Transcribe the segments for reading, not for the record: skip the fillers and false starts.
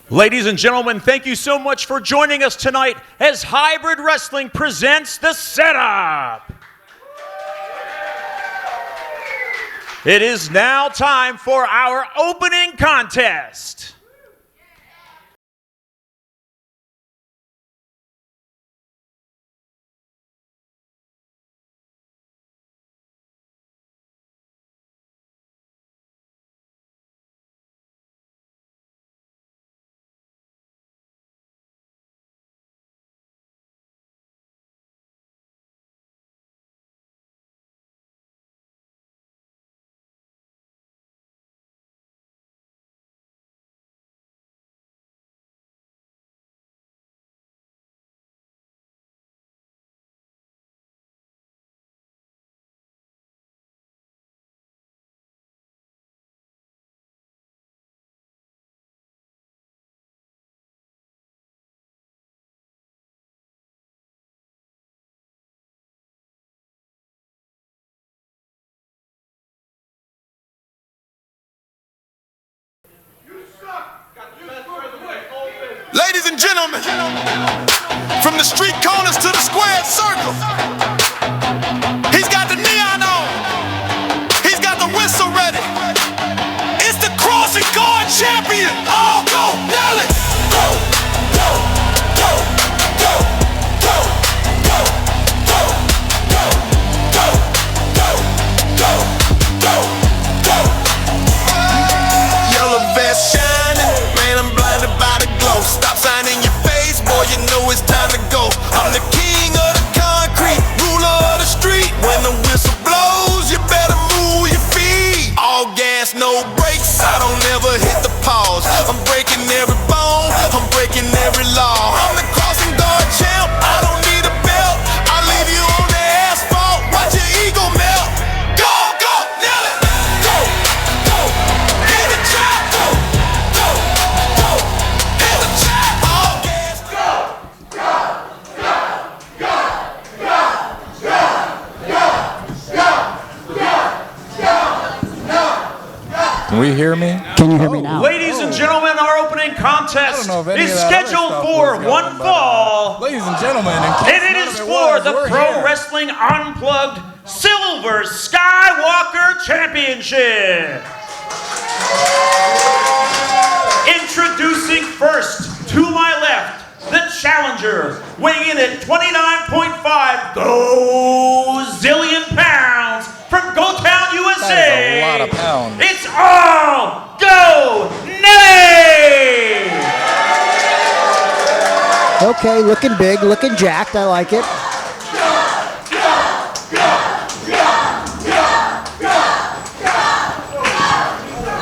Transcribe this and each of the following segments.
Ladies and gentlemen, thank you so much for joining us tonight as Hybrid Wrestling presents The Setup. It is now time for our opening contest. Ladies and gentlemen, from the street corners to the square circle, he's got the neon on, he's got the whistle ready. It's the crossing guard champion. Oh, go, Nelly! Go, go, go, go, go, go, go, go, go, go, go, go, go. Yellow vest shining, man, I'm blinded by the glow. Stop sign in your face, boy, you know it's time to go. I'm the king of the concrete, ruler of the street. When the whistle blows, you better move your feet. All gas, no brakes, I don't ever hit the pause. I'm breaking every bone, I'm breaking every law. I'm the crossing guard champ, I don't need a belt. I leave you on the asphalt, watch your ego melt. Go, go, Nelly! Go, go, hit the trap. Go, go, go, hit the trap. All gas, go, go, go, go, go, go, go, go, go, go, go. Can we hear me? Can you hear me now? Ladies and gentlemen, our opening contest is scheduled for one fall. Ladies and gentlemen, And it is for the Pro Wrestling Unplugged Silver Skywalker Championship. Introducing first, to my left, the challenger, weighing in at 29.5 gazillion pounds from GoTown, USA. That is a lot of pounds. It's all Go Nelly! Okay, looking big, looking jacked. I like it.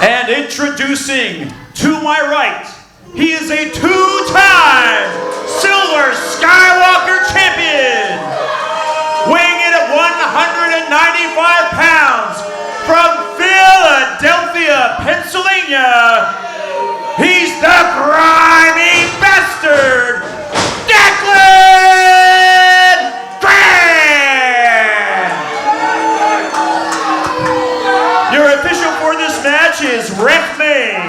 And introducing to my right, he is a two-time Silver Skywalker champion, weighing in at 195 pounds from Philadelphia, Pennsylvania. He's the grimy bastard, Declan Grant! Your official for this match is Ref Main.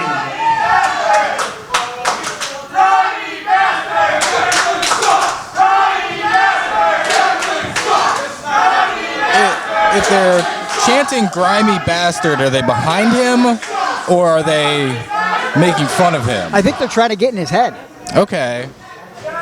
If they're chanting grimy bastard, are they behind him or are they making fun of him? I think they're trying to get in his head. Okay.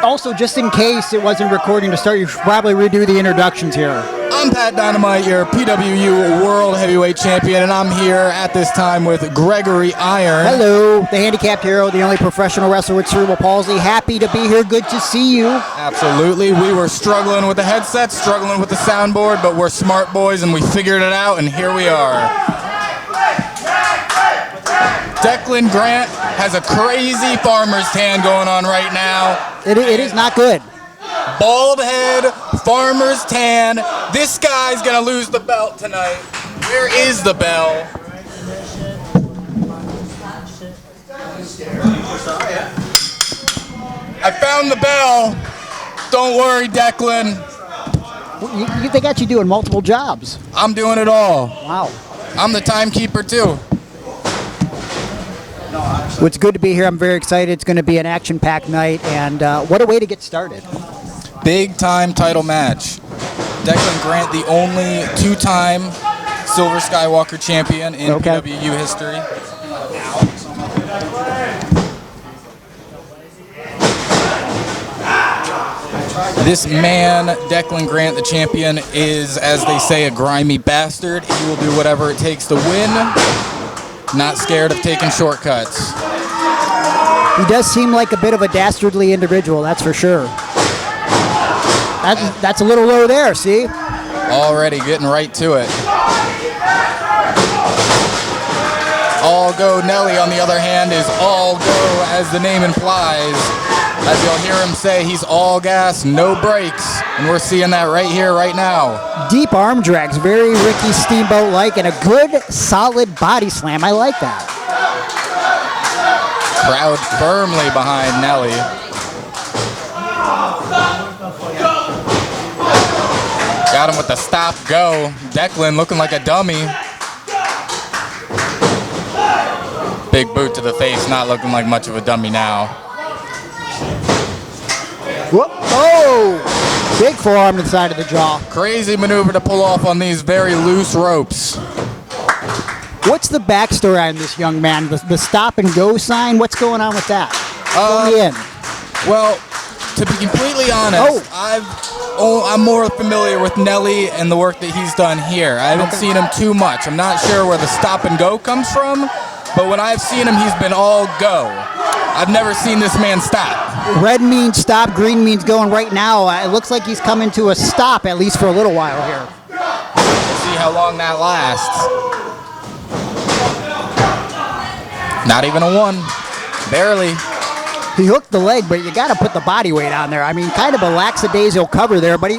Also, just in case it wasn't recording to start, you should probably redo the introductions here. I'm Pat Dynamite, your PWU World Heavyweight Champion, and I'm here at this time with Gregory Iron. Hello, the handicapped hero, the only professional wrestler with cerebral palsy. Happy to be here. Good to see you. Absolutely. We were struggling with the headset, struggling with the soundboard, but we're smart boys and we figured it out, and here we are. Declan Grant has a crazy farmer's tan going on right now. It is not good. Bald head, farmer's tan. This guy's gonna lose the belt tonight. Where is the bell? I found the bell. Don't worry, Declan. They got you doing multiple jobs. I'm doing it all. Wow. I'm the timekeeper too. Well, it's good to be here. I'm very excited. It's going to be an action-packed night, and what a way to get started. Big time title match. Declan Grant, the only two-time Silver Skywalker champion in PWU history. This man, Declan Grant, the champion, is, as they say, a grimy bastard. He will do whatever it takes to win. Not scared of taking shortcuts. He does seem like a bit of a dastardly individual, that's for sure. That's a little low there, see? Already getting right to it. All Go Nelly, on the other hand, is all go, as the name implies. As you'll hear him say, he's all gas, no brakes. And we're seeing that right here, right now. Deep arm drags, very Ricky Steamboat-like, and a good, solid body slam. I like that. Crowd firmly behind Nelly. Got him with the stop go. Declan looking like a dummy. Big boot to the face, not looking like much of a dummy now. Whoop. Oh! Big forearm to the side of the jaw. Crazy maneuver to pull off on these very loose ropes. What's the backstory on this young man? The stop and go sign? What's going on with that? Well, to be completely honest, I'm more familiar with Nelly and the work that he's done here. I haven't seen him too much. I'm not sure where the stop and go comes from, but when I've seen him, he's been all go. I've never seen this man stop. Red means stop, green means going right now. It looks like he's coming to a stop, at least for a little while here. We'll see how long that lasts. Not even a one. Barely. He hooked the leg, but you got to put the body weight on there. I mean, kind of a lackadaisical cover there, but he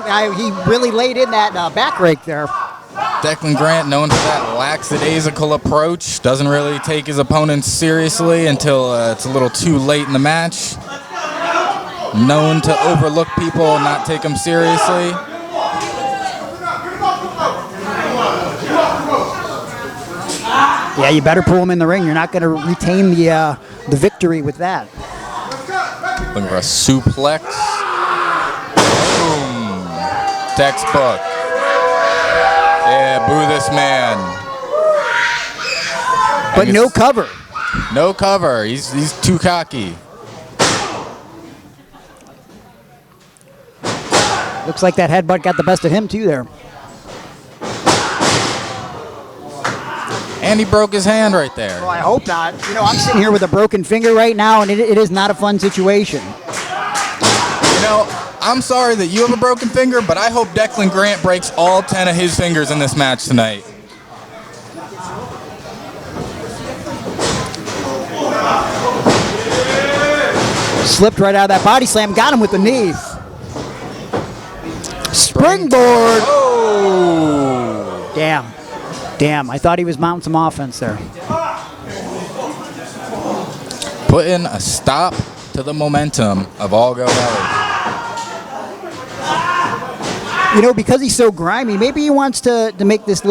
really laid in that back rake there. Declan Grant, known for that lackadaisical approach, doesn't really take his opponents seriously until it's a little too late in the match. Known to overlook people and not take them seriously. Yeah, you better pull him in the ring. You're not going to retain the victory with that. Looking for a suplex. Boom. Textbook. Yeah, boo this man. But no cover. No cover. He's too cocky. Looks like that headbutt got the best of him, too, there. And he broke his hand right there. Well, I hope not. You know, I'm sitting here with a broken finger right now, and it is not a fun situation. You know, I'm sorry that you have a broken finger, but I hope Declan Grant breaks all 10 of his fingers in this match tonight. Slipped right out of that body slam, got him with the knee. Springboard. Oh! Damn, I thought he was mounting some offense there. Putting a stop to the momentum of All Go Nelly. You know, because he's so grimy, maybe he wants to make this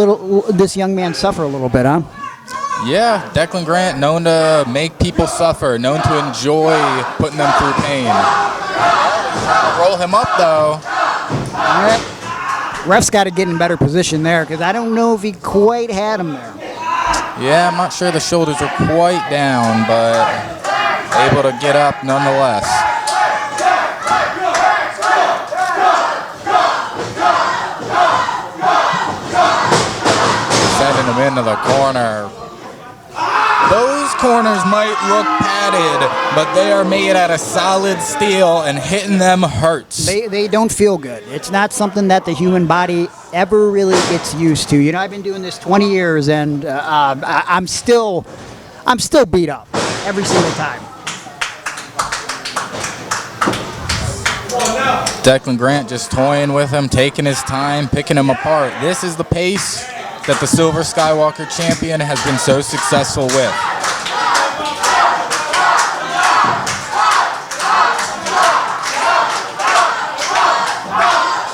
young man suffer a little bit, huh? Yeah, Declan Grant, known to make people suffer, known to enjoy putting them through pain. Roll him up, though. All right. Ref's got to get in better position there because I don't know if he quite had him there. Yeah, I'm not sure the shoulders are quite down, but able to get up nonetheless. Sending him into the corner. Those corners might look padded, but they are made out of solid steel, and hitting them hurts. They don't feel good. It's not something that the human body ever really gets used to. You know, I've been doing this 20 years, and I'm still beat up every single time. Declan Grant just toying with him, taking his time, picking him apart. This is the pace that the Silver Skywalker champion has been so successful with.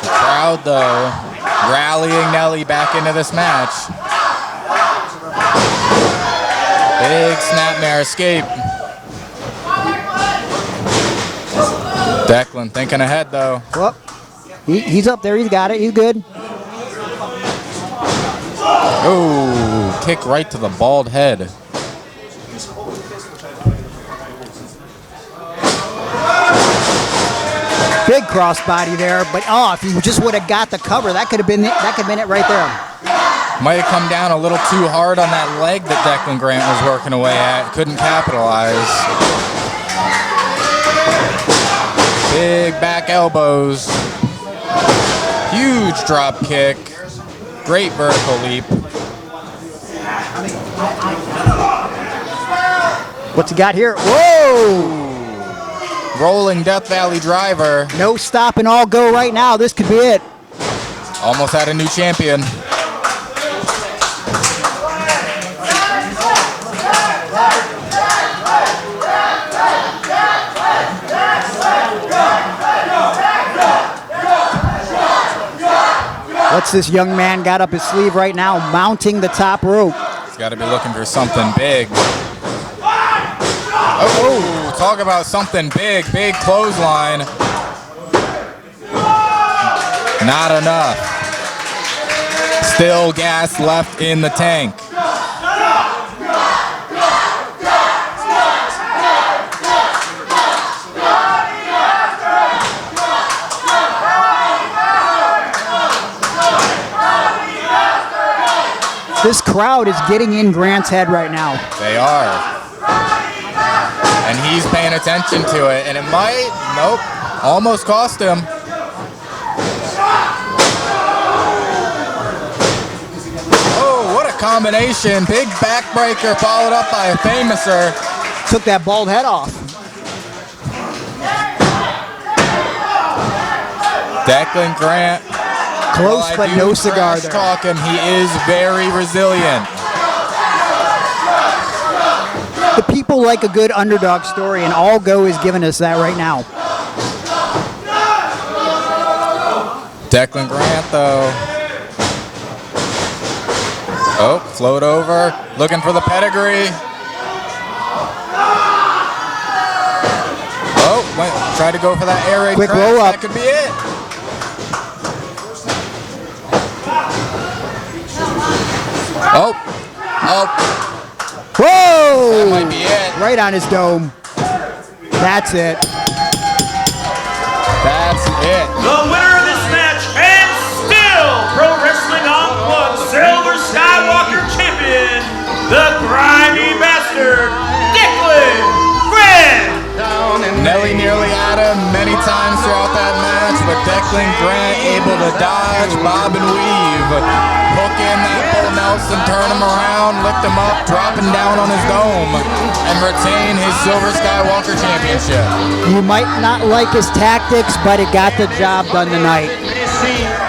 The crowd, though, rallying Nelly back into this match. Big snapmare escape. Declan thinking ahead, though. Well, he's up there. He's got it. He's good. Oh, kick right to the bald head. Big crossbody there, but if he just would have got the cover, that could have been it right there. Might have come down a little too hard on that leg that Declan Grant was working away at. Couldn't capitalize. Big back elbows. Huge drop kick. Great vertical leap. What's he got here? Whoa! Rolling Death Valley driver. No stop and all go right now. This could be it. Almost had a new champion. What's this young man got up his sleeve right now? Mounting the top rope. He's got to be looking for something big. Oh, talk about something big. Big clothesline. Not enough. Still gas left in the tank. This crowd is getting in Grant's head right now. They are. And he's paying attention to it. And it might, nope, almost cost him. Oh, what a combination. Big backbreaker followed up by a famouser. Took that bald head off. Declan Grant. Close, but no cigar there. Talk him, he is very resilient. The people like a good underdog story, and All Go is giving us that right now. Declan Grant, though. Oh, float over, looking for the pedigree. Oh, went, tried to go for that air raid Quick crash. roll up. That could be it. Oh, Whoa! that might be it. Right on his dome. That's it. That's it. The winner of this match and still Pro Wrestling Unplugged Silver Skywalker Champion, the grimy bastard, Declan Grant. Nelly nearly had him many times throughout that match, but Declan Grant able to dodge, bob and weave, hook in that Bull Nelson, turn him around, lift him up, dropping down on his dome, and retain his Silver Skywalker Championship. You might not like his tactics, but it got the job done tonight.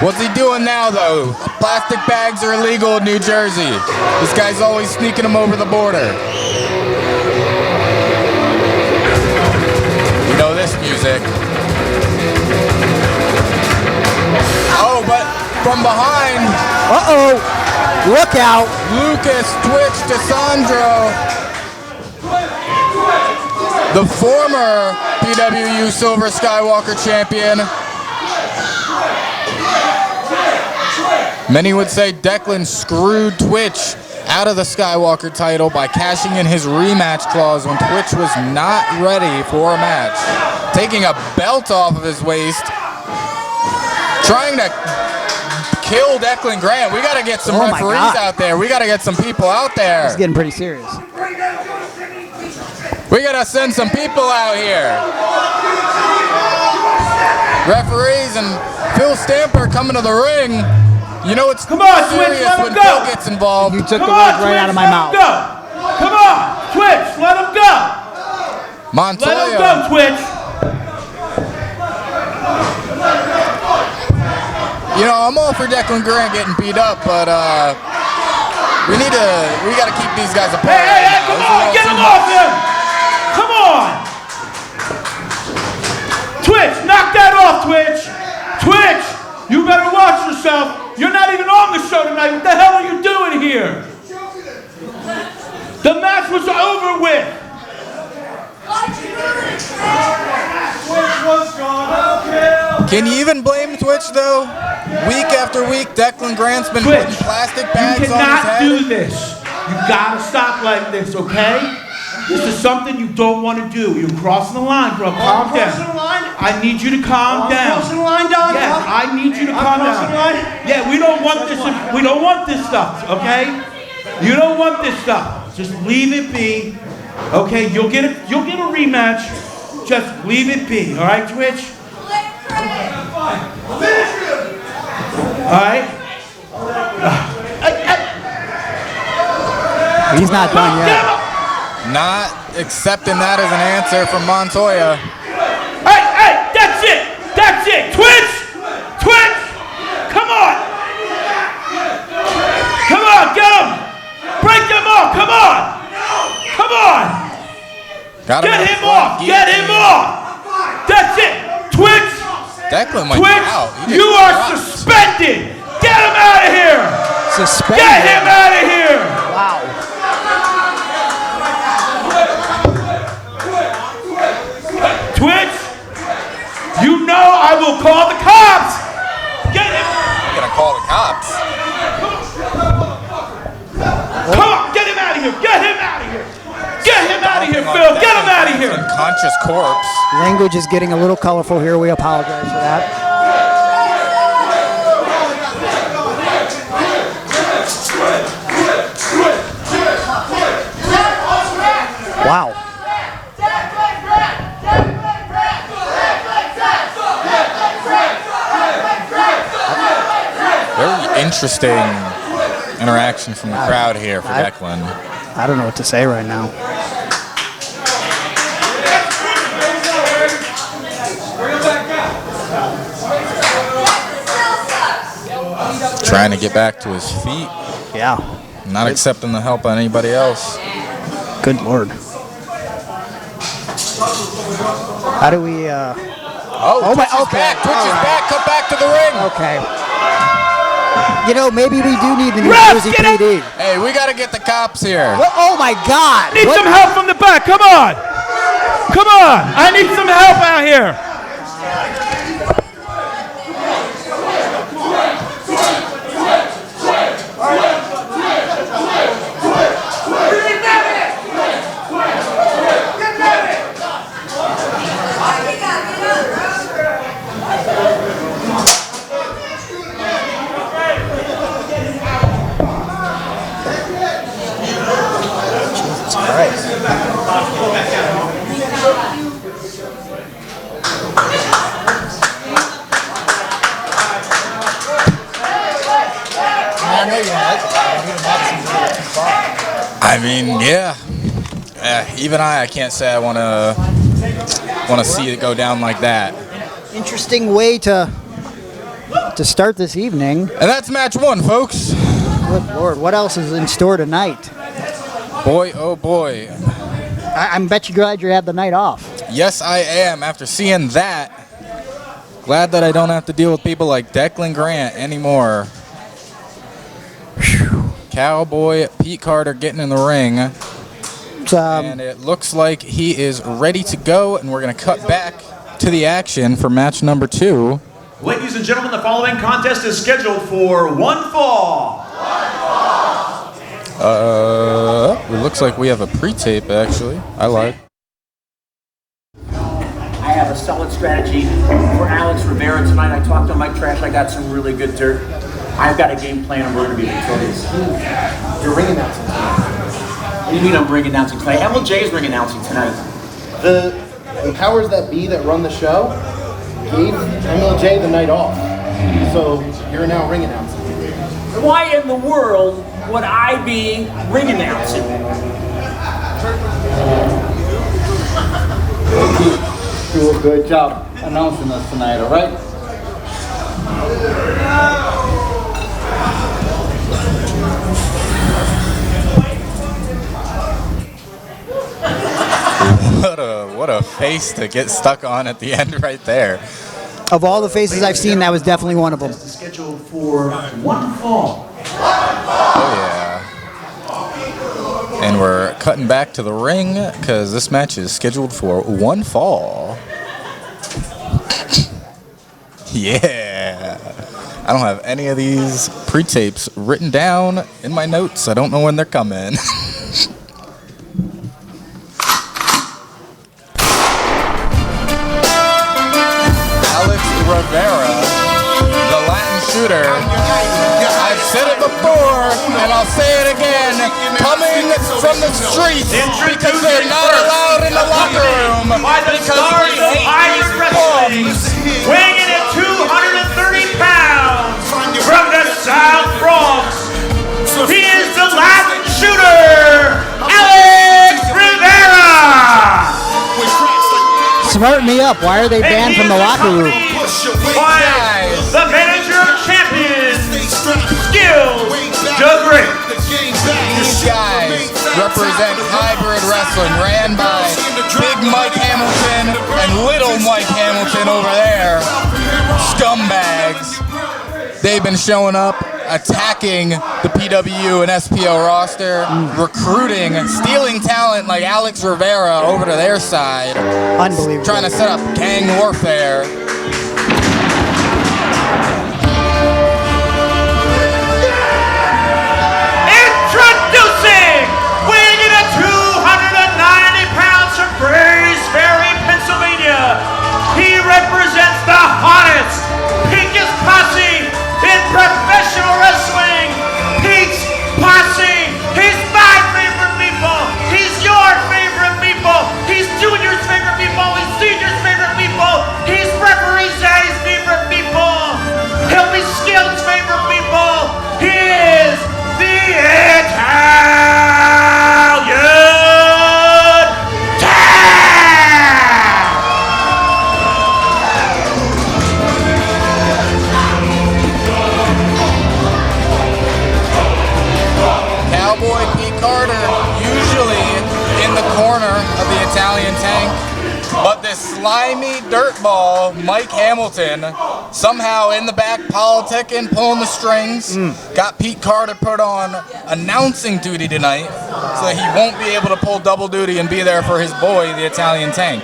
What's he doing now, though? Plastic bags are illegal in New Jersey. This guy's always sneaking them over the border. You know this music. Oh, but from behind. Uh-oh. Look out. Lucas Twitch DeSandro, the former PWU Silver Skywalker champion. Many would say Declan screwed Twitch out of the Skywalker title by cashing in his rematch clause when Twitch was not ready for a match. Taking a belt off of his waist, trying to kill Declan Grant. We got to get some referees out there. We got to get some people out there. It's getting pretty serious. We got to send some people out here. Referees and Phil Stamper coming to the ring. You know it's Come on, Twitch, serious let him when go. Phil gets involved. You took Come the on, words right out of my Twitch, mouth. let him go. Come on, Twitch, let him go. Montoya. Let him go, Twitch. You know, I'm all for Declan Grant getting beat up, but we got to keep these guys apart. Hey, come on, get him off him. Come on. Twitch, knock that off, Twitch. Twitch, you better watch yourself. You're not even on the show tonight. What the hell are you doing here? The match was over with. Twitch was gone. Can you even blame Twitch, though? Week after week, Declan Grant's been Twitch, putting plastic bags you on his cannot head. do this. You gotta stop like this, okay? This is something you don't want to do. You're crossing the line, bro. Calm down. Crossing the line? I need you to calm down. Crossing the line, dog? Yes, I need you to calm crossing down. the line? Yeah, we don't want this. We don't want this stuff, okay? You don't want this stuff. Just leave it be. Okay, you'll get a rematch. Just leave it be. All right, Twitch? All right? He's not done yet. Not accepting that as an answer from Montoya. Hey, that's it. That's it. Twitch. Come on. Come on, get him. Break them off. Come on. Got Get in him front, off. Get him off. That's it. Twitch. Declan went out. Twitch, you are suspended. Get him out of here. Suspended. Get him out of here. Wow. Twitch, you know I will call the cops. Get him. I'm gonna call the cops. Come on, get him out of here. Get him out of here. Get him out of here, Phil. Get him out of here. Unconscious corpse. Language is getting a little colorful here. We apologize for that. Wow. Very interesting interaction from the crowd here for Declan. I don't know what to say right now. Trying to get back to his feet. Yeah. Not accepting the help on anybody else. Good Lord. How do we, Oh, my- Twitch is okay. back. Twitch is back. Come back to the ring. okay. You know, maybe we do need the New Ref, Jersey get out. PD. Hey, we got to get the cops here. Oh my God. Need What- some help from the back. Come on. Come on. I need some help out here. I mean, yeah. Even I can't say I want to see it go down like that. Interesting way to start this evening. And that's match one, folks. Good Lord, what else is in store tonight? Boy, oh boy. I'm bet you glad you had the night off. Yes, I am. After seeing that, glad that I don't have to deal with people like Declan Grant anymore. Cowboy Pete Carter getting in the ring. And it looks like he is ready to go, and we're going to cut back to the action for match number 2. Ladies and gentlemen, the following contest is scheduled for one fall. It looks like we have a pre-tape, actually. I lied. I have a solid strategy for Alex Rivera tonight. I talked to Mike Trash. I got some really good dirt. I've got a game plan and we're going to be victorious. You're ring announcing tonight. What do you mean I'm ring announcing tonight? MLJ is ring announcing tonight. The powers that be that run the show gave MLJ the night off. So you're now ring announcing. Why in the world would I be ring announcing? Do a good job announcing us tonight, all right? What a face to get stuck on at the end right there. Of all the faces I've seen, that was definitely one of them. Scheduled for one fall. Oh, yeah. And we're cutting back to the ring because this match is scheduled for one fall. Yeah. I don't have any of these pre-tapes written down in my notes. I don't know when they're coming. Alex Rivera, the Latin shooter. I've said it before, and I'll say it again. Coming from the streets because they're not allowed in the locker room. By the stars of hybrid wrestling, weighing in at 230 pounds from the South Bronx, he is the Latin shooter, Alex Rivera. Smarten me up. Why are they banned from the locker room? By the manager of champions, Skills the Great. These guys represent hybrid wrestling ran by Big Mike Hamilton and Little Mike Hamilton over there. Scumbags. They've been showing up, attacking the PW and SPO roster, recruiting, stealing talent like Alex Rivera over to their side. Unbelievable. Trying to set up gang warfare. Introducing, weighing in at 290 pounds from Grays Ferry, Pennsylvania, he represents the hottest, pinkest posse in professional wrestling. Pete's Posse. He's my favorite people. He's your favorite people. He's Junior's favorite people. He's Senior's favorite people. He's Referee Zay's favorite people. He'll be Skill's favorite people. He is the Italian Cowboy Pete Carter, usually in the corner of the Italian Tank, but this slimy dirtball, Mike Hamilton, somehow in the back politicking, pulling the strings, got Pete Carter put on announcing duty tonight, so that he won't be able to pull double duty and be there for his boy, the Italian Tank.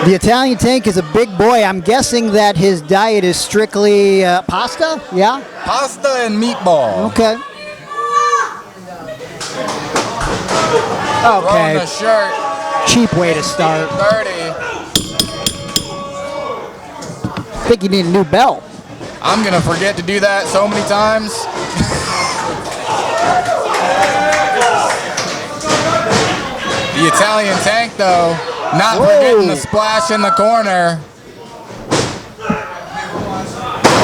The Italian Tank is a big boy. I'm guessing that his diet is strictly pasta? Yeah? Pasta and meatball. Okay. Throwing Okay. the shirt. Cheap way to start. 30. I think you need a new belt. I'm gonna forget to do that so many times. The Italian Tank, though, not forgetting the splash in the corner.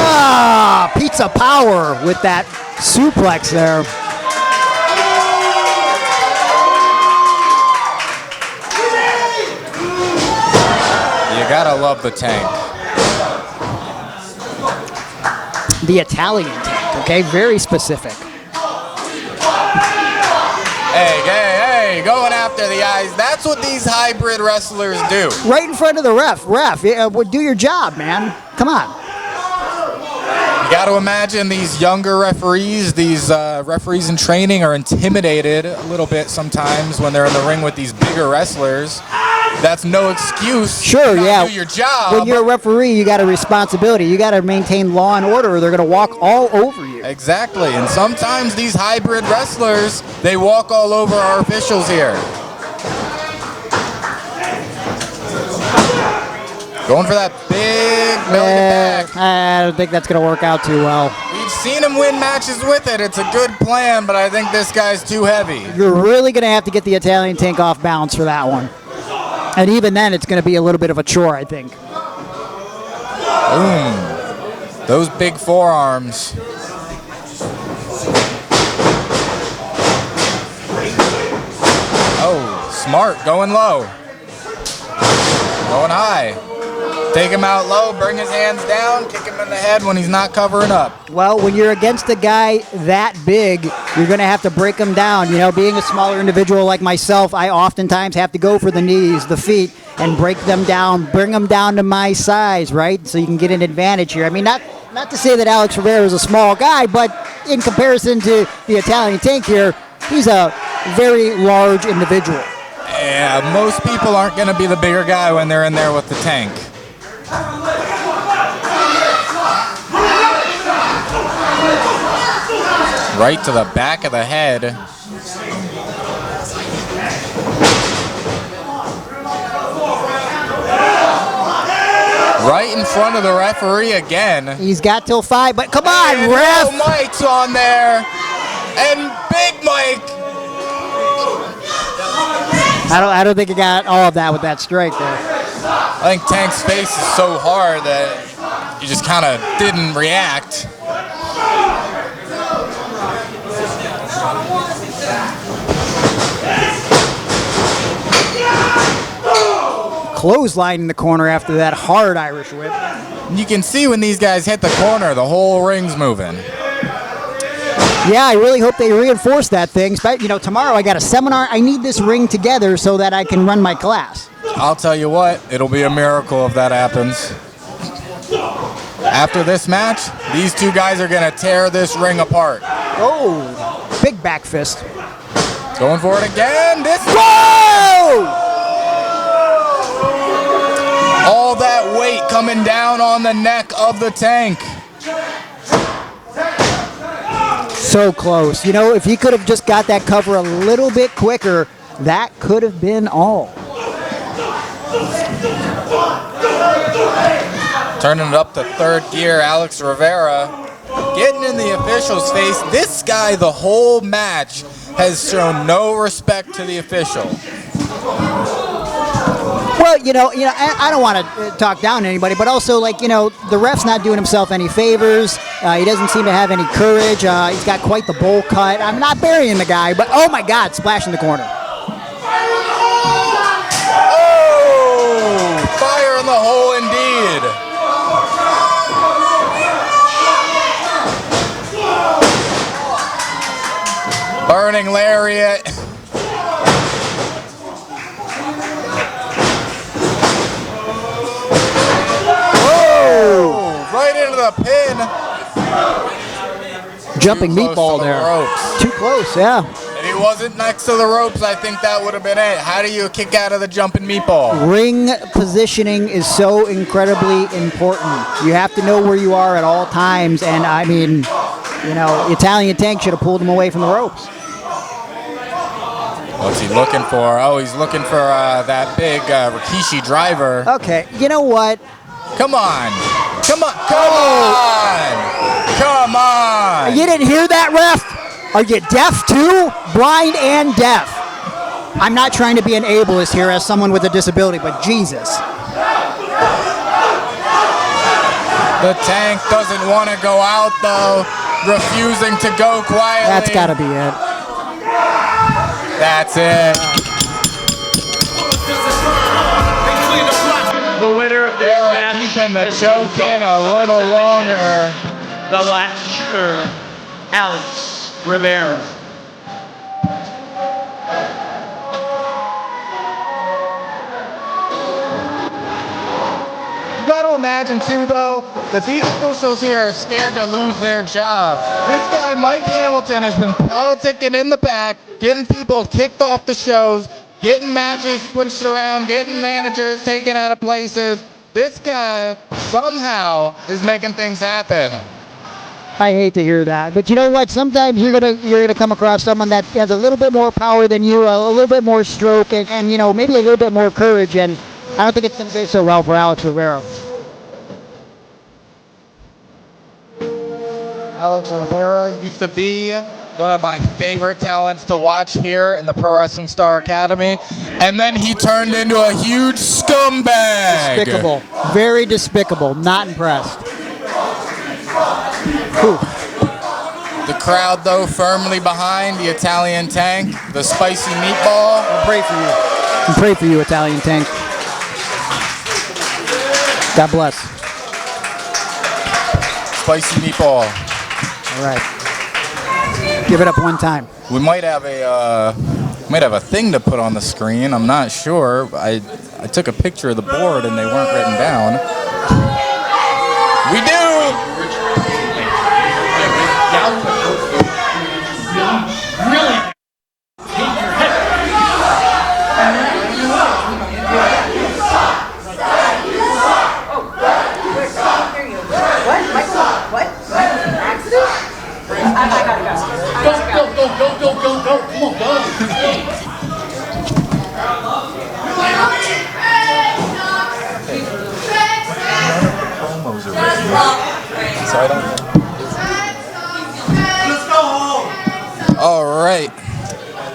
Ah, pizza power with that suplex there. You gotta love the Tank. The Italian Tank, okay? Very specific. Hey, going after the eyes. That's what these hybrid wrestlers do. Right in front of the ref. Do your job, man. Come on. You got to imagine these younger referees, these referees in training are intimidated a little bit sometimes when they're in the ring with these bigger wrestlers. That's no excuse. Sure, to not yeah. do your job. When you're a referee, you got a responsibility. You got to maintain law and order, or they're going to walk all over you. Exactly, and sometimes these hybrid wrestlers, they walk all over our officials here. Going for that big belly to back. I don't think that's going to work out too well. We've seen him win matches with it. It's a good plan, but I think this guy's too heavy. You're really going to have to get the Italian Tank off balance for that one. And even then, it's going to be a little bit of a chore, I think. Boom. Those big forearms. Oh, smart. Going low. Going high. Take him out low, bring his hands down, kick him in the head when he's not covering up. Well, when you're against a guy that big, you're going to have to break him down. You know, being a smaller individual like myself, I oftentimes have to go for the knees, the feet, and break them down, bring them down to my size, right? So you can get an advantage here. I mean, not to say that Alex Rivera is a small guy, but in comparison to the Italian Tank here, he's a very large individual. Yeah, most people aren't going to be the bigger guy when they're in there with the Tank. Right to the back of the head. Right in front of the referee again. He's got till 5, but come on, And ref! Mike's on there. And Big Mike. I don't think he got all of that with that strike there. I think Tank's face is so hard that he just kind of didn't react. Clothesline in the corner after that hard Irish whip. You can see when these guys hit the corner, the whole ring's moving. Yeah, I really hope they reinforce that thing. You know, tomorrow I got a seminar. I need this ring together so that I can run my class. I'll tell you what, it'll be a miracle if that happens. After this match, these two guys are going to tear this ring apart. Oh, big back fist. Going for it again. Whoa! All that weight coming down on the neck of the Tank. So close. You know, if he could have just got that cover a little bit quicker, that could have been all. Turning it up to third gear, Alex Rivera getting in the official's face. This guy, the whole match, has shown no respect to the official. Well, you know, I don't want to talk down to anybody, but also, like, you know, the ref's not doing himself any favors. He doesn't seem to have any courage. He's got quite the bowl cut. I'm not burying the guy, but oh my God, splash in the corner. Oh, fire in the hole indeed. Burning lariat. Right into the pin. Jumping Too close meatball to the there. ropes. Too close, yeah. If he wasn't next to the ropes, I think that would have been it. How do you kick out of the jumping meatball? Ring positioning is so incredibly important. You have to know where you are at all times, and I mean, you know, Italian Tank should have pulled him away from the ropes. What's he looking for? Oh, he's looking for that big Rikishi driver. Okay, you know what? Come on. Come on. Come on. Come on. You didn't hear that, ref? Are you deaf too? Blind and deaf. I'm not trying to be an ableist here as someone with a disability, but Jesus. The Tank doesn't want to go out, though, refusing to go quietly. That's got to be it. That's it. The winner of this match Keeping the choke in a little longer. the latcher, Alex Rivera. You got to imagine, too, though, that these officials here are scared to lose their job. This guy, Mike Hamilton, has been politicking in the back, getting people kicked off the shows, getting matches switched around, getting managers taken out of places. This guy, somehow, is making things happen. I hate to hear that, but you know what? Sometimes you're gonna come across someone that has a little bit more power than you, a little bit more stroke, and you know, maybe a little bit more courage. And I don't think it's gonna go so well for Alex Rivera. Alex Rivera used to be one of my favorite talents to watch here in the Pro Wrestling Star Academy, and then he turned into a huge scumbag. Despicable, very despicable. Not impressed. Whew. The crowd, though, firmly behind the Italian Tank, the spicy meatball. I'll pray for you. And pray for you, Italian Tank. God bless. Spicy meatball. All right. Give it up one time. We might have a thing to put on the screen. I'm not sure. I took a picture of the board and they weren't written down. We do. Come on, go. All right.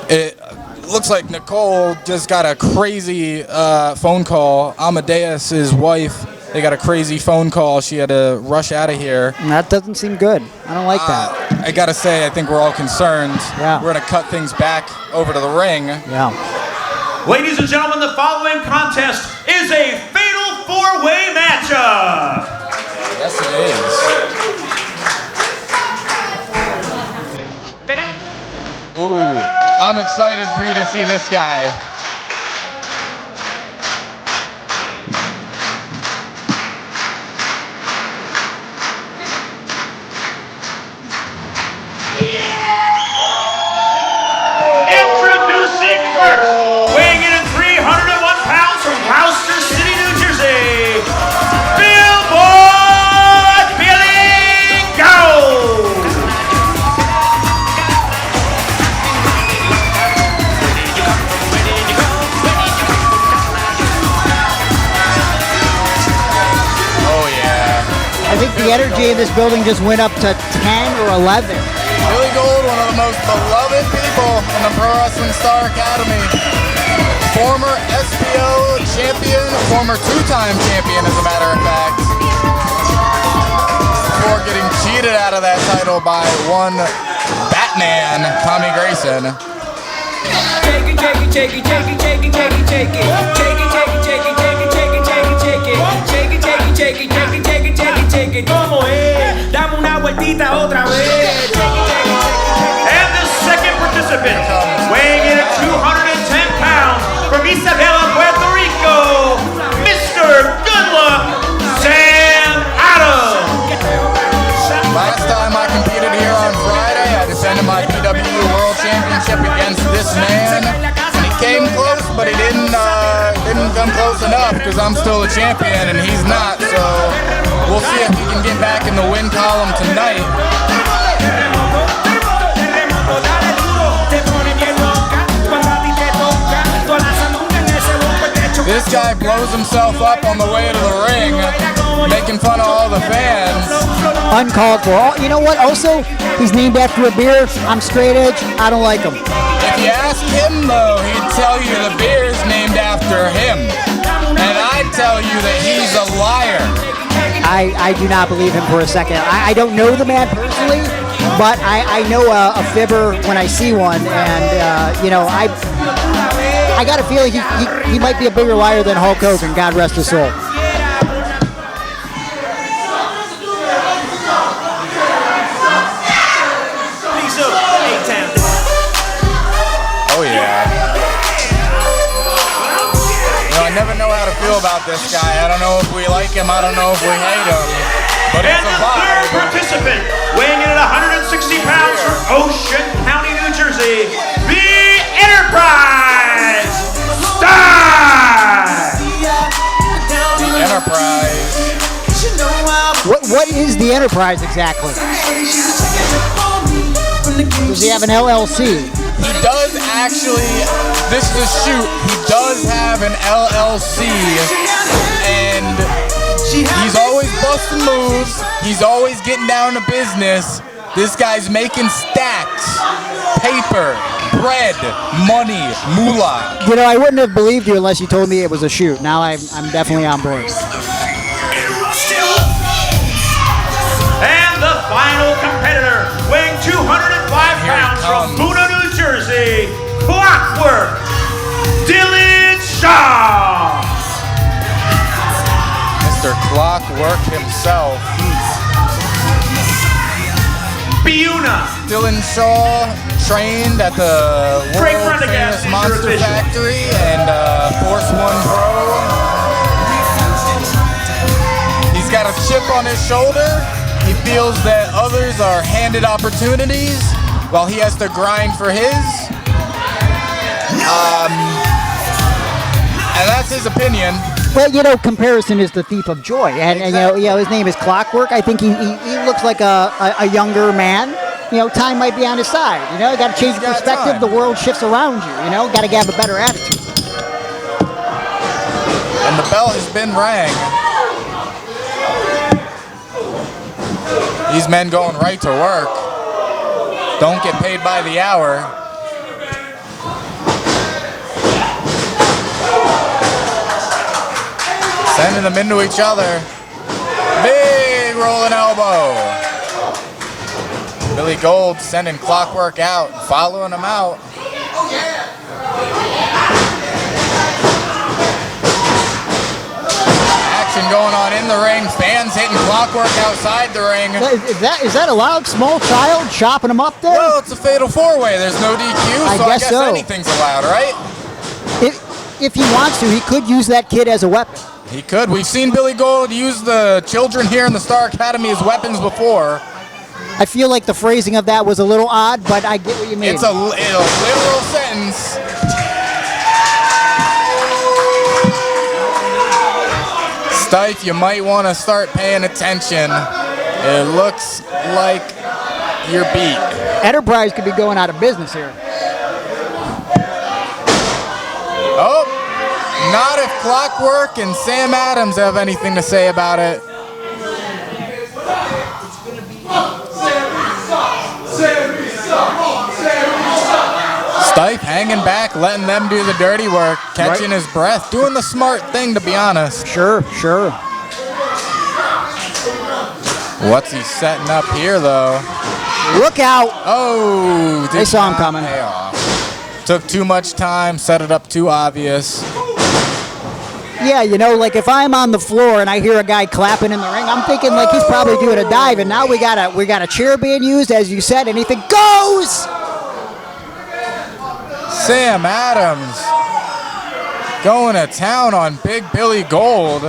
It looks like Nicole just got a crazy phone call. Amadeus's wife, they got a crazy phone call. She had to rush out of here. That doesn't seem good. I don't like that. I gotta say, I think we're all concerned. Yeah. We're gonna cut things back over to the ring. Yeah. Ladies and gentlemen, the following contest is a fatal four-way matchup. Yes, it is. Ooh, I'm excited for you to see this guy. Introducing first, weighing in at 301 pounds from Gloucester City, New Jersey, Billboard Billy Gold. Oh, yeah. I think the energy in this building just went up to 10 or 11. Billy Gold, one of the most beloved people in the Pro Wrestling Star Academy. Former SPO champion, former two-time champion, as a matter of fact. Before getting cheated out of that title by one Batman, Tommy Grayson. Take it, take it, take it, take it, take it, take it, take it. Take it, take it, take it, take it, take it, take it, take it. Take it, take it, take it, take it, take it, take it, take it. ¿Cómo es? Dame una vueltita otra vez. And the second participant, weighing in at 210 pounds from Isabela, Puerto Rico, Mr. Good Luck, Sam Adams. Last time I competed here on Friday, I defended my PWU World Championship against this man. And he came close, but he didn't come close enough because I'm still a champion and he's not. So we'll see if he can get back in the win column tonight. This guy blows himself up on the way to the ring, making fun of all the fans. Uncalled for. You know what? Also, he's named after a beer. I'm straight edge. I don't like him. If you ask him, though, he'd tell you the beer's named after him. And I'd tell you that he's a liar. I do not believe him for a second. I don't know the man personally, but I know a fibber when I see one. And, you know, I got a feeling he might be a bigger liar than Hulk Hogan, God rest his soul. Oh, yeah. You know, I never know how to feel about this guy. I don't know if we like him. I don't know if we hate him. But And it's a the third vibe. participant, weighing in at 160 pounds from Ocean County, New Jersey, the Enterprise Star. The Enterprise. What is the Enterprise exactly? Does he have an LLC? He does actually, this is a shoot, he does have an LLC, and he's always busting moves, he's always getting down to business. This guy's making stacks, paper, bread, money, moolah. You know, I wouldn't have believed you unless you told me it was a shoot. Now I'm definitely on board. And the final competitor, weighing 205 pounds from Boona, New Jersey, Clockwork, Dylan Shaw. Mr. Clockwork himself. Biuna. Dylan Shaw trained at the Great world run to gas famous Monster division. Factory and Force One Pro. He's got a chip on his shoulder. He feels that others are handed opportunities while he has to grind for his. And that's his opinion. Well, you know, comparison is the thief of joy, and you know, his name is Clockwork. I think he looks like a younger man, time might be on his side. You got to change your got perspective. time. The world shifts around you. Got to have a better attitude. And the bell has been rang. These men going right to work. Don't get paid by the hour. Sending them into each other. Big rolling elbow. Billy Gold sending Clockwork out, following him out. Action going on in the ring. Fans hitting Clockwork outside the ring. Is that allowed? Small child chopping him up there? Well, it's a fatal four-way. There's no DQ, so I guess anything's allowed, right? If he wants to, he could use that kid as a weapon. He could. We've seen Billy Gold use the children here in the Star Academy as weapons before. I feel like the phrasing of that was a little odd, but I get what you mean. It's a literal sentence. Stife, you might want to start paying attention. It looks like you're beat. Enterprise could be going out of business here. Oh, not if Clockwork and Sam Adams have anything to say about it. Stife hanging back, letting them do the dirty work, catching his breath, doing the smart thing, to be honest. Sure. What's he setting up here, though? Look out! Oh, They saw him coming. pay off. Took too much time, set it up too obvious. Yeah, like if I'm on the floor and I hear a guy clapping in the ring, I'm thinking like he's probably doing a dive, and now we got a chair being used, as you said, anything goes! Sam Adams going to town on Big Billy Gold.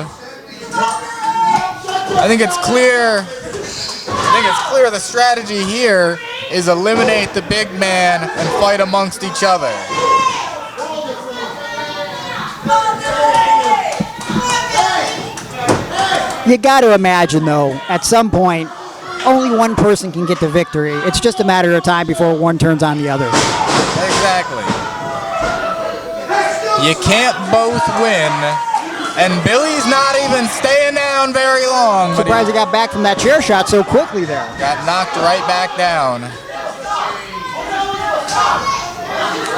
I think it's clear the strategy here is eliminate the big man and fight amongst each other. You got to imagine, though, at some point, only one person can get the victory. It's just a matter of time before one turns on the other. Exactly. You can't both win, and Billy's not even staying down very long. Surprised he got back from that chair shot so quickly there. Got knocked right back down.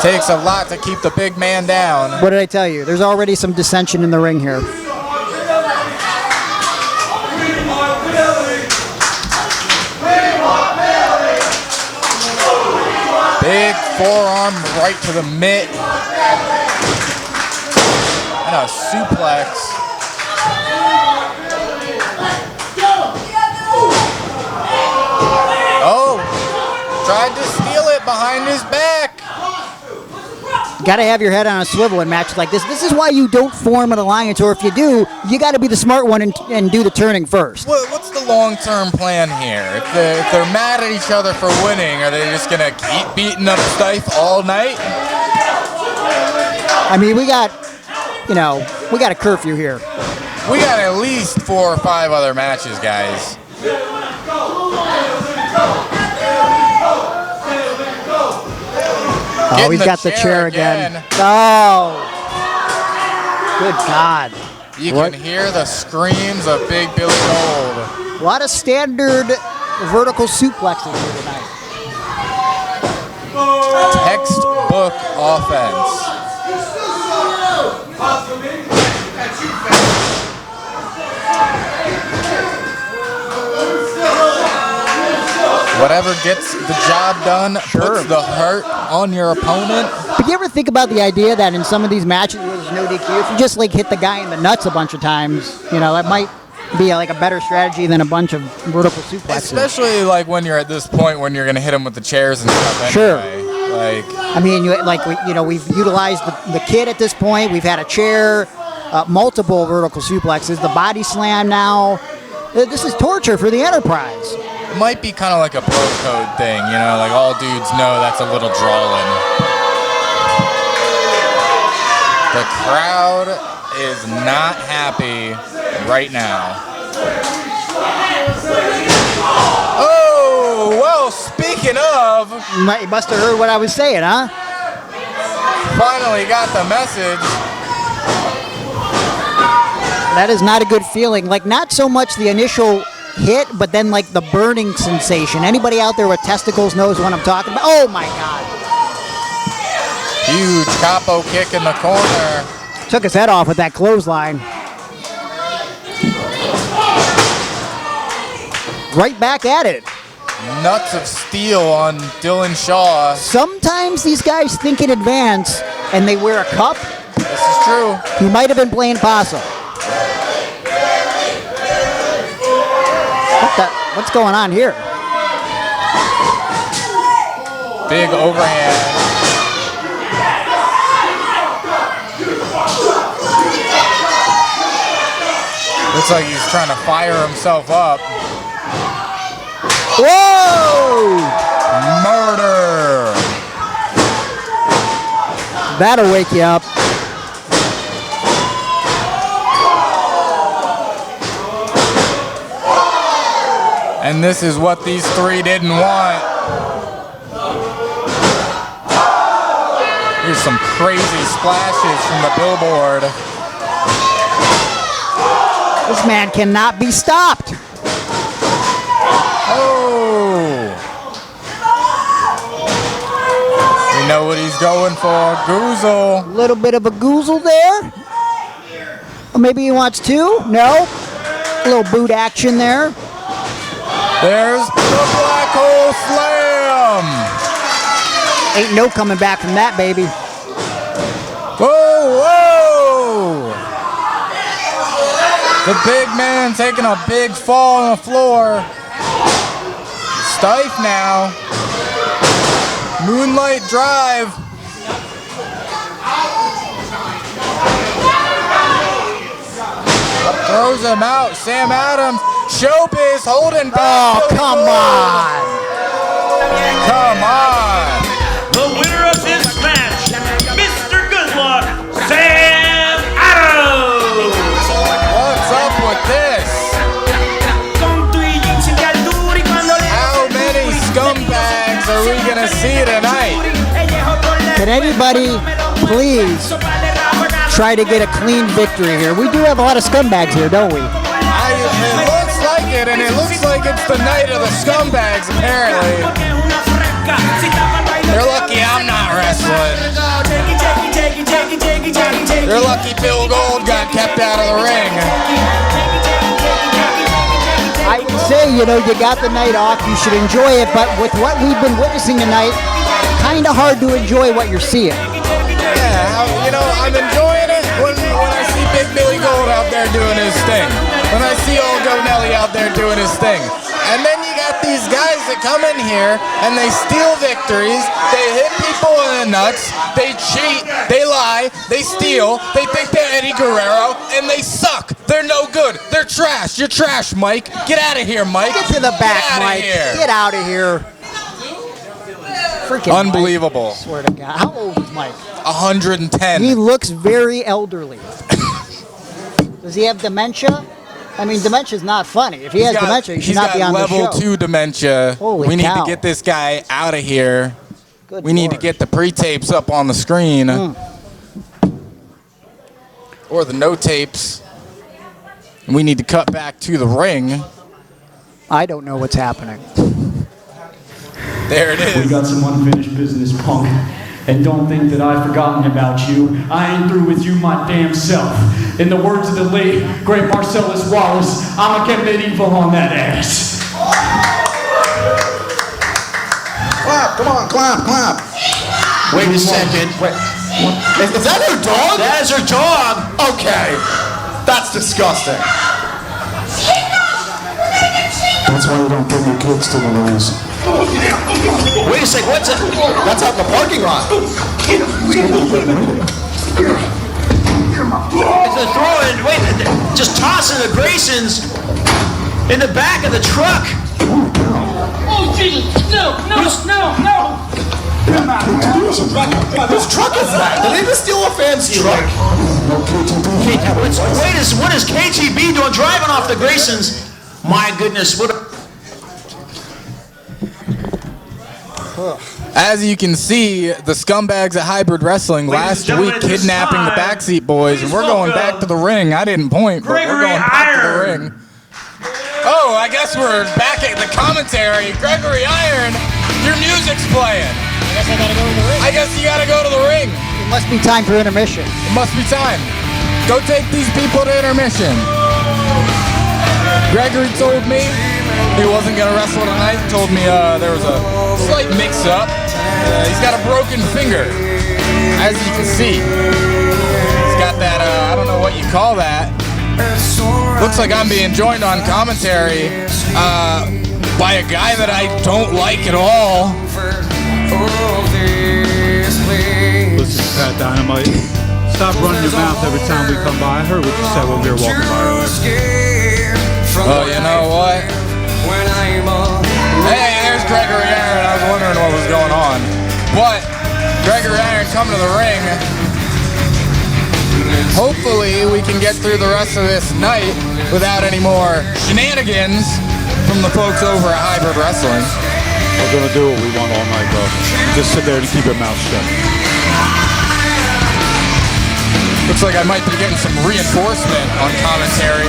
Takes a lot to keep the big man down. What did I tell you? There's already some dissension in the ring here. Big forearm right to the mitt. And a suplex. Oh, tried to steal it behind his back. Got to have your head on a swivel in matches like this. This is why you don't form an alliance, or if you do, you got to be the smart one and do the turning first. What's the long-term plan here? If they're mad at each other for winning, are they just going to keep beating up Stife all night? I mean, we got a curfew here. We got at least 4 or 5 other matches, guys. Oh, he's got the chair again. Oh, good God. You can hear the screams of Big Billy Gold. A lot of standard vertical suplexes here tonight. Textbook offense. Whatever gets the job done, puts the hurt on your opponent. But you ever think about the idea that in some of these matches where there's no DQ, if you just hit the guy in the nuts a bunch of times, that might be a better strategy than a bunch of vertical suplexes. Especially when you're at this point when you're going to hit him with the chairs and stuff anyway. Sure. I mean, we've utilized the kid at this point. We've had a chair, multiple vertical suplexes, the body slam now. This is torture for the Enterprise. It might be kind of like a bro code thing, all dudes know that's a little drawling. The crowd is not happy right now. Oh, well, speaking Speaking of, You must have heard what I was saying, huh? finally got the message. That is not a good feeling. Like, not so much the initial hit, but then like the burning sensation. Anybody out there with testicles knows what I'm talking about. Oh my God. Huge capo kick in the corner. Took his head off with that clothesline. Right back at it. Nuts of steel on Dylan Shaw. Sometimes these guys think in advance and they wear a cup. This is true. He might have been playing possum. What's going on here? Big overhand. Looks like he's trying to fire himself up. Whoa! Murder. That'll wake you up. And this is what these three didn't want. Here's some crazy splashes from the billboard. This man cannot be stopped. Oh! We know what he's going for. Goozle. A little bit of a goozle there. Or maybe he wants two? No? A little boot action there. There's the black hole slam. Ain't no coming back from that, baby. Whoa, whoa! The big man taking a big fall on the floor. Stife now. Moonlight drive. Throws him out. Sam Adams. Showbiz holding back. Oh, come on. Come on. The winner of this match, Mr. Goodluck, Sam Adams. What's up with this? How many scumbags are we going to see tonight? Can anybody please try to get a clean victory here? We do have a lot of scumbags here, don't we? It looks like it, and it looks like it's the night of the scumbags, apparently. They're lucky I'm not wrestling. They're lucky Bill Gold got kept out of the ring. I say, you got the night off, you should enjoy it, but with what we've been witnessing tonight, kind of hard to enjoy what you're seeing. Yeah, I'm enjoying it when I see Big Billy Gold out there doing his thing. When I see old Gonelli out there doing his thing. And then you got these guys that come in here and they steal victories, they hit people in the nuts, they cheat, they lie, they steal, they think they're Eddie Guerrero, and they suck. They're no good. They're trash. You're trash, Mike. Get out of here, Mike. Get to the back, Mike. Get out of here. Freaking unbelievable. Mike. I swear to God. How old is Mike? 110. He looks very elderly. Does he have dementia? I mean, dementia's not funny. If he has dementia, he should not be on the show. He's got level 2 dementia. Holy we need cow. to get this guy out of here. Good we need to Lord. get the pre-tapes up on the screen. Or the no tapes. And we need to cut back to the ring. I don't know what's happening. There it is. We got some unfinished business, punk. And don't think that I've forgotten about you. I ain't through with you my damn self. In the words of the late, great Marcellus Wallace, I'ma get medieval on that ass. Clap, come on, clap, clap. Wait a second. Wait. Is that her dog? That is her dog. Okay. That's disgusting. That's why we don't bring your kids to the movies. Wait a sec, what's it? That's out in the parking lot. It's a throwing, wait, just tossing the Graysons in the back of the truck. Oh, Jesus! No! Whose truck is that? Did they just steal a fan's truck? What is KTB doing driving off the Graysons? My goodness, what a... As you can see, the scumbags at Hybrid Wrestling Ladies and last gentlemen, week at this kidnapping the time, backseat boys, and we're going back to the ring. I didn't point, but we're Gregory going back to the Iron. ring. Oh, I guess we're back at the commentary. Gregory Iron, your music's playing. I guess I gotta go to the ring. I guess you gotta go to the ring. It must be time for intermission. It must be time. Go take these people to intermission. Gregory told me he wasn't gonna wrestle tonight. Told me there was a slight mix-up. He's got a broken finger, as you can see. He's got that, I don't know what you call that. Looks like I'm being joined on commentary by a guy that I don't like at all. Listen, Pat Dynamite, stop running your mouth every time we come by. I heard what you said when we were walking by earlier. Oh, you know what? Hey, there's Gregory Iron. I was wondering what was going on. But Gregory Iron coming to the ring. Hopefully we can get through the rest of this night without any more shenanigans from the folks over at Hybrid Wrestling. We're gonna do what we want all night, bro. Just sit there and keep your mouth shut. Looks like I might be getting some reinforcement on commentary.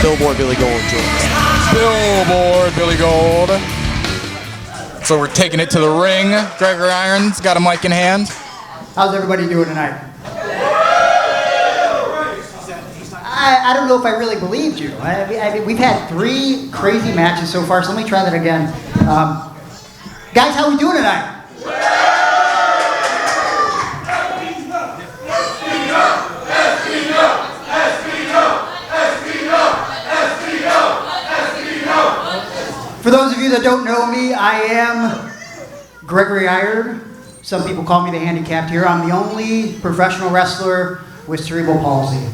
Billboard Billy Gold joins. Billboard Billy Gold. So we're taking it to the ring. Gregory Iron's got a mic in hand. How's everybody doing tonight? I don't know if I really believed you. I mean, we've had 3 crazy matches so far, so let me try that again. Guys, how we doing tonight? For those of you that don't know me, I am Gregory Iron. Some people call me the handicapped here. I'm the only professional wrestler with cerebral palsy.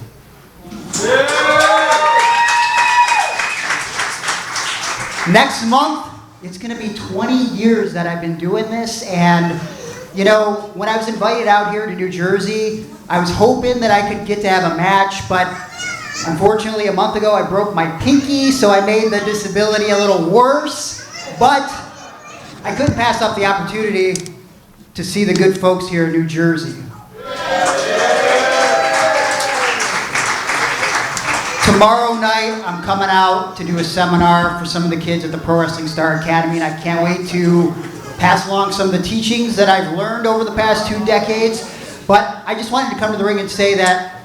Next month, it's going to be 20 years that I've been doing this, and you know, when I was invited out here to New Jersey, I was hoping that I could get to have a match, but unfortunately a month ago I broke my pinky, so I made the disability a little worse, but I couldn't pass up the opportunity to see the good folks here in New Jersey. Tomorrow night, I'm coming out to do a seminar for some of the kids at the Pro Wrestling Star Academy, and I can't wait to pass along some of the teachings that I've learned over the past 2 decades. But I just wanted to come to the ring and say that,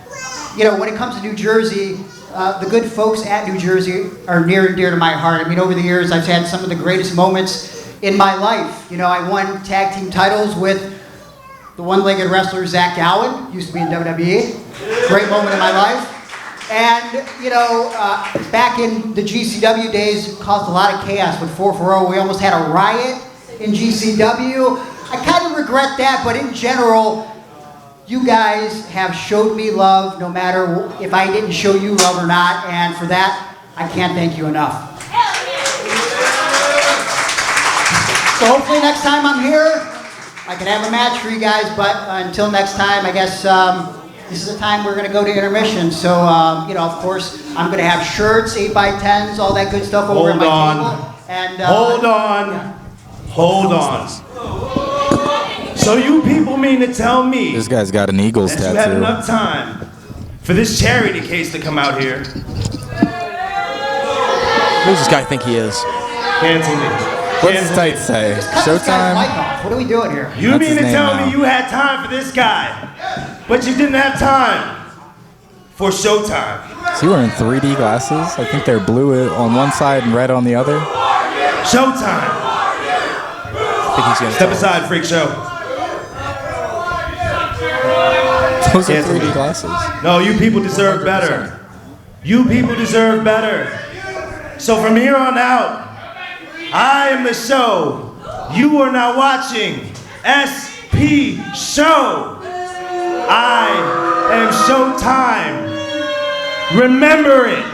you know, when it comes to New Jersey, the good folks at New Jersey are near and dear to my heart. I mean, over the years, I've had some of the greatest moments in my life. You know, I won tag team titles with the one-legged wrestler Zach Gowen, used to be in WWE. Great moment in my life. And, you know, back in the GCW days, caused a lot of chaos with 440. We almost had a riot in GCW. I kind of regret that, but in general, you guys have showed me love no matter if I didn't show you love or not, and for that, I can't thank you enough. So hopefully next time I'm here, I can have a match for you guys, but until next time, I guess this is the time we're going to go to intermission. So, you know, of course, I'm going to have shirts, 8x10s, all that good stuff over at my table. And, Hold on. So you people mean to tell me This guy's got an Eagles that you had tattoo. enough time for this charity case to come out here? Who does this guy think he is? Cancel me. What's his tight say? cut this guy's mic Showtime? off. What are we doing here? You That's mean his to name tell now. me you had time for this guy, but you didn't have time for Showtime? Is he wearing 3D glasses? I think they're blue on one side and red on the other. Showtime. I think he's gonna Step aside, freak show. Those are Cancel 3D me. glasses. No, you people deserve better. You people deserve better. So from here on out, I am the show. You are now watching SP Show. I am Showtime. Remember it.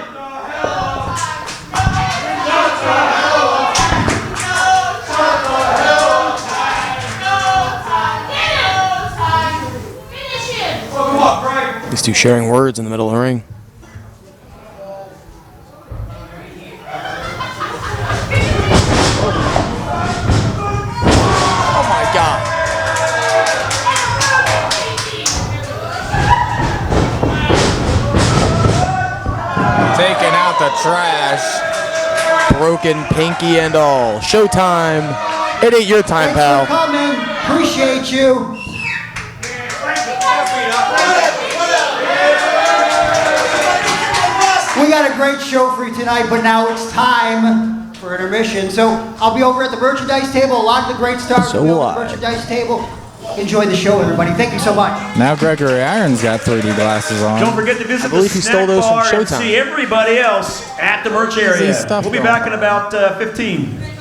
These two sharing words in the middle of the ring. Taking out the trash. Broken pinky and all. Showtime. It ain't your time, pal. Thanks for coming. Appreciate you. We got a great show for you tonight, but now it's time for intermission. So I'll be over at the merchandise table. A lot of the great stars will be over at the merchandise table. Enjoy the show, everybody. Thank you so much. Now Gregory Irons got 3D glasses on. Don't forget to visit the believe he stole snack those from bar and Showtime. see everybody else at the merch area. stuff We'll be going back in about 15.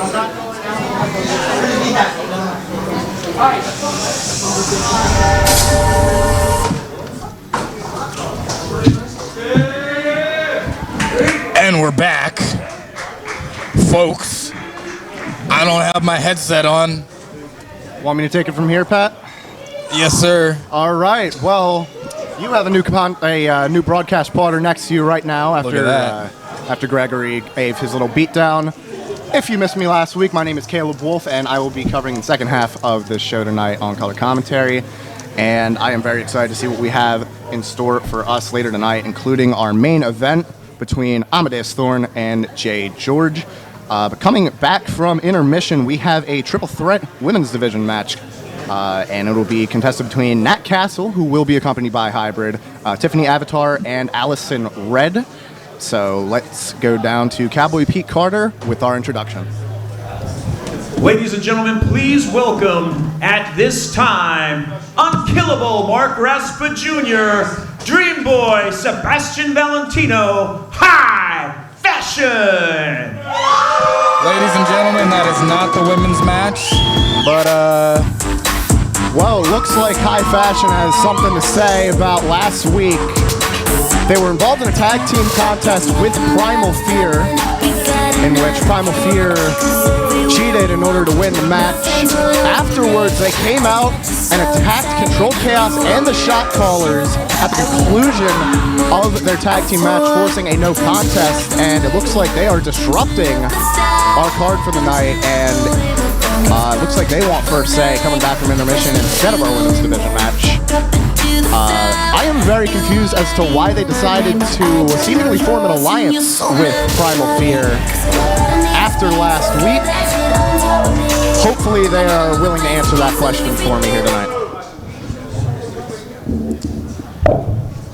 And we're back, folks. I don't have my headset on. Want me to take it from here, Pat? Yes, sir. All right. Well, you have a new broadcast plotter next to you right now after Gregory gave his little beatdown. If you missed me last week, my name is Caleb Wolf, and I will be covering the second half of this show tonight on Color Commentary. And I am very excited to see what we have in store for us later tonight, including our main event between Amadeus Thorne and Jay George. But coming back from intermission, we have a triple threat women's division match. And it will be contested between Nat Castle, who will be accompanied by Hybrid, Tiffany Avatar, and Allison Red. So let's go down to Cowboy Pete Carter with our introduction. Ladies and gentlemen, please welcome at this time, Unkillable Mark Raspa Jr., Dream Boy Sebastian Valentino, High Fashion! Ladies and gentlemen, that is not the women's match, but well, it looks like High Fashion has something to say about last week. They were involved in a tag team contest with Primal Fear, in which Primal Fear cheated in order to win the match. Afterwards, they came out and attacked Controlled Chaos and the Shot Callers at the conclusion of their tag team match, forcing a no contest, and it looks like they are disrupting our card for the night, and it looks like they want first say coming back from intermission instead of our women's division match. I am very confused as to why they decided to seemingly form an alliance with Primal Fear after last week. Hopefully they are willing to answer that question for me here tonight.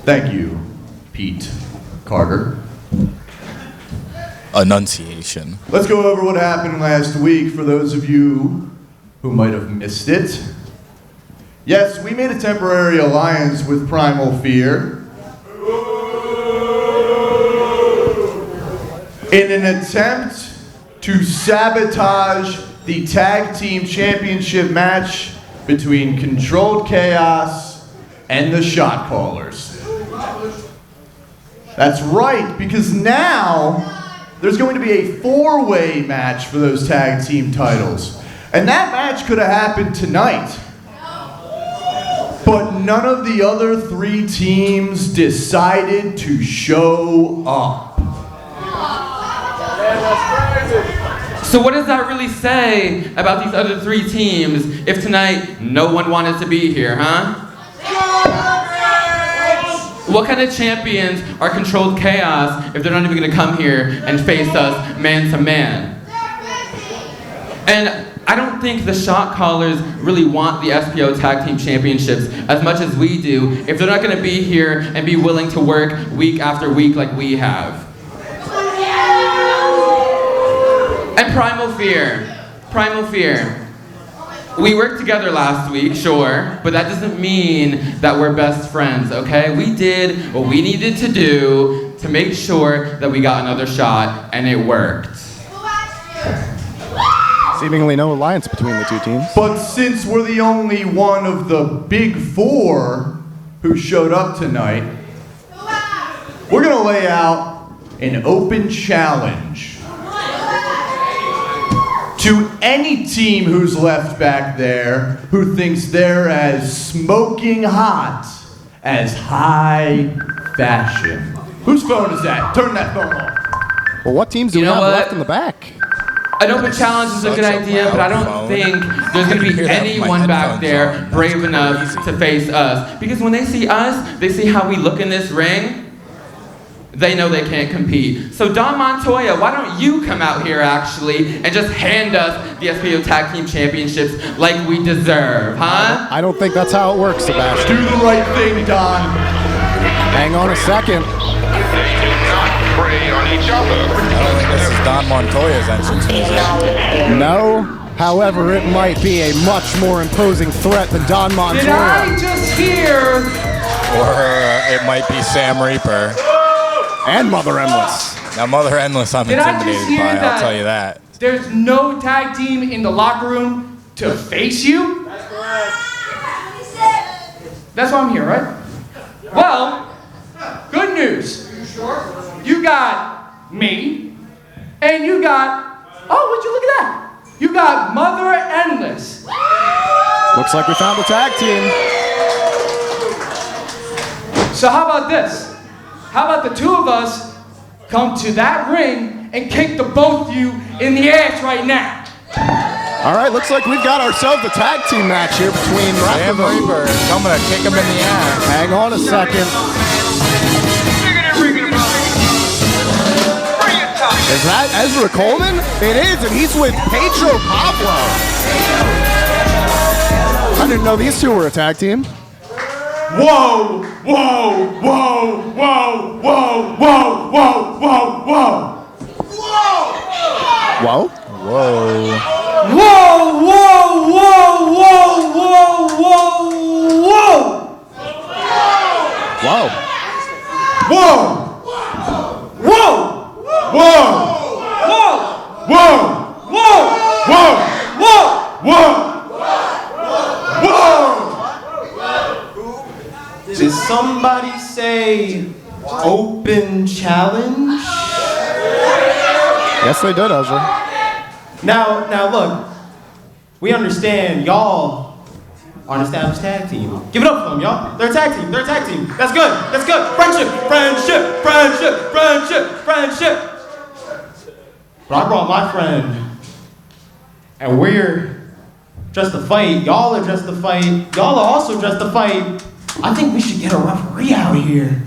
Thank you, Pete Carter. Enunciation. Let's go over what happened last week for those of you who might have missed it. Yes, we made a temporary alliance with Primal Fear in an attempt to sabotage the Tag Team Championship match between Controlled Chaos and the Shot Callers. That's right, because now there's going to be a four-way match for those tag team titles. And that match could have happened tonight. But none of the other three teams decided to show up. So what does that really say about these other three teams if tonight no one wanted to be here, huh? What kind of champions are Controlled Chaos if they're not even going to come here and face us man to man? And I don't think the Shot Callers really want the SPO Tag Team Championships as much as we do if they're not going to be here and be willing to work week after week like we have. And Primal Fear. We worked together last week, sure, but that doesn't mean that we're best friends, okay? We did what we needed to do to make sure that we got another shot, and it worked. Seemingly no alliance between the two teams. But since we're the only one of the big four who showed up tonight, we're going to lay out an open challenge to any team who's left back there who thinks they're as smoking hot as High Fashion. Whose phone is that? Turn that phone off. Well, what teams do we have left in the back? An open challenge is a good idea, but I don't think there's going to be anyone back there brave enough to face us. Because when they see us, they see how we look in this ring, they know they can't compete. So Don Montoya, why don't you come out here actually and just hand us the SPO Tag Team Championships like we deserve, huh? I don't think that's how it works, Sebastian. Do the right thing, Don. Hang on a second. Prey on each other. I don't think this is Don Montoya's entrance music. No. However, it might be a much more imposing threat than Don Montoya. Did I just hear? Or it might be Sam Reaper. And Mother Endless. Now, Mother Endless, I'm Did I just intimidated hear by. I'll that? tell you that. There's no tag team in the locker room to face you? That's correct. That's why I'm here, right? Well, good news. You got me, and you got, oh, would you look at that? You got Mother Endless. Looks like we found a tag team. So how about this? How about the two of us come to that ring and kick the both of you in the ass right now? All right, looks like we've got ourselves a tag team match here between Sam Reaper coming to kick him in the ass. Hang on a second. Is that Ezra Coleman? It is, and he's with Pedro Pablo. I didn't know these two were a tag team. Whoa, whoa, whoa, whoa, whoa, whoa, whoa, whoa, whoa. Whoa? Whoa. Whoa, whoa, whoa, whoa, whoa, whoa, Whoa. whoa. Whoa. Whoa. Whoa. Whoa. Whoa. Whoa. Whoa. Whoa. Did somebody say open challenge? Yes, they did, Ezra. Now look, we understand y'all are an established tag team. Give it up for them, y'all. They're a tag team. They're a tag team. That's good. That's good. Friendship. Friendship. Friendship. Friendship. Friendship. But I brought my friend, and we're dressed to fight. Y'all are dressed to fight. Y'all are also dressed to fight. I think we should get a referee out here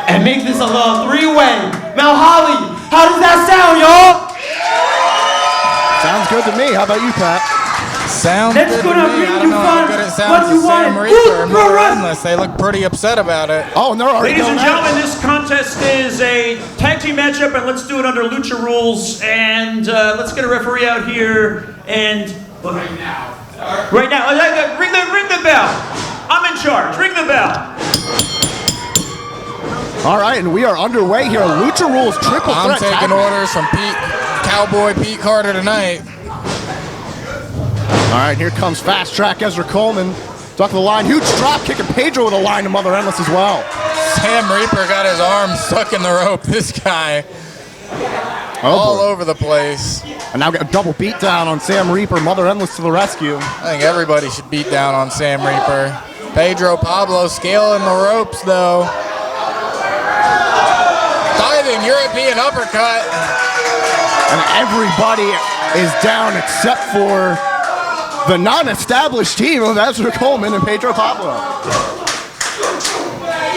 and make this a little three-way. Now, Holly, how does that sound, y'all? Sounds good to me. How about you, Pat? Sounds That's good to gonna me. bring I you don't know how fun. good it What sounds you to Sam want? Reaper and Pro Mother wrestling. Endless. They look pretty upset about it. Oh, and they're already Ladies and going out. gentlemen, this contest is a tag team matchup, and let's do it under Lucha rules. And let's get a referee out here. And right now, ring the bell. I'm in charge. Ring the bell. All right, and we are underway here. Lucha Rules triple I'm threat. taking orders from Cowboy Pete Carter tonight. All right, here comes Fast Track Ezra Coleman. Duck the line. Huge drop kick, and Pedro with a line to Mother Endless as well. Sam Reaper got his arm stuck in the rope. This guy all over the place. And now got a double beat down on Sam Reaper. Mother Endless to the rescue. I think everybody should beat down on Sam Reaper. Pedro Pablo scaling the ropes, though. Diving European uppercut. And everybody is down except for the non-established team of Ezra Coleman and Pedro Pablo.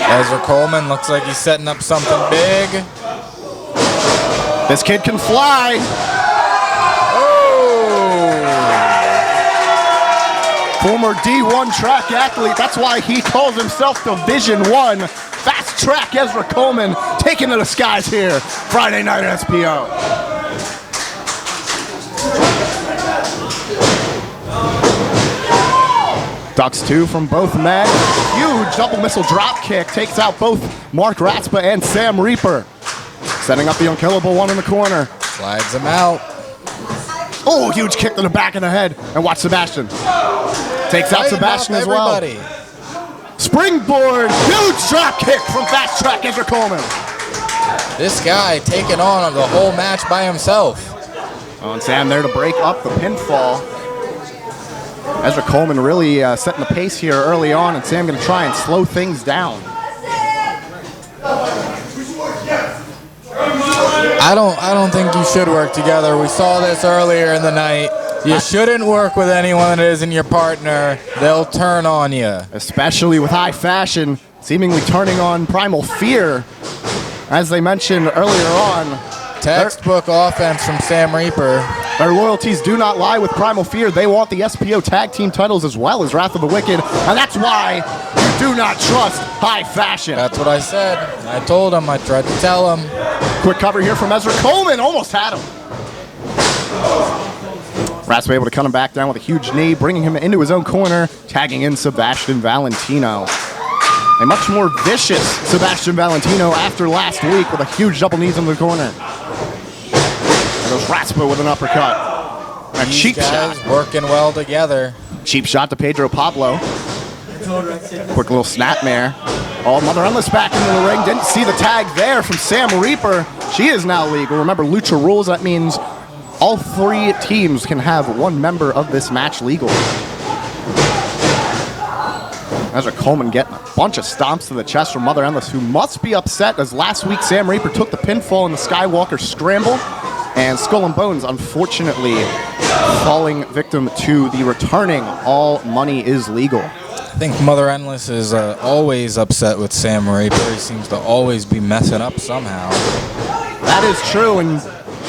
Ezra Coleman looks like he's setting up something big. This kid can fly. Oh! Former D1 track athlete. That's why he calls himself Division 1. Fast Track Ezra Coleman taking to the skies here Friday night at SPO. Ducks two from both men. Huge double missile drop kick takes out both Mark Ratspa and Sam Reaper. Setting up the unkillable one in the corner. Slides him out. Oh, huge kick to the back of the head. And watch Sebastian. Takes out Sebastian as well. Springboard, huge drop kick from Fast Track Ezra Coleman. This guy taking on the whole match by himself. Oh, and Sam there to break up the pinfall. Ezra Coleman really setting the pace here early on, and Sam going to try and slow things down. I don't think you should work together. We saw this earlier in the night. You shouldn't work with anyone that isn't your partner. They'll turn on you. Especially with High Fashion seemingly turning on Primal Fear. As they mentioned earlier on, textbook offense from Sam Reaper. Their loyalties do not lie with Primal Fear. They want the SPO tag team titles as well as Wrath of the Wicked, and that's why you do not trust High Fashion. That's what I said. I told him. I tried to tell him. Quick cover here from Ezra Coleman. Almost had him. Raspa able to cut him back down with a huge knee, bringing him into his own corner, tagging in Sebastian Valentino. A much more vicious Sebastian Valentino after last week with a huge double knees in the corner. Goes Raspa with an uppercut. A These cheap guys shot. working well together. Cheap shot to Pedro Pablo. Quick little snapmare. Oh, Mother Endless back into the ring. Didn't see the tag there from Sam Reaper. She is now legal. Remember, Lucha rules. That means all 3 teams can have 1 member of this match legal. Ezra Coleman getting a bunch of stomps to the chest from Mother Endless, who must be upset as last week Sam Reaper took the pinfall in the Skywalker Scramble, and Skull and Bones, unfortunately, falling victim to the returning All Money is Legal. I think Mother Endless is always upset with Sam Reaper. He seems to always be messing up somehow. That is true, and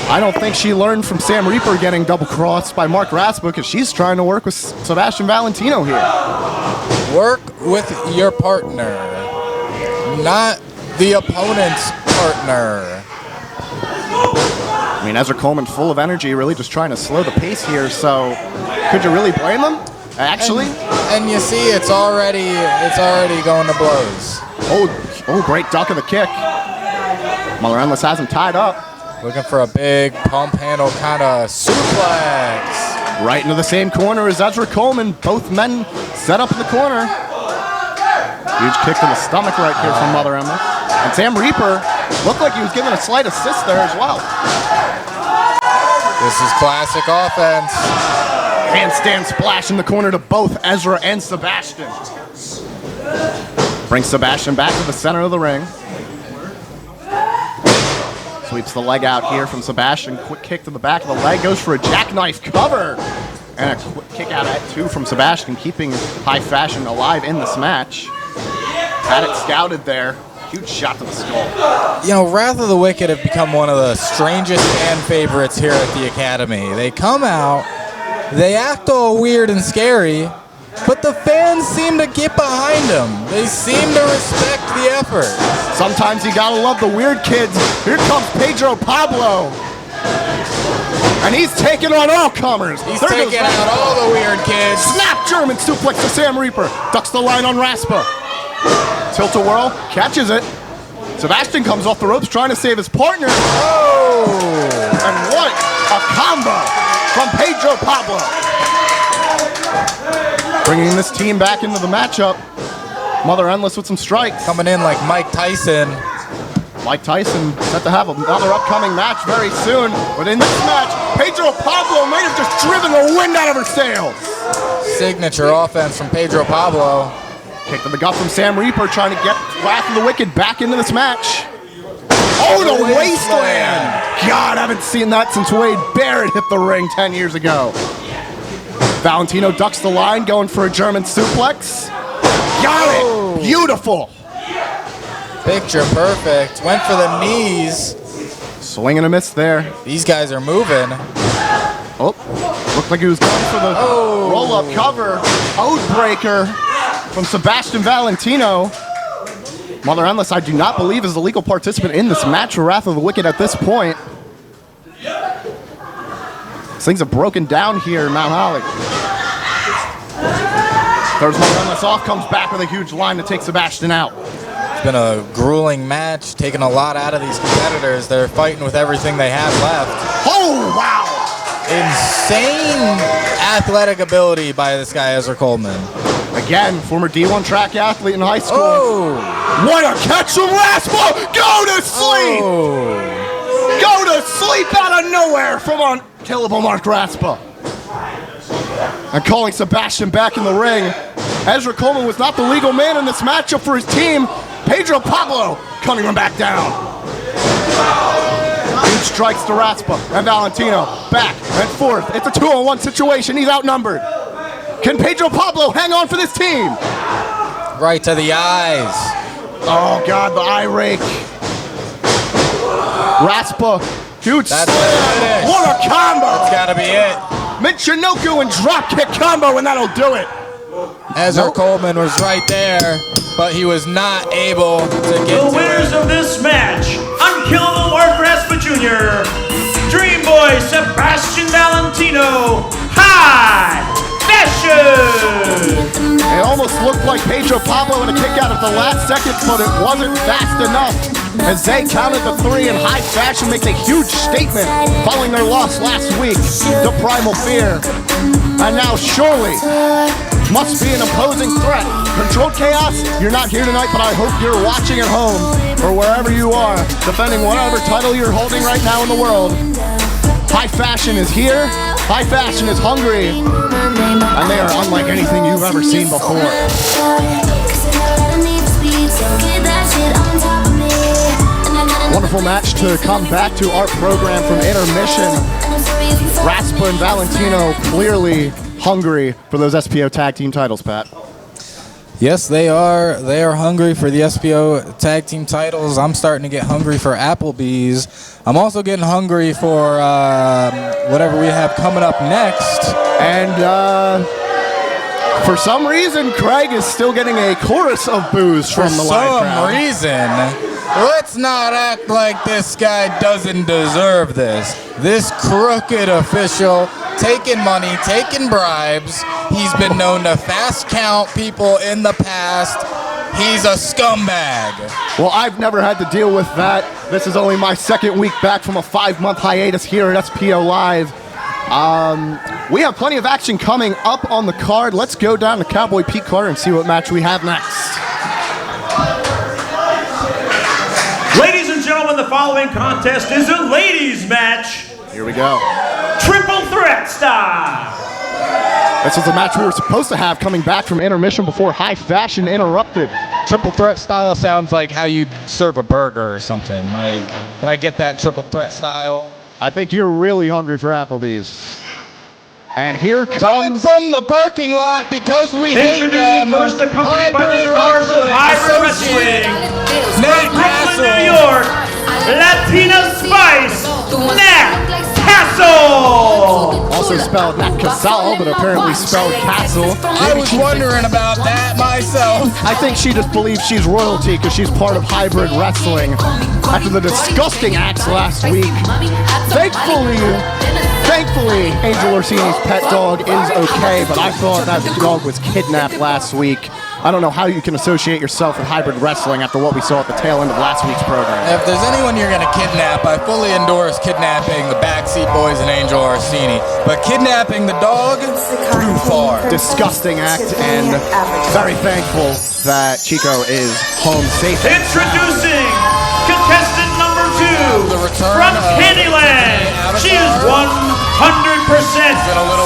I don't think she learned from Sam Reaper getting double-crossed by Mark Raspa, because she's trying to work with Sebastian Valentino here. Work with your partner, not the opponent's partner. I mean, Ezra Coleman full of energy, really just trying to slow the pace here, so could you really blame him? Actually? And you see, it's already going to blows. Oh, great duck of the kick. Mother Endless has him tied up. Looking for a big pump handle kind of suplex. Right into the same corner as Ezra Coleman. Both men set up in the corner. Huge kick to the stomach right here from Mother Endless. And Sam Reaper looked like he was giving a slight assist there as well. This is classic offense. Handstand splash in the corner to both Ezra and Sebastian. Brings Sebastian back to the center of the ring. Sweeps the leg out here from Sebastian. Quick kick to the back of the leg. Goes for a jackknife cover. And a quick kick out at 2 from Sebastian, keeping High Fashion alive in this match. Had it scouted there. Huge shot to the skull. You know, Wrath of the Wicked have become one of the strangest fan favorites here at the Academy. They come out, they act all weird and scary, but the fans seem to get behind them. They seem to respect the effort. Sometimes you gotta love the weird kids. Here comes Pedro Pablo. And he's taking on all comers. He's taking out all the weird kids. Snap German suplex to Sam Reaper. Ducks the line on Raspa. Tilt-a-whirl, catches it. Sebastian comes off the ropes trying to save his partner. Oh! And what a combo from Pedro Pablo. Bringing this team back into the matchup. Mother Endless with some strikes. Coming in like Mike Tyson. Mike Tyson set to have another upcoming match very soon. But in this match, Pedro Pablo might have just driven the wind out of her sails. Signature offense from Pedro Pablo. Kick to the gut from Sam Reaper, trying to get Wrath of the Wicked back into this match. Oh, the wasteland! God, I haven't seen that since Wade Barrett hit the ring 10 years ago. Valentino ducks the line, going for a German suplex. Got it! Beautiful! Picture perfect. Went for the knees. Swing and a miss there. These guys are moving. Oh, looked like he was going for the roll-up cover. Ode breaker from Sebastian Valentino. Mother Endless, I do not believe, is the legal participant in this match for Wrath of the Wicked at this point. Things have broken down here in Mount Holly. Throws Mother Endless off, comes back with a huge line to take Sebastian out. It's been a grueling match, taking a lot out of these competitors. They're fighting with everything they have left. Oh, wow! Insane athletic ability by this guy, Ezra Coleman. Again, former D1 track athlete in high school. Oh! What a catch from Raspa! Go to sleep! Oh. Go to sleep out of nowhere from unkillable Mark Raspa. And calling Sebastian back in the ring. Ezra Coleman was not the legal man in this matchup for his team. Pedro Pablo cutting him back down. Huge strikes to Raspa and Valentino. Back and forth. It's a 2-on-1 situation. He's outnumbered. Can Pedro Pablo hang on for this team? Right to the eyes. Oh, God, the eye rake. Raspa, huge slam. What a combo. That's got to be it. Michinoku and dropkick combo, and that'll do it. Ezra Coleman was right there, but he was not able to get the winners of this match, Unkillable Mark Raspa Jr., Dream Boy Sebastian Valentino, High Fashion! It almost looked like Pedro Pablo had a kick out at the last second, but it wasn't fast enough. as they counted the 3, and High Fashion makes a huge statement following their loss last week to Primal Fear. And now surely must be an opposing threat. Controlled Chaos, you're not here tonight, but I hope you're watching at home or wherever you are, defending whatever title you're holding right now in the world. High Fashion is here, High Fashion is hungry, and they are unlike anything you've ever seen before. Wonderful match to come back to our program from intermission. Raspa and Valentino clearly hungry for those SPO tag team titles, Pat. Yes, they are. They are hungry for the SPO tag team titles. I'm starting to get hungry for Applebee's. I'm also getting hungry for whatever we have coming up next. And for some reason, Craig is still getting a chorus of boos from the live crowd. For some reason. Let's not act like this guy doesn't deserve this. This crooked official taking money, taking bribes. He's been known to fast count people in the past. He's a scumbag. Well, I've never had to deal with that. This is only my second week back from a 5-month hiatus here at SPO Live. We have plenty of action coming up on the card. Let's go down to Cowboy Pete Carter and see what match we have next. Ladies and gentlemen, the following contest is a ladies' match. Here we go. Triple threat style. This is a match we were supposed to have coming back from intermission before High Fashion interrupted. Triple threat style sounds like how you serve a burger or something. Like, can I get that triple threat style? I think you're really hungry for Applebee's. And here comes from the parking lot because we hate them. First accompanied by the stars of Hybrid Wrestling. From Brooklyn, New York, Latina Spice, Nat Castle. Also spelled Nat Castle, but apparently spelled Castle. I was wondering about that myself. I think she just believes she's royalty because she's part of Hybrid Wrestling. After the disgusting acts last week, Thankfully, Angel Orsini's pet dog is okay, but I thought that dog was kidnapped last week. I don't know how you can associate yourself with Hybrid Wrestling after what we saw at the tail end of last week's program. If there's anyone you're going to kidnap, I fully endorse kidnapping the Backseat Boys and Angel Orsini. But kidnapping the dog, too far. Disgusting act, and very thankful that Chico is home safe. Introducing contestant number 2 from Candyland. She is 100%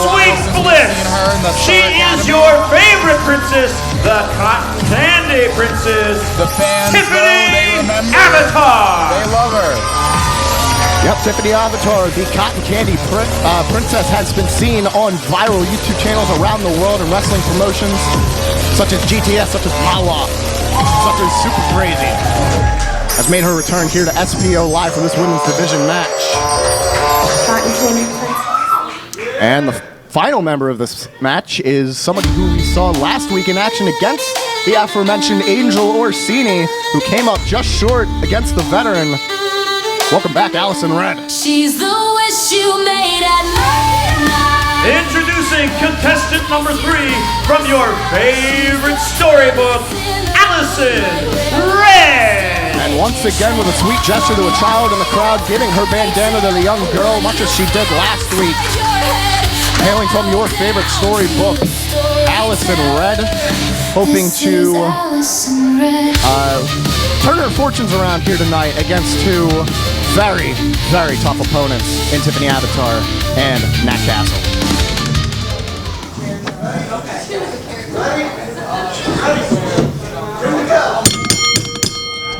sweet bliss. She is your favorite princess, the Cotton Candy Princess, the fans, Tiffany Avatar. They love her. Yep, Tiffany Avatar, the Cotton Candy Princess, has been seen on viral YouTube channels around the world and wrestling promotions such as GTS, such as Mawa, such as Super Crazy. Has made her return here to SPO Live for this women's division match. And the final member of this match is somebody who we saw last week in action against the aforementioned Angel Orsini, who came up just short against the veteran. Welcome back, Allison Red. She's the wish you made at night. Introducing contestant number 3 from your favorite storybook, Allison Red. And once again, with a sweet gesture to a child in the crowd, giving her bandana to the young girl, much as she did last week. Hailing from your favorite storybook, Allison Red, hoping to turn her fortunes around here tonight against 2 very, very tough opponents in Tiffany Avatar and Nat Castle.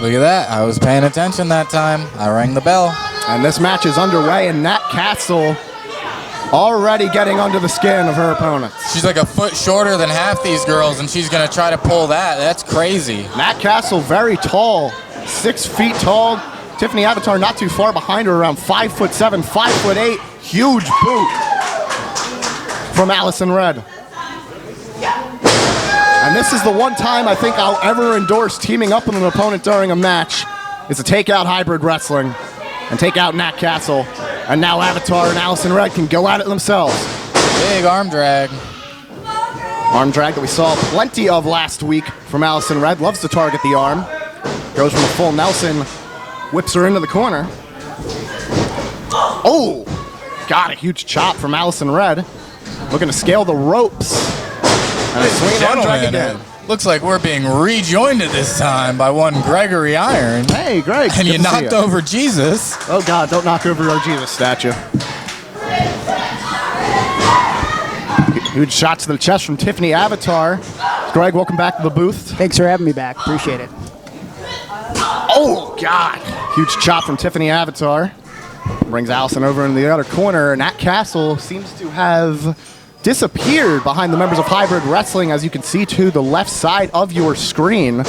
Look at that. I was paying attention that time. I rang the bell. And this match is underway, and Nat Castle already getting under the skin of her opponent. She's like a foot shorter than half these girls, and she's going to try to pull that. That's crazy. Nat Castle, very tall, 6 feet tall. Tiffany Avatar not too far behind her, around 5'7", 5'8". Huge boot from Allison Red. And this is the one time I think I'll ever endorse teaming up with an opponent during a match, is to take out Hybrid Wrestling and take out Nat Castle. And now Avatar and Allison Red can go at it themselves. Big arm drag. Arm drag that we saw plenty of last week from Allison Red. Loves to target the arm. Goes from a full Nelson whips her into the corner. Oh, got a huge chop from Allison Red. Looking to scale the ropes. And a swing on drag again. Looks like we're being rejoined at this time by one Gregory Iron. Hey, Greg. And you knocked over Jesus. Oh, God, don't knock over our Jesus statue. Huge shot to the chest from Tiffany Avatar. Greg, welcome back to the booth. Thanks for having me back. Appreciate it. Oh, God. Huge chop from Tiffany Avatar. Brings Allison over in the other corner. And Nat Castle seems to have disappeared behind the members of Hybrid Wrestling, as you can see to the left side of your screen.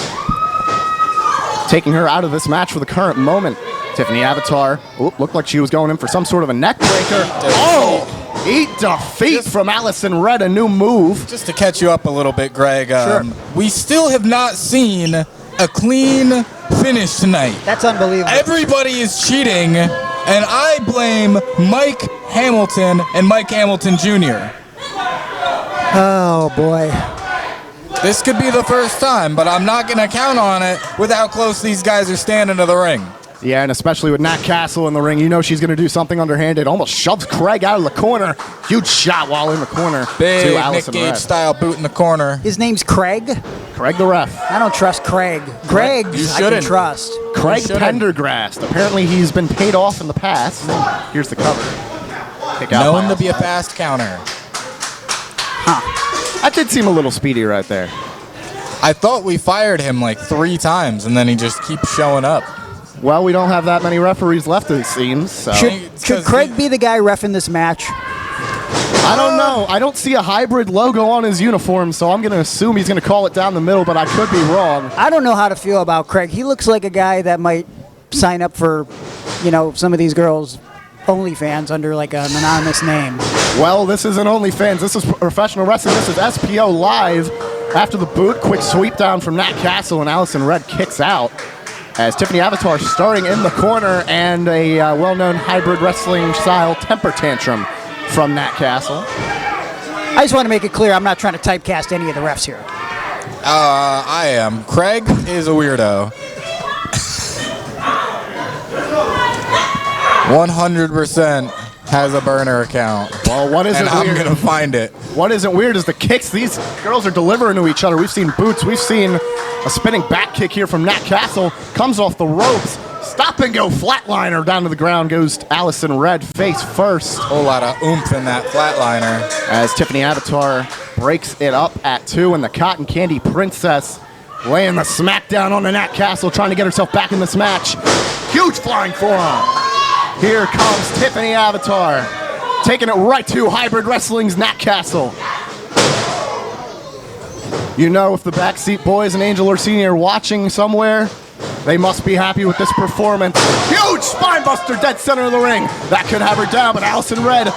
Taking her out of this match for the current moment. Tiffany Avatar, looked like she was going in for some sort of a neck breaker. Oh! Eat defeat from Allison Red, a new move. Just to catch you up a little bit, Greg, Sure. we still have not seen a clean finish tonight. That's unbelievable. Everybody is cheating, and I blame Mike Hamilton and Mike Hamilton Jr. Oh, boy. This could be the first time, but I'm not going to count on it with how close these guys are standing to the ring. Yeah, and especially with Nat Castle in the ring, you know she's going to do something underhanded. Almost shoves Craig out of the corner. Huge shot while in the corner Big to Allison Nick Gage Red. style boot in the corner. His name's Craig? Craig the ref. I don't trust Craig. Greg, You I can shouldn't. trust. Craig Pendergrast. Apparently he's been paid off in the past. Here's the cover. Kick out Known by to be a fast counter. That did seem a little speedy right there. I thought we fired him like 3 times, and then he just keeps showing up. Well, we don't have that many referees left, it seems. So. Should Craig be the guy reffing this match? I don't know. I don't see a Hybrid logo on his uniform, so I'm going to assume he's going to call it down the middle, but I could be wrong. I don't know how to feel about Craig. He looks like a guy that might sign up for, some of these girls' OnlyFans under like an anonymous name. Well, this isn't OnlyFans. This is professional wrestling. This is SPO Live. After the boot, quick sweep down from Nat Castle, and Allison Red kicks out. As Tiffany Avatar starting in the corner, and a well-known Hybrid Wrestling style temper tantrum from Nat Castle. I just want to make it clear I'm not trying to typecast any of the refs here. I am. Craig is a weirdo. 100% has a burner account. Well, what isn't and weird? I'm going to find it. What isn't weird is the kicks these girls are delivering to each other. We've seen boots. We've seen a spinning back kick here from Nat Castle. Comes off the ropes. Stop and go flatliner down to the ground goes Allison Red face first. Whole lot of oomph in that flatliner. As Tiffany Avatar breaks it up at 2, and the Cotton Candy Princess laying the smackdown on the Nat Castle, trying to get herself back in this match. Huge flying forearm. Here comes Tiffany Avatar, taking it right to Hybrid Wrestling's Nat Castle. You know, if the Backseat Boys and Angel Orsini are watching somewhere, they must be happy with this performance. Huge spinebuster dead center of the ring. That could have her down, but Allison Red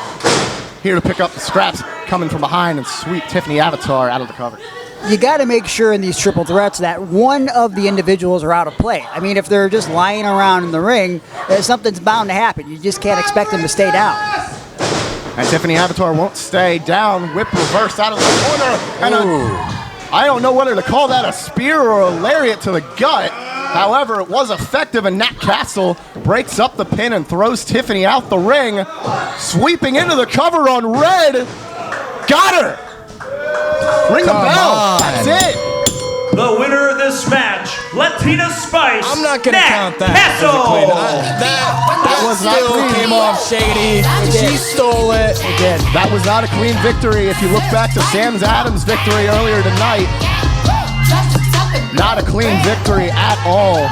here to pick up the scraps, coming from behind and sweep Tiffany Avatar out of the cover. You got to make sure in these triple threats that one of the individuals are out of play. I mean, if they're just lying around in the ring, something's bound to happen. You just can't expect them to stay down. And Tiffany Avatar won't stay down. Whip reverse out of the corner. And I don't know whether to call that a spear or a lariat to the gut. However, it was effective, and Nat Castle breaks up the pin and throws Tiffany out the ring. Sweeping into the cover on Red. Got her! Ring the bell. That's it. The winner of this match, Latina Spice. I'm not going to count that. Castle. That was not still clean. came off shady. She stole it. Again, that was not a clean victory. If you look back to Sam's Adams' victory earlier tonight, not a clean victory at all.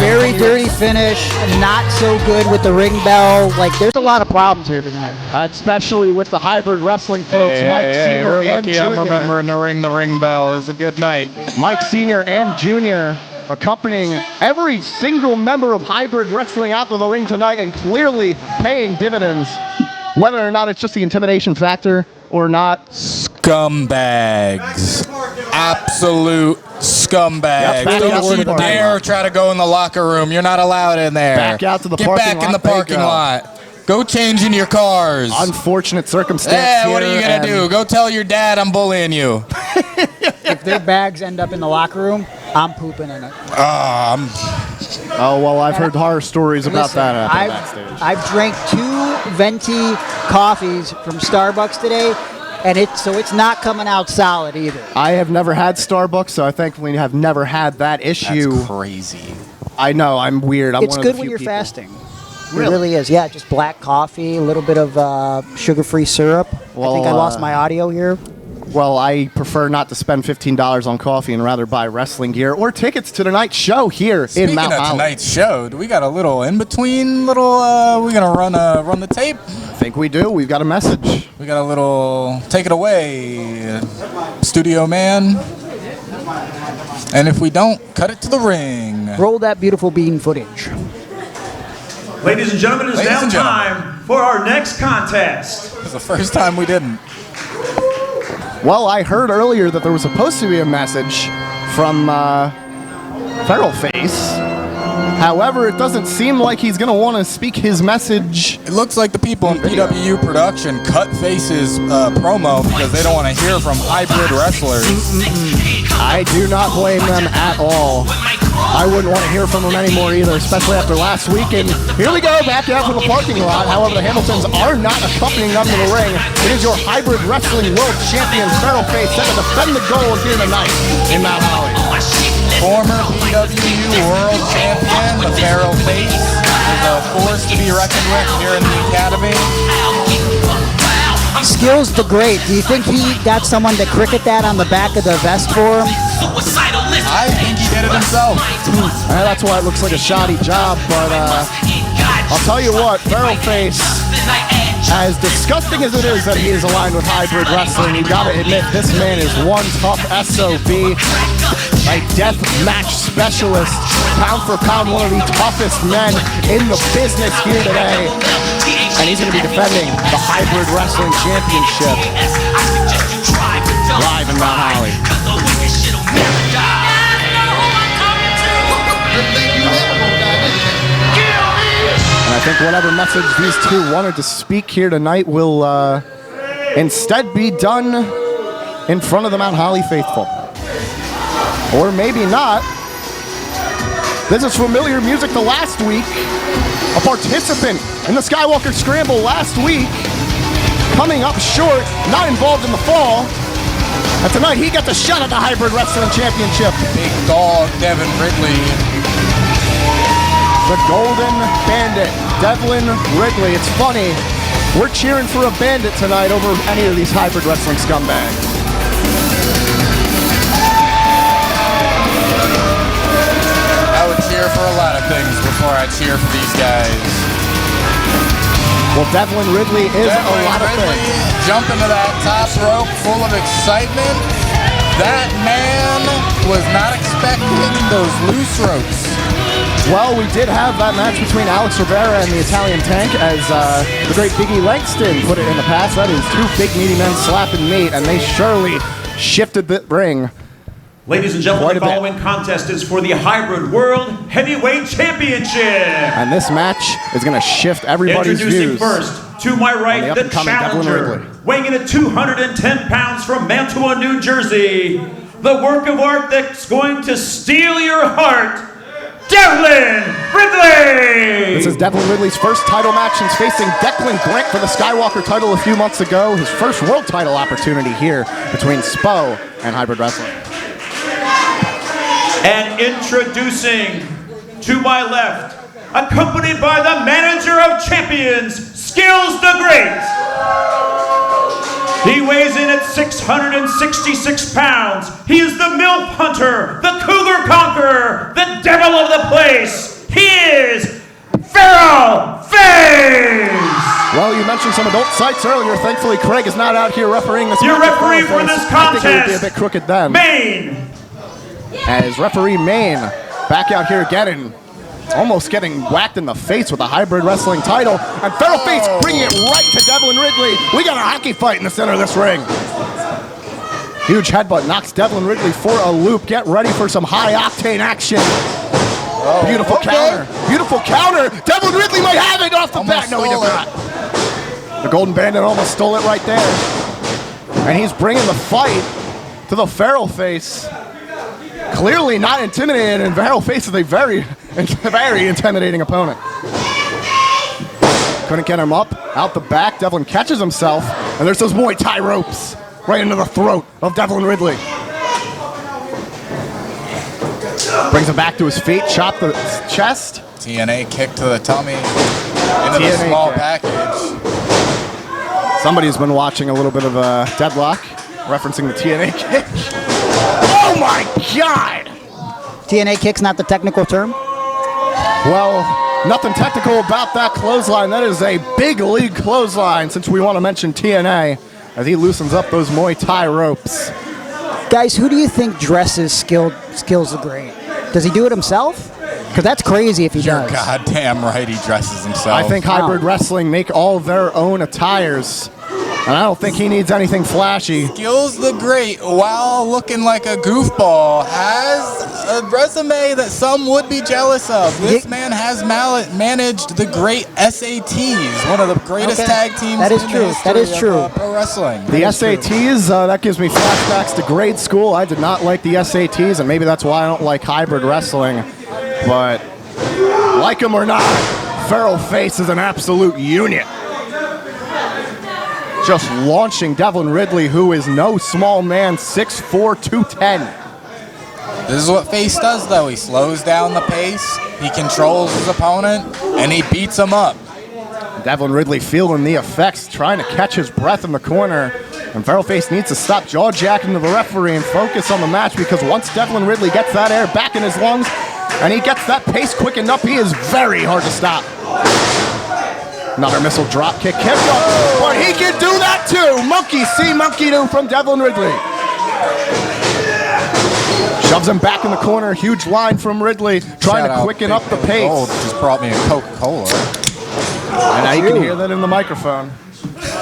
Very dirty finish, not so good with the ring bell. Like, there's a lot of problems here tonight. Especially with the Hybrid Wrestling folks. Mike Sr. we're and lucky I'm Jr. remembering the ring bell. It was a good night. Mike Sr. and Jr. accompanying every single member of Hybrid Wrestling out to the ring tonight and clearly paying dividends. Whether or not it's just the intimidation factor or not. Scumbags. Absolute scumbags. Yep, Don't you dare try to go in the locker room. You're not allowed in there. Back out to the Get parking back lot. in the parking lot. Go change in your cars. Unfortunate circumstance. Yeah, what are here, you going to do? Go tell your dad I'm bullying you. If their bags end up in the locker room, I'm pooping in it. Oh, well, I've heard horror stories about Listen, that happening backstage. I've drank 2 venti coffees from Starbucks today, and it's not coming out solid either. I have never had Starbucks, so I thankfully have never had that issue. That's crazy. I know, I'm weird. I'm It's one of good the when few you're people. fasting. Really? It really is. Yeah, just black coffee, a little bit of sugar-free syrup. Well, I think I lost my audio here. Well, I prefer not to spend $15 on coffee and rather buy wrestling gear or tickets to tonight's show here in Mount Speaking of Holly. tonight's show, do we got a little in between? We're gonna run the tape. I think we do. We've got a message. We got a little. Take it away, studio man. And if we don't, cut it to the ring. Roll that beautiful bean footage. Ladies and gentlemen, it is now time for our next contest. This is the first time we didn't. Well, I heard earlier that there was supposed to be a message from Feral Face. However, it doesn't seem like he's going to want to speak his message. It looks like the people in PWU production cut Face's promo because they don't want to hear from hybrid wrestlers. I do not blame them at all. I wouldn't want to hear from them anymore either, especially after last week. And here we go, back out to the parking lot. However, the Hamiltons are not accompanying them to the ring. It is your hybrid wrestling world champion, Feral Face, set to defend the gold here tonight in Mount Holly. Former PWU world champion, the Feral Face, is a force to be reckoned with here in the academy. Skills the Great. Do you think he got someone to cricket that on the back of the vest for him? I think he did it himself. That's why it looks like a shoddy job, but I'll tell you what, Feral Face, as disgusting as it is that he is aligned with hybrid wrestling, you gotta admit this man is one tough SOB, a death match specialist, pound for pound one of the toughest men in the business here today. And he's going to be defending the Hybrid Wrestling Championship live in Mount Holly. And I think whatever message these two wanted to speak here tonight will instead be done in front of the Mount Holly faithful. Or maybe not. This is familiar music to last week. A participant in the Skywalker Scramble last week, coming up short, not involved in the fall. And tonight he gets a shot at the Hybrid Wrestling Championship. Big dog Devin Ridley. The Golden Bandit, Devlin Ridley. It's funny, we're cheering for a bandit tonight over any of these Hybrid Wrestling scumbags. I would cheer for a lot of things before I cheer for these guys. Well, Devlin Ridley is a lot of things. Jump into that top rope full of excitement. That man was not expecting those loose ropes. Well, we did have that match between Alex Rivera and the Italian Tank, as the great Biggie Langston put it in the past. That is two big meaty men slapping meat, and they surely shifted the ring. Ladies and gentlemen, the following contest is for the Hybrid World Heavyweight Championship. And this match is going to shift everybody's Introducing views. first, to my right, the challenger, weighing in at 210 pounds from Mantua, New Jersey. The work of art that's going to steal your heart, Devlin Ridley! This is Devlin Ridley's first title match since facing Declan Grant for the Skywalker title a few months ago. His first world title opportunity here between SPO and Hybrid Wrestling. And introducing, to my left, accompanied by the manager of champions, Skills the Great. He weighs in at 666 pounds. He is the MILF Hunter, the Cougar Conqueror, the devil of the place. He is Feral Face! Well, you mentioned some adult sites earlier. Thankfully, Craig is not out here refereeing this Your match. referee for this I think it would be a contest, bit crooked then. Maine. As referee Maine back out here again, almost getting whacked in the face with a Hybrid Wrestling title. And Feral Face bringing it right to Devlin Ridley. We got a hockey fight in the center of this ring. Huge headbutt knocks Devlin Ridley for a loop. Get ready for some high-octane action. Beautiful counter. Beautiful counter. Devlin Ridley might have it off the bat. No, he did not. The Golden Bandit almost stole it right there. And he's bringing the fight to the Feral Face. Clearly not intimidated, and Feral Face is a very very intimidating opponent. Couldn't get him up. Out the back, Devlin catches himself, and there's those Muay Thai ropes right into the throat of Devlin Ridley. Brings him back to his feet, chop the chest. TNA kick to the tummy into the small package. Somebody's been watching a little bit of Deadlock, referencing the TNA kick. Oh my God! TNA kick's not the technical term? Well, nothing technical about that clothesline. That is a big league clothesline, since we want to mention TNA, as he loosens up those Muay Thai ropes. Guys, who do you think dresses Skills the Great? Does he do it himself? Because that's crazy if he You're does. goddamn right he dresses himself. I think Hybrid Wrestling make all their own attires, and I don't think he needs anything flashy. Skills the Great, while looking like a goofball, has a resume that some would be jealous of. This man has managed the great SATs, one of the greatest tag teams That is in true. the history That is true. of pro wrestling. The SATs, that gives me flashbacks to grade school. I did not like the SATs, and maybe that's why I don't like Hybrid Wrestling. But, like him or not, Feral Face is an absolute unit. Just launching Devlin Ridley, who is no small man, 6'4", 210. This is what Face does, though. He slows down the pace, he controls his opponent, and he beats him up. Devlin Ridley feeling the effects, trying to catch his breath in the corner. And Feral Face needs to stop jaw-jacking to the referee and focus on the match, because once Devlin Ridley gets that air back in his lungs and he gets that pace quickened up, he is very hard to stop. Another missile drop kick, kick up, but he can do that too. Monkey see, monkey do from Devlin Ridley. Shoves him back in the corner, huge line from Ridley, trying to quicken up the pace. Gold just brought me a Coca-Cola. And now you can hear that in the microphone.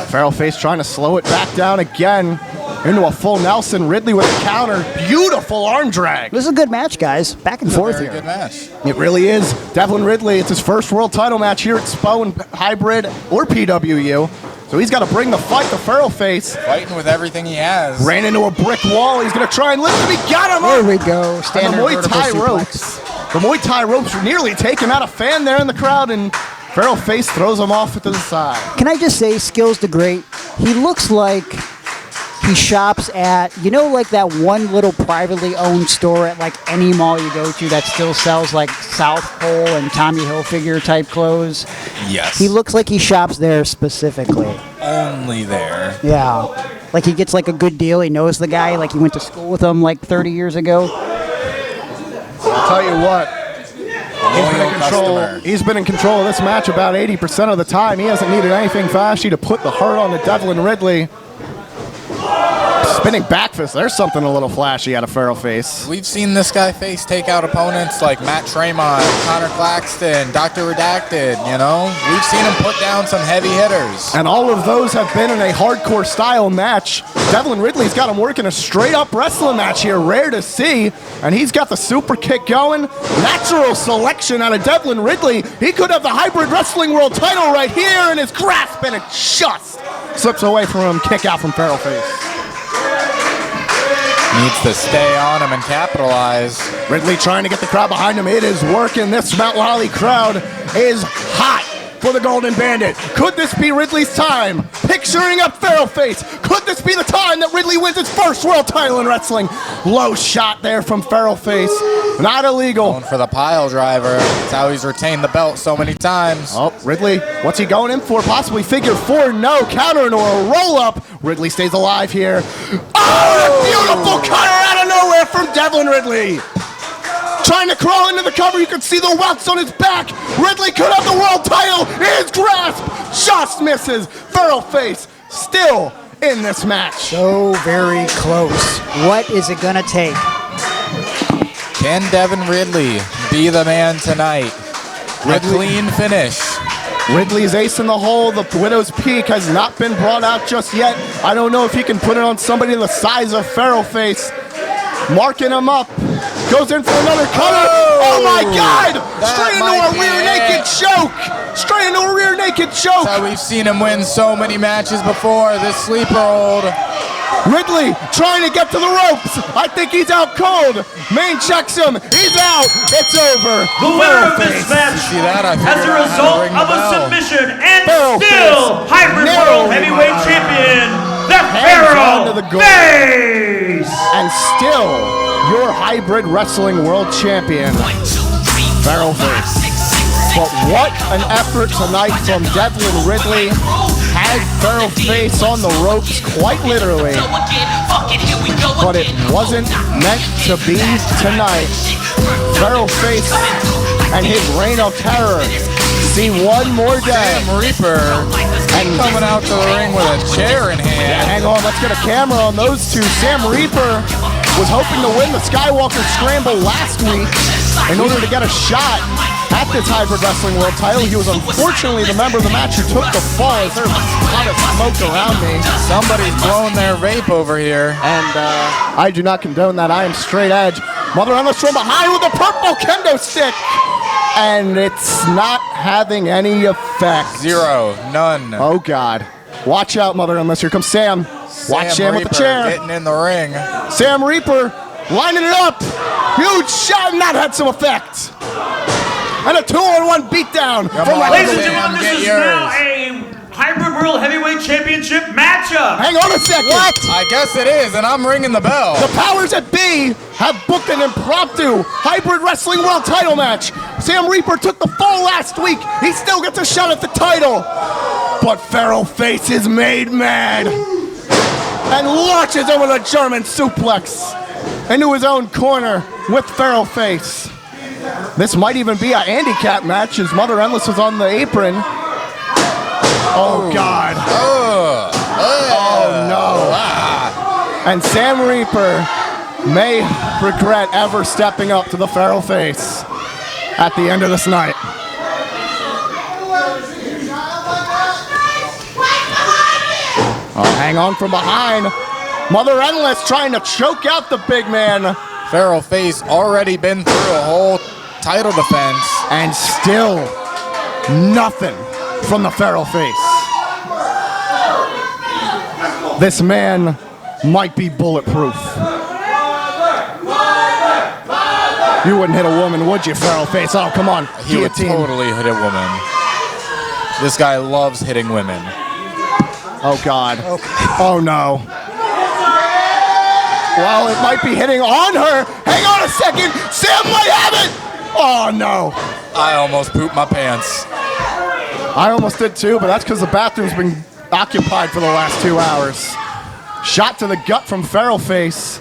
Feral Face trying to slow it back down again into a full Nelson. Ridley with a counter. Beautiful arm drag. This is a good match, guys. Back and forth here. Good match. It really is. Devlin Ridley, it's his first world title match here at SPO and Hybrid or PWU. So he's got to bring the fight to Feral Face. Fighting with everything he has. Ran into a brick wall. He's going to try and lift him. He got him. There we go. Standard And the Muay vertical Thai suplex. ropes. The Muay Thai ropes nearly take him out. A fan there in the crowd, and Feral Face throws him off to the side. Can I just say, Skills the Great, he looks like he shops at, you know, like that one little privately owned store at like any mall you go to that still sells like South Pole and Tommy Hilfiger type clothes? Yes. He looks like he shops there specifically. Only there. Yeah. Like he gets like a good deal. He knows the guy. Like he went to school with him like 30 years ago. I'll tell you what. He's been in control of this match about 80% of the time. He hasn't needed anything flashy to put the hurt on the Devlin Ridley. Spinning back fist. There's something a little flashy out of Feral Face. We've seen this guy Face take out opponents like Matt Tremont, Connor Claxton, Dr. Redacted, you know? We've seen him put down some heavy hitters. And all of those have been in a hardcore style match. Devlin Ridley's got him working a straight up wrestling match here. Rare to see. And he's got the super kick going. Natural selection out of Devlin Ridley. He could have the Hybrid Wrestling World title right here in his grasp, and it just slips away from him. Kick out from Feral Face. Needs to stay on him and capitalize. Ridley trying to get the crowd behind him. It is working. This Mount Lolly crowd is hot for the Golden Bandit. Could this be Ridley's time? Picturing up Feral Face. Could this be the time that Ridley wins his first world title in wrestling? Low shot there from Feral Face. Not illegal. Going for the pile driver. That's how he's retained the belt so many times. Oh, Ridley, what's he going in for? Possibly figure four. No, counter into a roll-up. Ridley stays alive here. Oh, a beautiful cutter out of nowhere from Devlin Ridley. Trying to crawl into the cover. You can see the welts on his back. Ridley could have the world title in his grasp. Just misses. Feral Face still in this match. So very close. What is it going to take? Can Devin Ridley be the man tonight? A clean finish. Ridley's ace in the hole. The Widow's Peak has not been brought out just yet. I don't know if he can put it on somebody the size of Feral Face. Marking him up. Goes in for another cutter. Oh my God! Straight into a rear naked choke. Straight into a rear naked choke. That's how we've seen him win so many matches before. This sleeper hold. Ridley trying to get to the ropes. I think he's out cold. Main checks him. He's out. It's over. The winner of this match, as a result of a submission and still Hybrid World Heavyweight Champion, the Pharaoh Face! And still your Hybrid Wrestling World Champion, Pharaoh Face. But what an effort tonight from Devlin Ridley. Had Pharaoh Face on the ropes, quite literally. But it wasn't meant to be tonight. Pharaoh Face and his reign of terror see one more day. Sam Reaper and coming out to the ring with a chair in hand. Yeah, hang on, let's get a camera on those two. Sam Reaper was hoping to win the Skywalker Scramble last week in order to get a shot at this Hybrid Wrestling World title. He was unfortunately the member of the match who took the fall. As there's a lot of smoke around me. Somebody's blowing their vape over here. And I do not condone that. I am straight edge. Mother Endless from behind with a purple kendo stick. And it's not having any effect. Zero. None. Oh, God. Watch out, Mother Endless. Here comes Sam. Watch Sam with the chair. Getting in the ring. Sam Reaper lining it up. Huge shot, and that had some effect. And a 2-on-1 beatdown. Ladies and gentlemen, this is now a Hybrid World Heavyweight Championship matchup. Hang on a second. What? I guess it is, and I'm ringing the bell. The powers that be have booked an impromptu Hybrid Wrestling World title match. Sam Reaper took the fall last week. He still gets a shot at the title. But Pharaoh Face is made mad and launches him with a German suplex into his own corner with Pharaoh Face. This might even be a handicap match as Mother Endless is on the apron. Oh, God. Oh, no. And Sam Reaper may regret ever stepping up to the Pharaoh Face at the end of this night. Oh, hang on from behind. Mother Endless trying to choke out the big man. Pharaoh Face already been through a whole title defense. And still nothing from the Pharaoh Face. This man might be bulletproof. You wouldn't hit a woman, would you, Pharaoh Face? Oh, come on. He would totally hit a woman. This guy loves hitting women. Oh, God. Okay. Oh, no. Well, it might be hitting on her. Hang on a second. Sam might have it. Oh, no. I almost pooped my pants. I almost did too, but that's because the bathroom's been occupied for the last 2 hours. Shot to the gut from Pharaoh Face.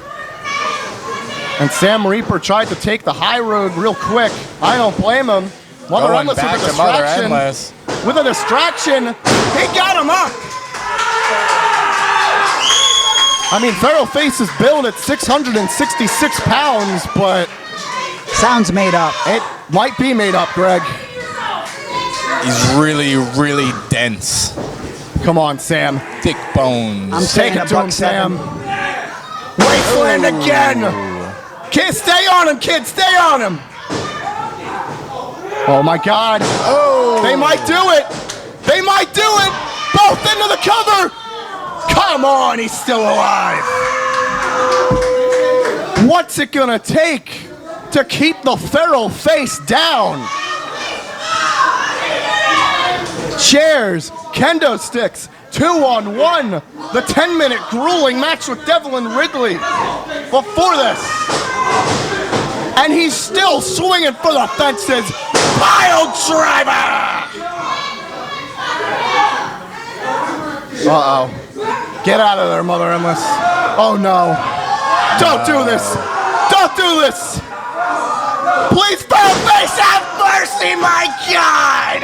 And Sam Reaper tried to take the high road real quick. I don't blame him. Mother Endless with a distraction. With a distraction, he got him up. I mean, Pharaoh Face is billed at 666 pounds, but... Sounds made up. It might be made up, Greg. He's really, really dense. Come on, Sam. Thick bones. I'm taking it to him, Sam. Wasteland again. Kid, stay on him, kid. Stay on him. Oh, my God. Oh. They might do it. They might do it. Both into the cover. Come on, he's still alive. What's it going to take to keep the Pharaoh Face down? Chairs, kendo sticks, 2-on-1. The 10-minute grueling match with Devlin Ridley before this. And he's still swinging for the fences. Pile driver! Uh-oh. Get out of there, Mother Endless. Oh, no. Don't do this. Don't do this. Please, Pharaoh Face, have mercy, my God!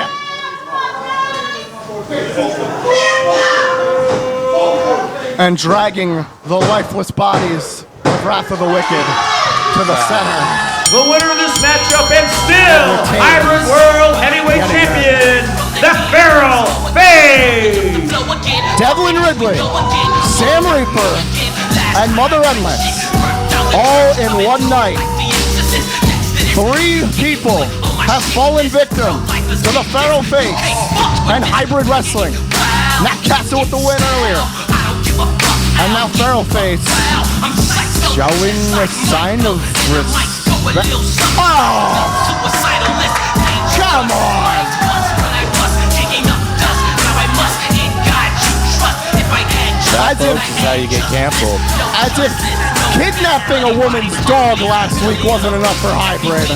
And dragging the lifeless bodies of Wrath of the Wicked to the center. The winner of this matchup and still Hybrid World Heavyweight Champion, the Pharaoh Face! Devlin Ridley, Sam Reaper, and Mother Endless, all in one night. 3 people have fallen victim to the Pharaoh Face and Hybrid Wrestling. Matt Castle with the win earlier. And now Fearlface showing a sign of respect. Oh! Come on! That, folks, is how you get canceled. As if kidnapping a woman's dog last week wasn't enough for Hybrid.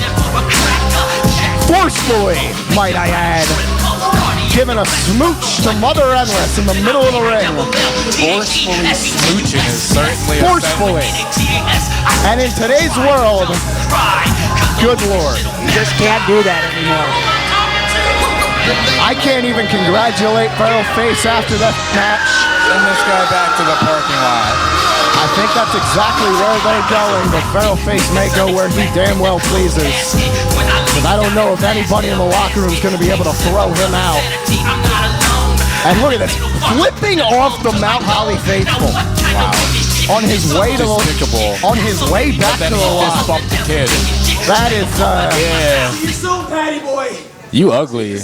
Forcefully, might I add, giving a smooch to Mother Endless in the middle of the ring. Forcefully smooching is certainly forcefully. And in today's world, good lord. You just can't do that anymore. I can't even congratulate Fearlface after that match. Send this guy back to the parking lot. I think that's exactly where they're going, but Fearlface may go where he damn well pleases. Because I don't know if anybody in the locker room is going to be able to throw him out. And look at this, flipping off the Mount Holly faithful. Wow. On his way to on his way back to the lot. Bump the kid. That is yeah. You're so patty, boy. You ugly.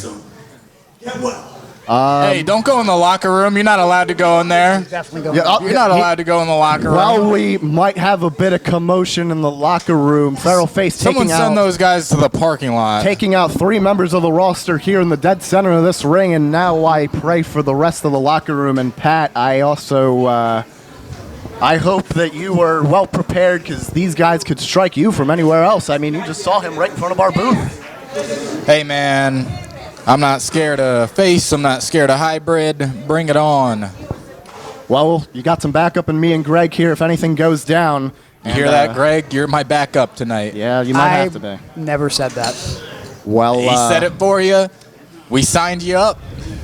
Get well. Hey, don't go in the locker room. You're not allowed to go in there. Definitely You're not allowed to go in the locker room. Well, we might have a bit of commotion in the locker room. Fearlface Someone send those guys to the parking lot. Taking out 3 members of the roster here in the dead center of this ring, and now I pray for the rest of the locker room. And Pat, I also, I hope that you were well prepared because these guys could strike you from anywhere else. I mean, you just saw him right in front of our booth. Hey, man. I'm not scared of Face. I'm not scared of Hybrid. Bring it on. Well, you got some backup in me and Greg here if anything goes down. You hear that, Greg? You're my backup tonight. Yeah, you might have to be. Never said that. Well, he said it for you. We signed you up.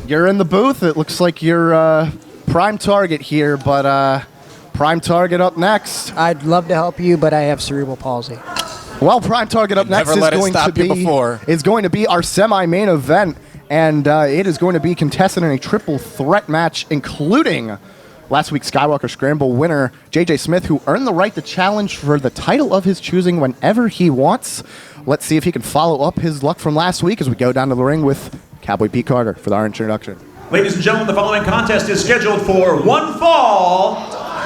You're in the booth. It looks like you're prime target here, but prime target up next. I'd love to help you, but I have cerebral palsy. Well, prime target up next is going to be our semi-main event, and it is going to be contested in a triple threat match, including last week's Skywalker Scramble winner JJ Smith, who earned the right to challenge for the title of his choosing whenever he wants. Let's see if he can follow up his luck from last week as we go down to the ring with Cowboy Pete Carter for our introduction. Ladies and gentlemen, the following contest is scheduled for one fall.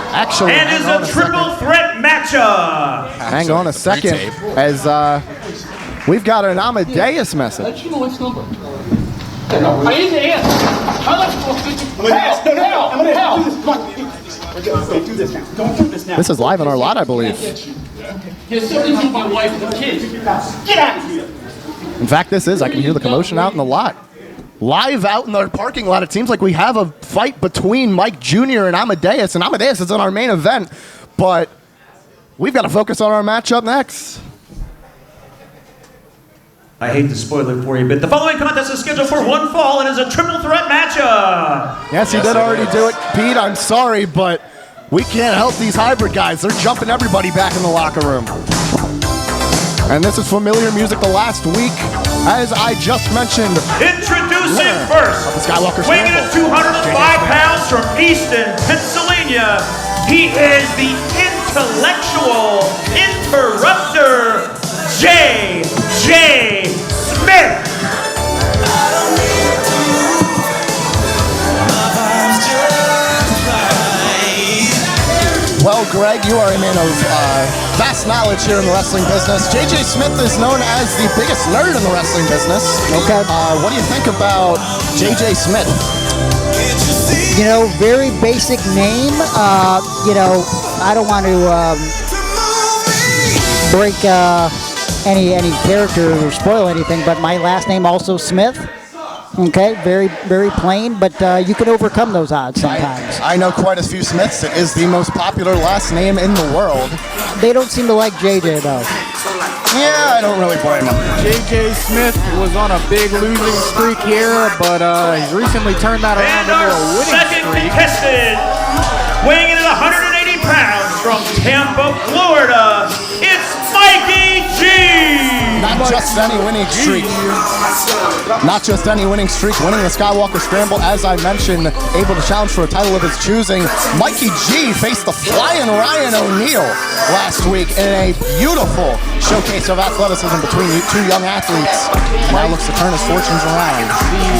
Actually, and is a triple threat matchup. Hang on a second, as we've got an Amadeus message. This is live on our lot, I believe. In fact, this is. I can hear the commotion out in the lot. Live out in the parking lot, it seems like we have a fight between Mike Jr. and Amadeus is in our main event, but we've got to focus on our matchup next. I hate to spoil it for you, but the following contest is scheduled for one fall and is a triple threat matchup. Yes, he did already do it. Pete, I'm sorry, but we can't help these hybrid guys. They're jumping everybody back in the locker room. And this is familiar music the last week, as I just mentioned. Introducing first, weighing in at 205 pounds from Easton, Pennsylvania, he is the intellectual interrupter, J.J. Smith. Well, Greg, you are a man of vast knowledge here in the wrestling business. J.J. Smith is known as the biggest nerd in the wrestling business. Okay. What do you think about J.J. Smith? You know, very basic name. You know, I don't want to break any character or spoil anything, but my last name also Smith. Okay, very, very plain, but you can overcome those odds sometimes. I know quite a few Smiths. It is the most popular last name in the world. They don't seem to like JJ, though. Yeah, I don't really blame him. JJ Smith was on a big losing streak here, but he's recently turned that around into a winning Second contestant, weighing in at 180 pounds from Tampa, Florida, it's Mikey G. Not just any winning streak. Not just any winning streak, winning the Skywalker Scramble, as I mentioned, able to challenge for a title of his choosing. Mikey G faced the flying Ryan O'Neal last week in a beautiful showcase of athleticism between two young athletes. And now looks to turn his fortunes around.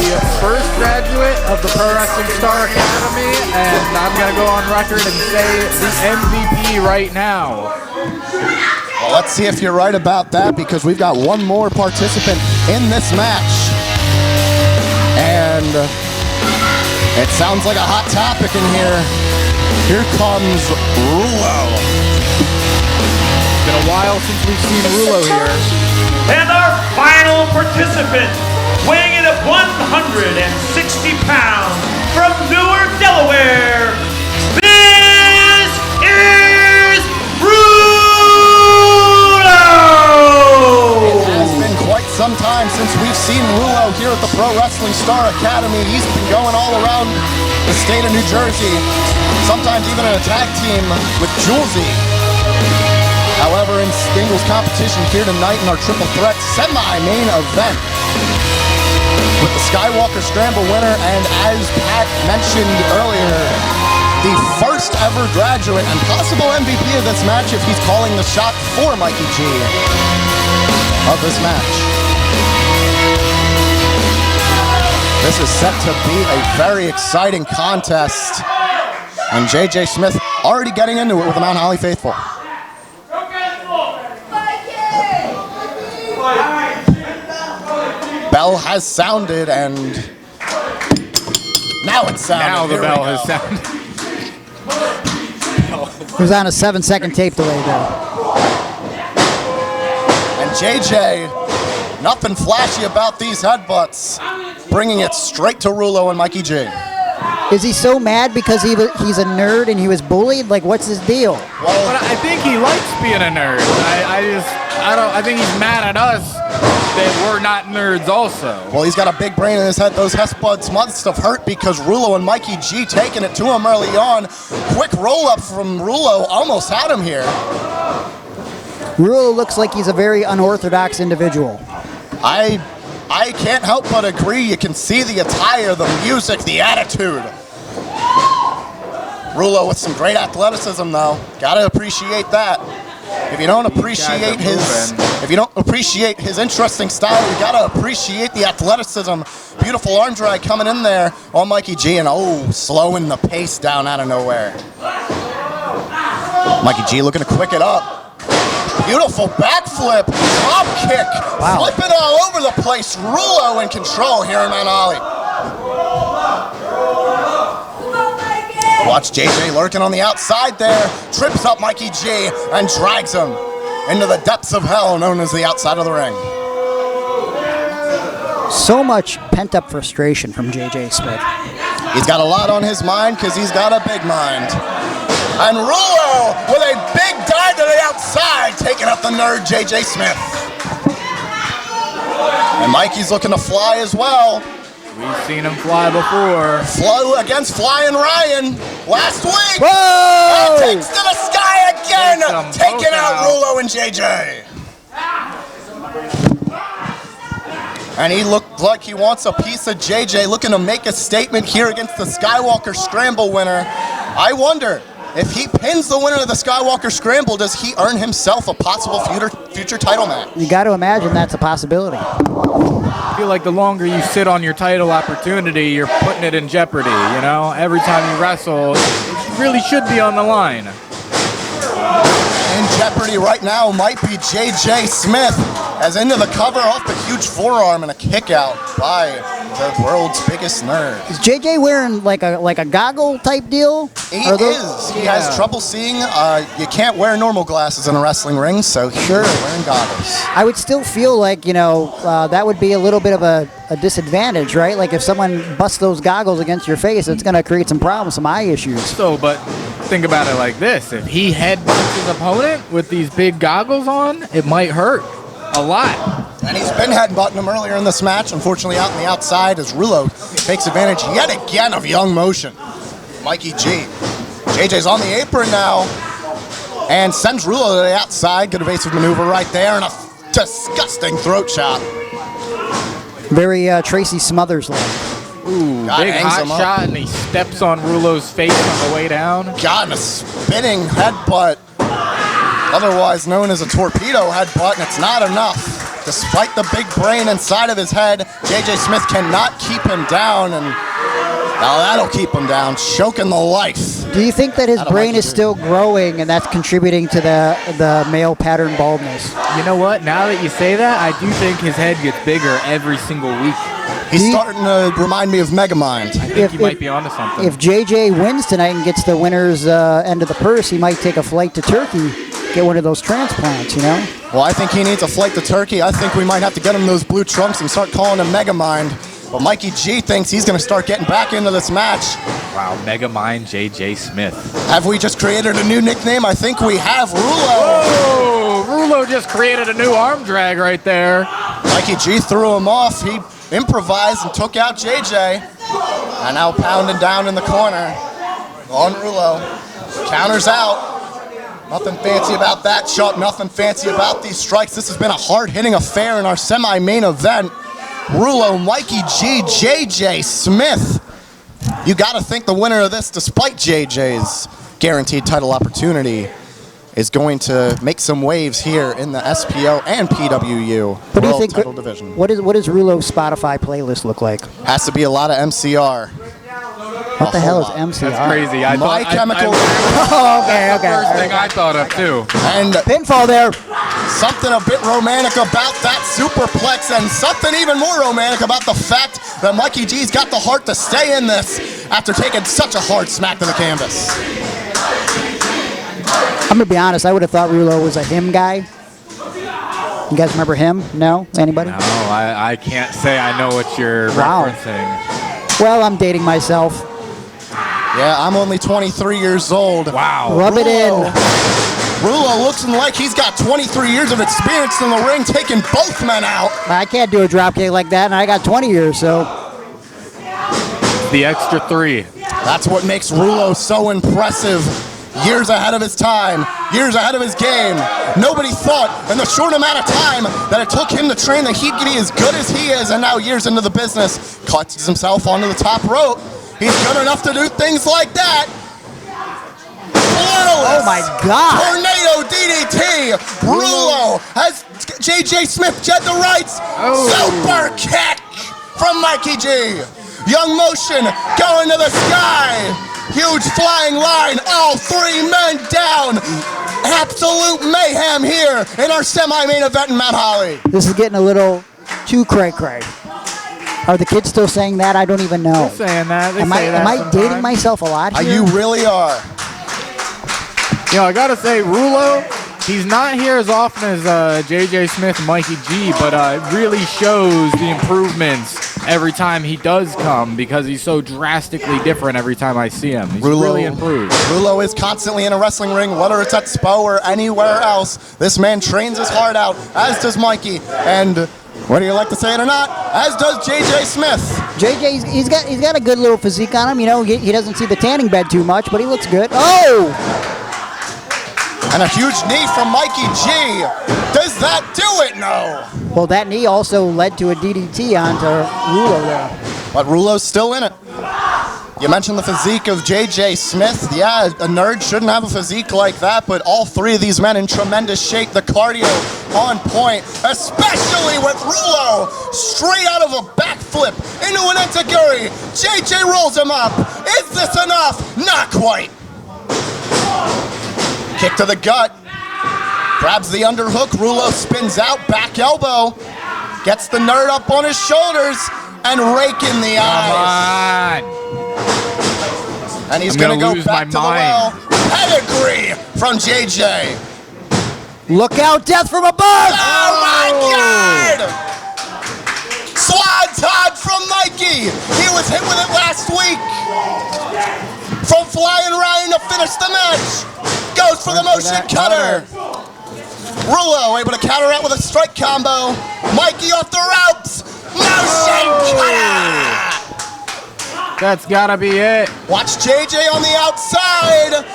The first graduate of the Pro Wrestling Star Academy, and I'm going to go on record and say the MVP right now. Well, let's see if you're right about that, because we've got one more participant in this match. And it sounds like a hot topic in here. Here comes Rulo. Been a while since we've seen Rulo here. And our final participant, weighing in at 160 pounds, from Newark, Delaware, this is Rulo! It has been quite some time since we've seen Rulo here at the Pro Wrestling Star Academy. He's been going all around the state of New Jersey, sometimes even in a tag team with Julesy. However, in singles competition here tonight in our triple threat semi-main event, with the Skywalker Scramble winner, and as Pat mentioned earlier, the first ever graduate and possible MVP of this match if he's calling the shot for Mikey G of this match. This is set to be a very exciting contest, and JJ Smith already getting into it with the Mount Holly faithful. Bell has sounded, and now it's sounded. Now the bell has sounded. It was on a 7-second tape delay there. And JJ, nothing flashy about these headbutts, bringing it straight to Rulo and Mikey G. Is he so mad because he's a nerd and he was bullied? Like, what's his deal? Well, but I think he likes being a nerd. I think he's mad at us that we're not nerds also. Well, he's got a big brain in his head. Those headbutts must have hurt because Rulo and Mikey G taking it to him early on. Quick roll up from Rulo almost had him here. Rulo looks like he's a very unorthodox individual. I can't help but agree. You can see the attire, the music, the attitude. Rulo with some great athleticism, though. Gotta appreciate that. If you don't appreciate his interesting style, you gotta appreciate the athleticism. Beautiful arm drag coming in there on Mikey G, and slowing the pace down out of nowhere. Mikey G looking to quick it up. Beautiful backflip, drop kick, flipping all over the place. Rulo in control here in Mount Holly. Watch JJ lurking on the outside there, trips up Mikey G and drags him into the depths of hell known as the outside of the ring. So much pent-up frustration from JJ Smith. He's got a lot on his mind because he's got a big mind. And Rulo with a big dive to the outside, taking up the nerd JJ Smith. And Mikey's looking to fly as well. We've seen him fly before. Flow against Flying Ryan last week. Whoa! And takes to the sky again, taking out Rulo and JJ. And he looked like he wants a piece of JJ, looking to make a statement here against the Skywalker Scramble winner. I wonder, if he pins the winner of the Skywalker Scramble, does he earn himself a possible future title match? You got to imagine that's a possibility. I feel like the longer you sit on your title opportunity, you're putting it in jeopardy, you know? Every time you wrestle, it really should be on the line. In jeopardy right now might be JJ Smith, as into the cover off the huge forearm and a kick out by the world's biggest nerd. Is JJ wearing like a goggle type deal? He is. He has trouble seeing. You can't wear normal glasses in a wrestling ring, so he's wearing goggles. I would still feel like, that would be a little bit of a disadvantage, right? Like if someone busts those goggles against your face, it's going to create some problems, some eye issues. So, but think about it like this. If he headbutts his opponent with these big goggles on, it might hurt a lot. And he's been headbutting him earlier in this match, unfortunately out on the outside as Rulo takes advantage yet again of young motion. Mikey G. JJ's on the apron now and sends Rulo to the outside. Good evasive maneuver right there, and a disgusting throat chop. Very Tracy Smothers-like. Ooh, God, big hangs hot him up. shot, and he steps on Rulo's face on the way down. God, and a spinning headbutt, otherwise known as a torpedo headbutt, and it's not enough. Despite the big brain inside of his head, J.J. Smith cannot keep him down, and now that'll keep him down, choking the life. Do you think that his brain is still growing and that's contributing to the male pattern baldness? You know what? Now that you say that, I do think his head gets bigger every single week. He's starting to remind me of Megamind. I think he might be onto something. If JJ wins tonight and gets the winner's end of the purse, he might take a flight to Turkey, get one of those transplants, you know? Well, I think he needs a flight to Turkey. I think we might have to get him those blue trunks and start calling him Megamind. But Mikey G thinks he's going to start getting back into this match. Wow, Megamind J.J. Smith. Have we just created a new nickname? I think we have. Rulo. Whoa! Rulo just created a new arm drag right there. Mikey G threw him off. He improvised and took out JJ. And now pounding down in the corner on Rulo. Counters out. Nothing fancy about that, Chuck. Nothing fancy about these strikes. This has been a hard-hitting affair in our semi-main event. Rulo, Mikey G, JJ Smith. You got to think the winner of this, despite JJ's guaranteed title opportunity, is going to make some waves here in the SPO and PWU What do you World think? Title Division. What does Rulo's Spotify playlist look like? Has to be a lot of MCR. What the hell is MCR? That's crazy. My Chemical. Oh, okay. First thing I thought of too. And pinfall there. Something a bit romantic about that superplex, and something even more romantic about the fact that Mikey G's got the heart to stay in this after taking such a hard smack to the canvas. I'm gonna be honest. I would have thought Rulo was a him guy. You guys remember him? No? Anybody? No, I can't say I know what you're Wow. referencing. Well, I'm dating myself. Yeah, I'm only 23 years old. Wow. Rub it in. Rulo looks like he's got 23 years of experience in the ring, taking both men out. I can't do a dropkick like that, and I got 20 years, so. The extra 3. That's what makes Rulo so impressive. Years ahead of his time, years ahead of his game. Nobody thought in the short amount of time that it took him to train that he'd be as good as he is, and now years into the business, clutches himself onto the top rope. He's good enough to do things like that. Oh my God! Tornado DDT. Rulo has J.J. Smith jet the rights. Super kick from Mikey G. Young motion going to the sky. Huge flying line. All 3 men down. Absolute mayhem here in our semi-main event in Mount Holly. This is getting a little too cray-cray. Are the kids still saying that? I don't even know. They're saying that. They Am say that I dating sometimes. myself a lot here? You really are. You know, I gotta say, Rulo, he's not here as often as J.J. Smith and Mikey G, but it really shows the improvements every time he does come because he's so drastically different every time I see him. He's really improved. Rulo is constantly in a wrestling ring, whether it's at SPO or anywhere else. This man trains his heart out, as does Mikey. And whether you like to say it or not, as does J.J. Smith. JJ, he's got a good little physique on him. You know, he doesn't see the tanning bed too much, but he looks good. Oh! And a huge knee from Mikey G. Does that do it? No. Well, that knee also led to a DDT onto Rulo there. But Rulo's still in it. You mentioned the physique of J.J. Smith. Yeah, a nerd shouldn't have a physique like that, but all 3 of these men in tremendous shape. The cardio on point, especially with Rulo. Straight out of a backflip into an enziguri. J.J. rolls him up. Is this enough? Not quite. Kick to the gut. Grabs the underhook. Rulo spins out. Back elbow. Gets the nerd up on his shoulders and rake in the eyes. Come on. And he's I'm going to gonna go lose back my to the well. Pedigree from JJ. Look out, death from above! Oh my God! Swanton from Mikey. He was hit with it last week. From flying Ryan to finish the match. Goes for the motion cutter. Rulo able to counter out with a strike combo. Mikey off the ropes. Motion cutter. That's gotta be it. Watch JJ on the outside.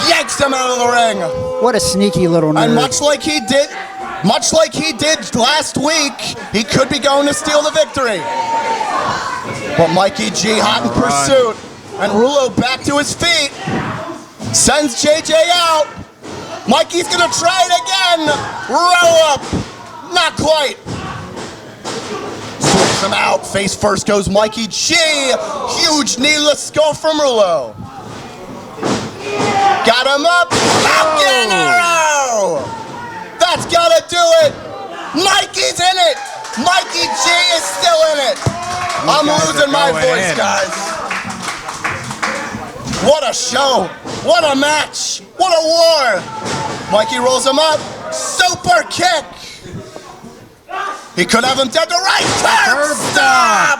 Yanks him out of the ring. What a sneaky little nerd. And much like he did, Much like he did last week, he could be going to steal the victory. But Mikey G hot in pursuit. And Rulo back to his feet. Sends JJ out. Mikey's gonna try it again. Roll up. Not quite. Switch him out. Face first goes Mikey G. Huge knee-less go from Rulo. Got him up. Falcon arrow. That's gotta do it. Mikey's in it. Mikey G is still in it. I'm losing my voice, guys. What a show. What a match. What a war. Mikey rolls him up. Super kick. He could have him dead to right. Curb stop.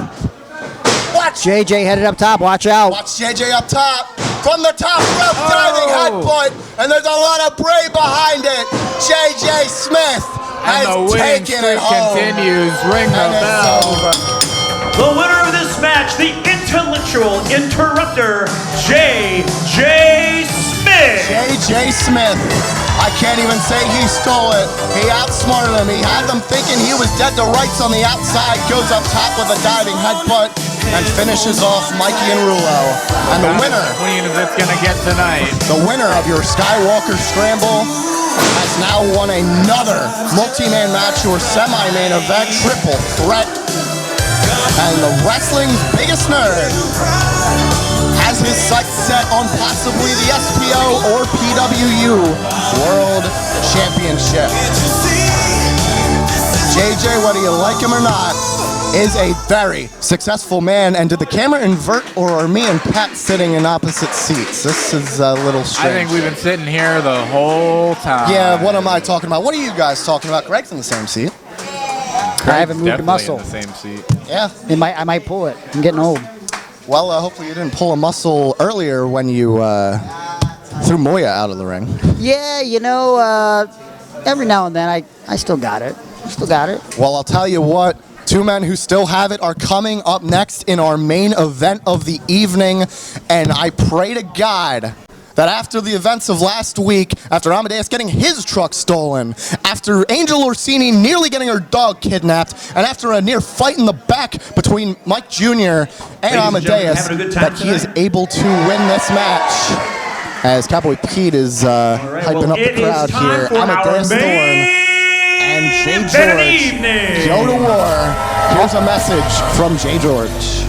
Watch. JJ headed up top. Watch out. Watch JJ up top. From the top rope, diving headbutt. And there's a lot of bray behind it. JJ Smith has taken it home. Continues. Ring the bell. The winner of this match, the intellectual interrupter, JJ Smith. JJ Smith. I can't even say he stole it. He outsmarted him. He had them thinking he was dead to rights on the outside. Goes up top with a diving headbutt and finishes off Mikey and Rulo. And the winner, as clean as it's gonna get tonight. The winner of your Skywalker Scramble has now won another multi-man match or semi-main event triple threat. And the wrestling's biggest nerd has his sights set on possibly the SPO or PWU World Championship. JJ, whether you like him or not, is a very successful man. And did the camera invert, or are me and Pat sitting in opposite seats? This is a little strange. I think we've been sitting here the whole time. Yeah, what am I talking about? What are you guys talking about? Greg's in the same seat. I haven't moved a muscle. In the same seat. Yeah. I might pull it. I'm getting old. Well, hopefully you didn't pull a muscle earlier when you threw Moya out of the ring. Yeah, you know, every now and then I still got it. Still got it. Well, I'll tell you what. Two men who still have it are coming up next in our main event of the evening. And I pray to God that after the events of last week, after Amadeus getting his truck stolen, after Angel Orsini nearly getting her dog kidnapped, and after a near fight in the back between Mike Jr. and Amadeus, that he is able to win this match. As Cowboy Pete is hyping up the crowd here. Amadeus Thorne and Jay George go to war. Here's a message from Jay George.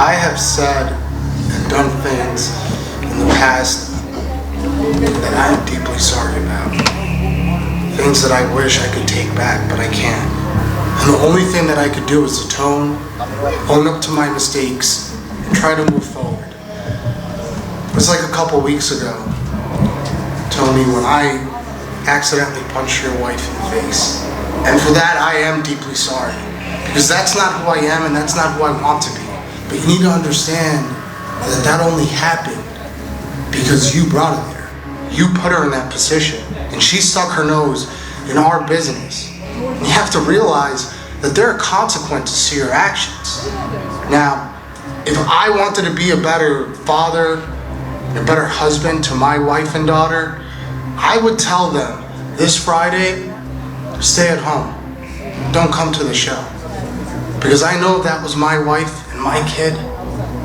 I have said and done things in the past that I am deeply sorry about. Things that I wish I could take back, but I can't. And the only thing that I could do is atone, own up to my mistakes, and try to move forward. It was like a couple weeks ago, Tony, when I accidentally punched your wife in the face. And for that, I am deeply sorry. Because that's not who I am and that's not who I want to be. But you need to understand that that only happened because you brought her there. You put her in that position, and she stuck her nose in our business. And you have to realize that there are consequences to your actions. Now, if I wanted to be a better father, a better husband to my wife and daughter, I would tell them this Friday, stay at home. Don't come to the show. Because I know if that was my wife and my kid,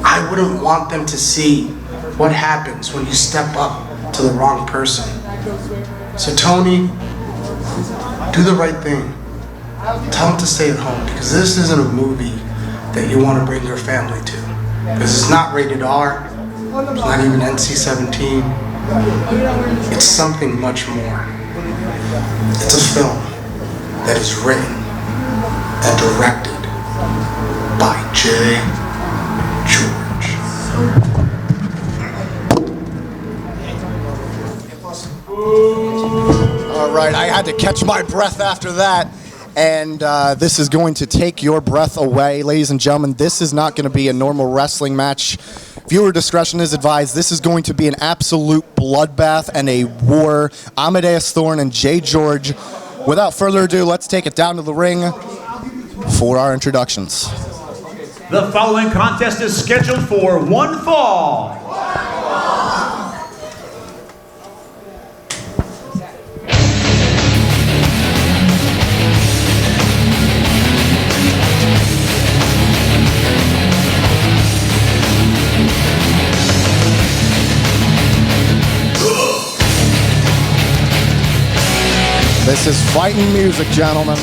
I wouldn't want them to see what happens when you step up to the wrong person. So Tony, do the right thing. Tell them to stay at home, because this isn't a movie that you want to bring your family to. Because it's not rated R, it's not even NC-17. It's something much more. It's a film that is written and directed by Jay George. All right, I had to catch my breath after that. And this is going to take your breath away. Ladies and gentlemen, this is not going to be a normal wrestling match. Viewer discretion is advised. This is going to be an absolute bloodbath and a war. Amadeus Thorne and Jay George. Without further ado, let's take it down to the ring for our introductions. The following contest is scheduled for one fall. This is fighting music, gentlemen.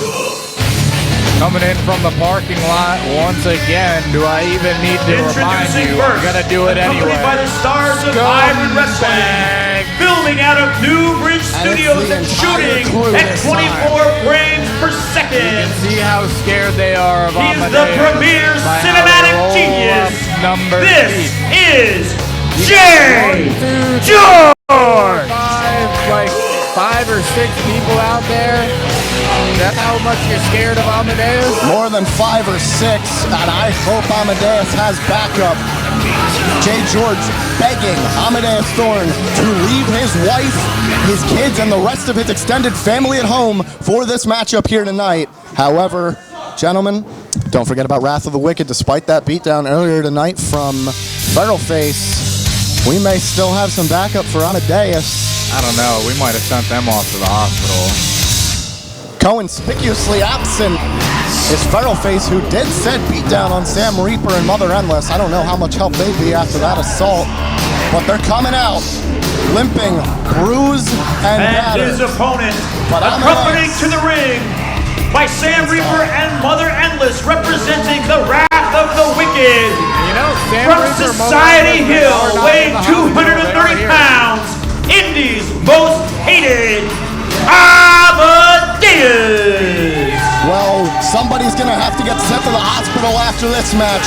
Coming in from the parking lot once again. Do I even need to remind you? I'm gonna do it anyway. Accompanied by the stars of Hybrid Wrestling, filming out of New Bridge Studios and shooting at 24 frames per second. You can see how scared they are of He's the premier cinematic genius. This is Jay George. Five or six people out there. That's how much you're scared of Amadeus? More than 5 or 6, and I hope Amadeus has backup. Jay George begging Amadeus Thorne to leave his wife, his kids, and the rest of his extended family at home for this matchup here tonight. However, gentlemen, don't forget about Wrath of the Wicked. Despite that beatdown earlier tonight from Feralface, we may still have some backup for Amadeus. I don't know. We might have sent them off to the hospital. Conspicuously absent is Feralface, who did set beatdown on Sam Reaper and Mother Endless. I don't know how much help they'd be after that assault, but they're coming out, limping, bruised, and battered. His opponent, accompanied to the ring by Sam Reaper and Mother Endless, representing the Wrath of the Wicked. You know, Sam from Reaper, Society Hill, weighing 230 pounds, Indy's most hated, Amadeus. Well, somebody's gonna have to get sent to the hospital after this match.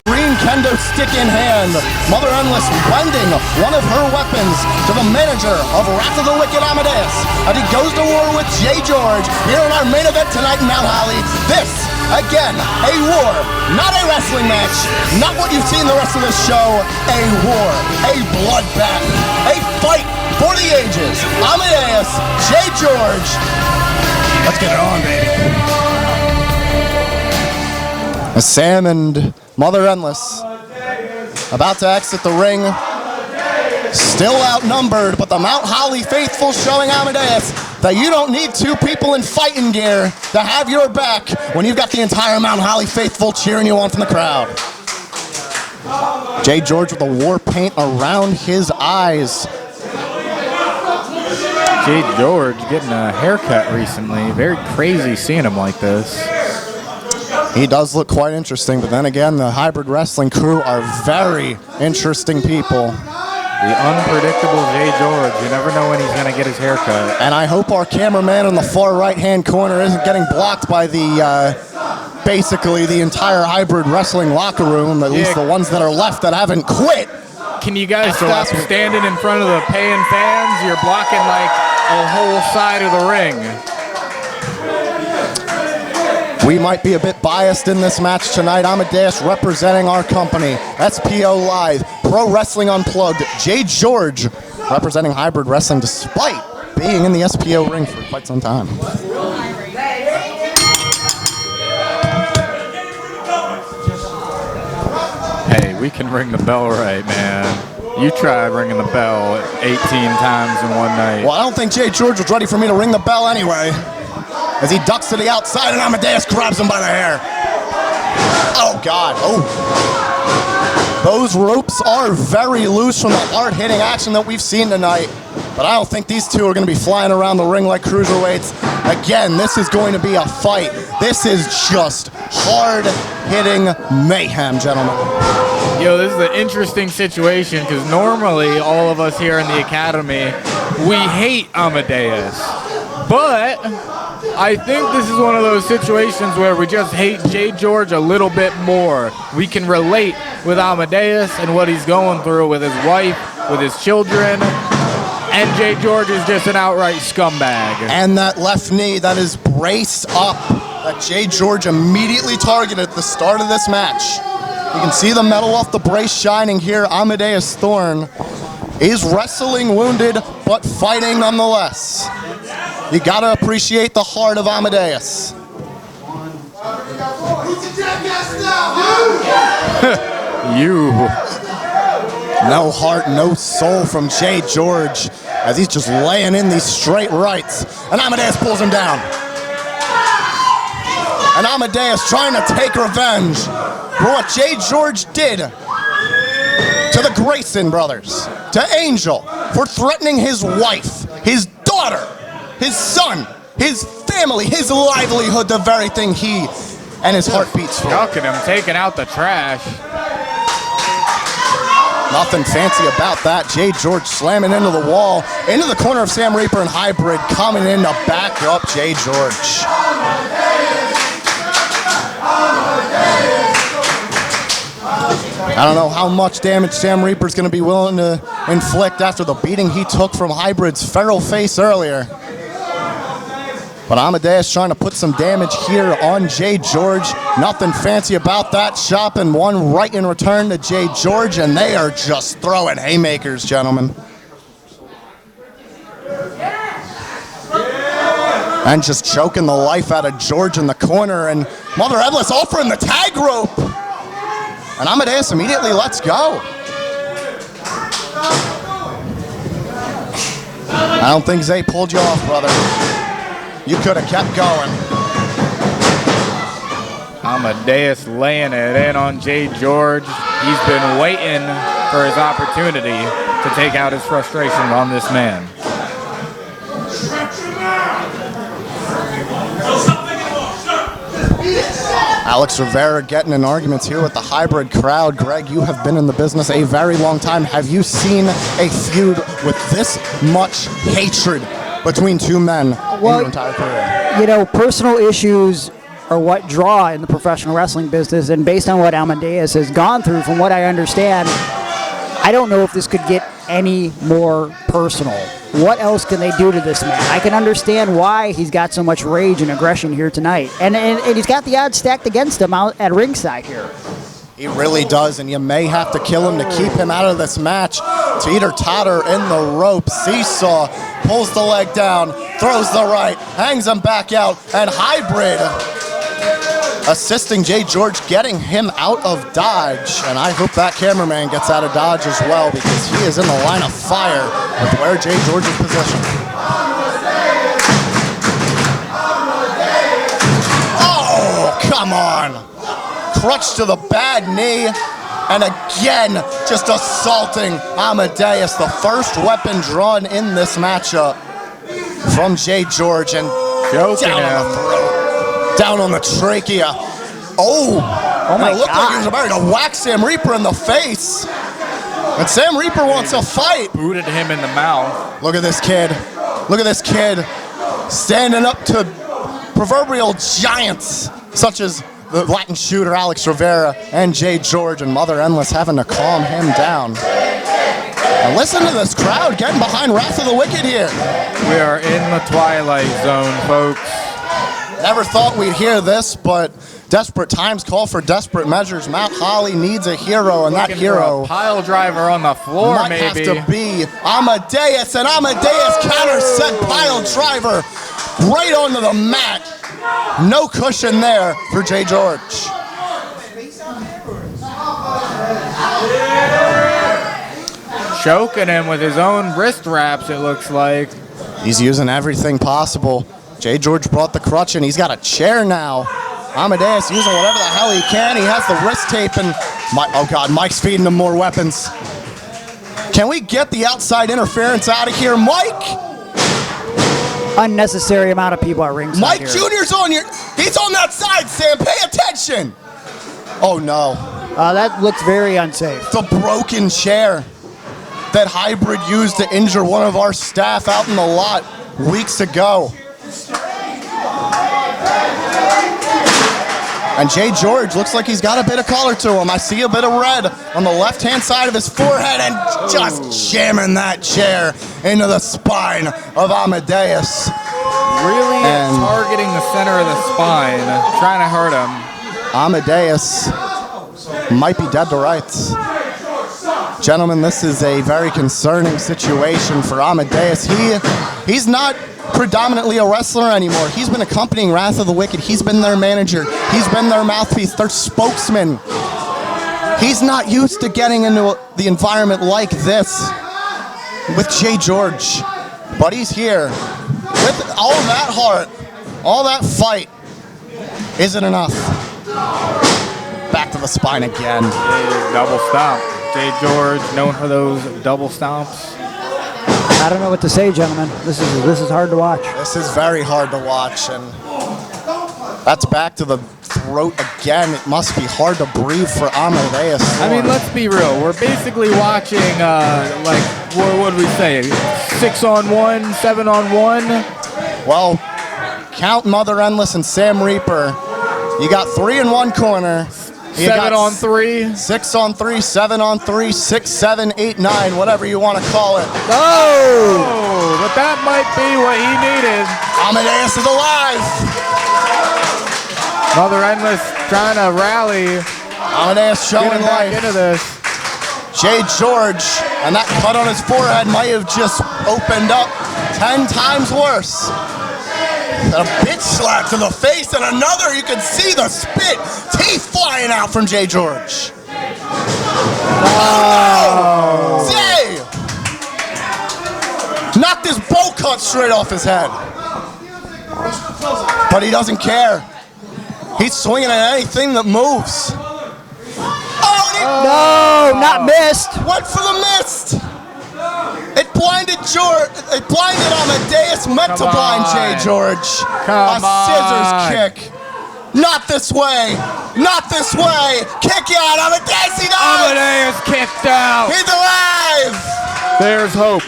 Green kendo stick in hand. Mother Endless lending one of her weapons to the manager of Wrath of the Wicked, Amadeus, and he goes to war with Jay George here in our main event tonight in Mount Holly. This, again, a war, not a wrestling match, not what you've seen the rest of this show. A war, a bloodbath, a fight for the ages. Amadeus, Jay George. Let's get it on, baby. Sam and Mother Endless about to exit the ring. Still outnumbered, but the Mount Holly faithful showing Amadeus that you don't need two people in fighting gear to have your back when you've got the entire Mount Holly faithful cheering you on from the crowd. Jay George with the war paint around his eyes. Jay George getting a haircut recently. Very crazy seeing him like this. He does look quite interesting, but then again, the Hybrid Wrestling crew are very interesting people. The unpredictable Jay George. You never know when he's going to get his haircut. And I hope our cameraman in the far right-hand corner isn't getting blocked by the, basically the entire Hybrid Wrestling locker room, at least the ones that are left that haven't quit. Can you guys stop standing in front of the paying fans? You're blocking like a whole side of the ring. We might be a bit biased in this match tonight. Amadeus representing our company, SPO Live, Pro Wrestling Unplugged. Jay George representing Hybrid Wrestling despite being in the SPO ring for quite some time. Hey, we can ring the bell right, man. You tried ringing the bell 18 times in one night. Well, I don't think Jay George was ready for me to ring the bell anyway. As he ducks to the outside and Amadeus grabs him by the hair. Oh, God. Oh. Those ropes are very loose from the hard-hitting action that we've seen tonight. But I don't think these two are going to be flying around the ring like cruiserweights. Again, this is going to be a fight. This is just hard-hitting mayhem, gentlemen. Yo, this is an interesting situation because normally all of us here in the Academy, we hate Amadeus. But I think this is one of those situations where we just hate Jay George a little bit more. We can relate with Amadeus and what he's going through with his wife, with his children, and Jay George is just an outright scumbag. And that left knee that is braced up, that Jay George immediately targeted at the start of this match. You can see the metal off the brace shining here. Amadeus Thorne is wrestling wounded, but fighting nonetheless. You gotta appreciate the heart of Amadeus. You. No heart, no soul from Jay George as he's just laying in these straight rights. And Amadeus pulls him down. And Amadeus trying to take revenge for what Jay George did to the Grayson brothers, to Angel, for threatening his wife, his daughter, his son, his family, his livelihood, the very thing he and his heart beats for. Look at him taking out the trash. Nothing fancy about that. Jay George slamming into the wall, into the corner of Sam Reaper and Hybrid, coming in to back up Jay George. I don't know how much damage Sam Reaper's going to be willing to inflict after the beating he took from Hybrid's feral face earlier. But Amadeus trying to put some damage here on Jay George. Nothing fancy about that. Chopping one right in return to Jay George, and they are just throwing haymakers, gentlemen. And just choking the life out of George in the corner, and Mother Endless offering the tag rope. And Amadeus immediately lets go. I don't think Zay pulled you off, brother. You could have kept going. Amadeus laying it in on Jay George. He's been waiting for his opportunity to take out his frustration on this man. Alex Rivera getting in arguments here with the Hybrid crowd. Greg, you have been in the business a very long time. Have you seen a feud with this much hatred between two men in your entire career? You know, personal issues are what draw in the professional wrestling business, and based on what Amadeus has gone through, from what I understand, I don't know if this could get any more personal. What else can they do to this man? I can understand why he's got so much rage and aggression here tonight. And he's got the odds stacked against him out at ringside here. He really does, and you may have to kill him to keep him out of this match. Teeter-totter in the rope. Seesaw pulls the leg down, throws the right, hangs him back out, and Hybrid assisting Jay George, getting him out of dodge. And I hope that cameraman gets out of dodge as well, because he is in the line of fire with where Jay George is positioned. Oh, come on. Crutch to the bad knee. And again, just assaulting Amadeus, the first weapon drawn in this matchup from Jay George. And down on the throat. Down on the trachea. Oh my God. It looked like he was about to whack Sam Reaper in the face. And Sam Reaper wants to fight. Booted him in the mouth. Look at this kid. Look at this kid standing up to proverbial giants such as the Latin shooter Alex Rivera and Jay George, and Mother Endless having to calm him down. And listen to this crowd getting behind Wrath of the Wicked here. We are in the Twilight Zone, folks. Never thought we'd hear this, but desperate times call for desperate measures. Mount Holly needs a hero, and that hero, a pile driver on the floor, might maybe have to be Amadeus, and Amadeus counter set pile driver right onto the mat. No cushion there for Jay George. Choking him with his own wrist wraps, it looks like. He's using everything possible. Jay George brought the crutch in. He's got a chair now. Amadeus using whatever the hell he can. He has the wrist tape, and oh God, Mike's feeding him more weapons. Can we get the outside interference out of here, Mike? Unnecessary amount of people at ringside. Mike here. Jr.'s on your. He's on that side, Sam. Pay attention. Oh no. That looks very unsafe. The broken chair that Hybrid used to injure one of our staff out in the lot weeks ago. And Jay George looks like he's got a bit of color to him. I see a bit of red on the left-hand side of his forehead, and just jamming that chair into the spine of Amadeus. Really targeting the center of the spine, trying to hurt him. Amadeus might be dead to rights. Gentlemen, this is a very concerning situation for Amadeus. He's not predominantly a wrestler anymore. He's been accompanying Wrath of the Wicked. He's been their manager. He's been their mouthpiece, their spokesman. He's not used to getting into the environment like this with Jay George. But he's here with all that heart, all that fight. Is it enough? Back to the spine again. Double stomp. Jay George, known for those double stomps. I don't know what to say, gentlemen. This is hard to watch. This is very hard to watch, and that's back to the throat again. It must be hard to breathe for Amadeus. I mean, let's be real. We're basically watching, like, what would we say? 6-on-1, 7-on-1? Well, count Mother Endless and Sam Reaper. You got 3 in one corner. 7-on-3. 6-on-3, 7-on-3, 6, 7, 8, 9, whatever you want to call it. Oh, but that might be what he needed. Amadeus is alive. Mother Endless trying to rally. Amadeus showing life. Into this. Jay George, and that cut on his forehead might have just opened up 10 times worse. A bitch slap to the face, and another, you can see the spit, teeth flying out from Jay George. Oh! Jay! Knocked his bowl cut straight off his head. But he doesn't care. He's swinging at anything that moves. No, not missed. Went for the mist. It blinded George. It blinded Amadeus. Meant to blind Jay George. A scissors kick. Not this way. Not this way. Kick out. Amadeus. He dies. Amadeus kicked out. He's alive. There's hope.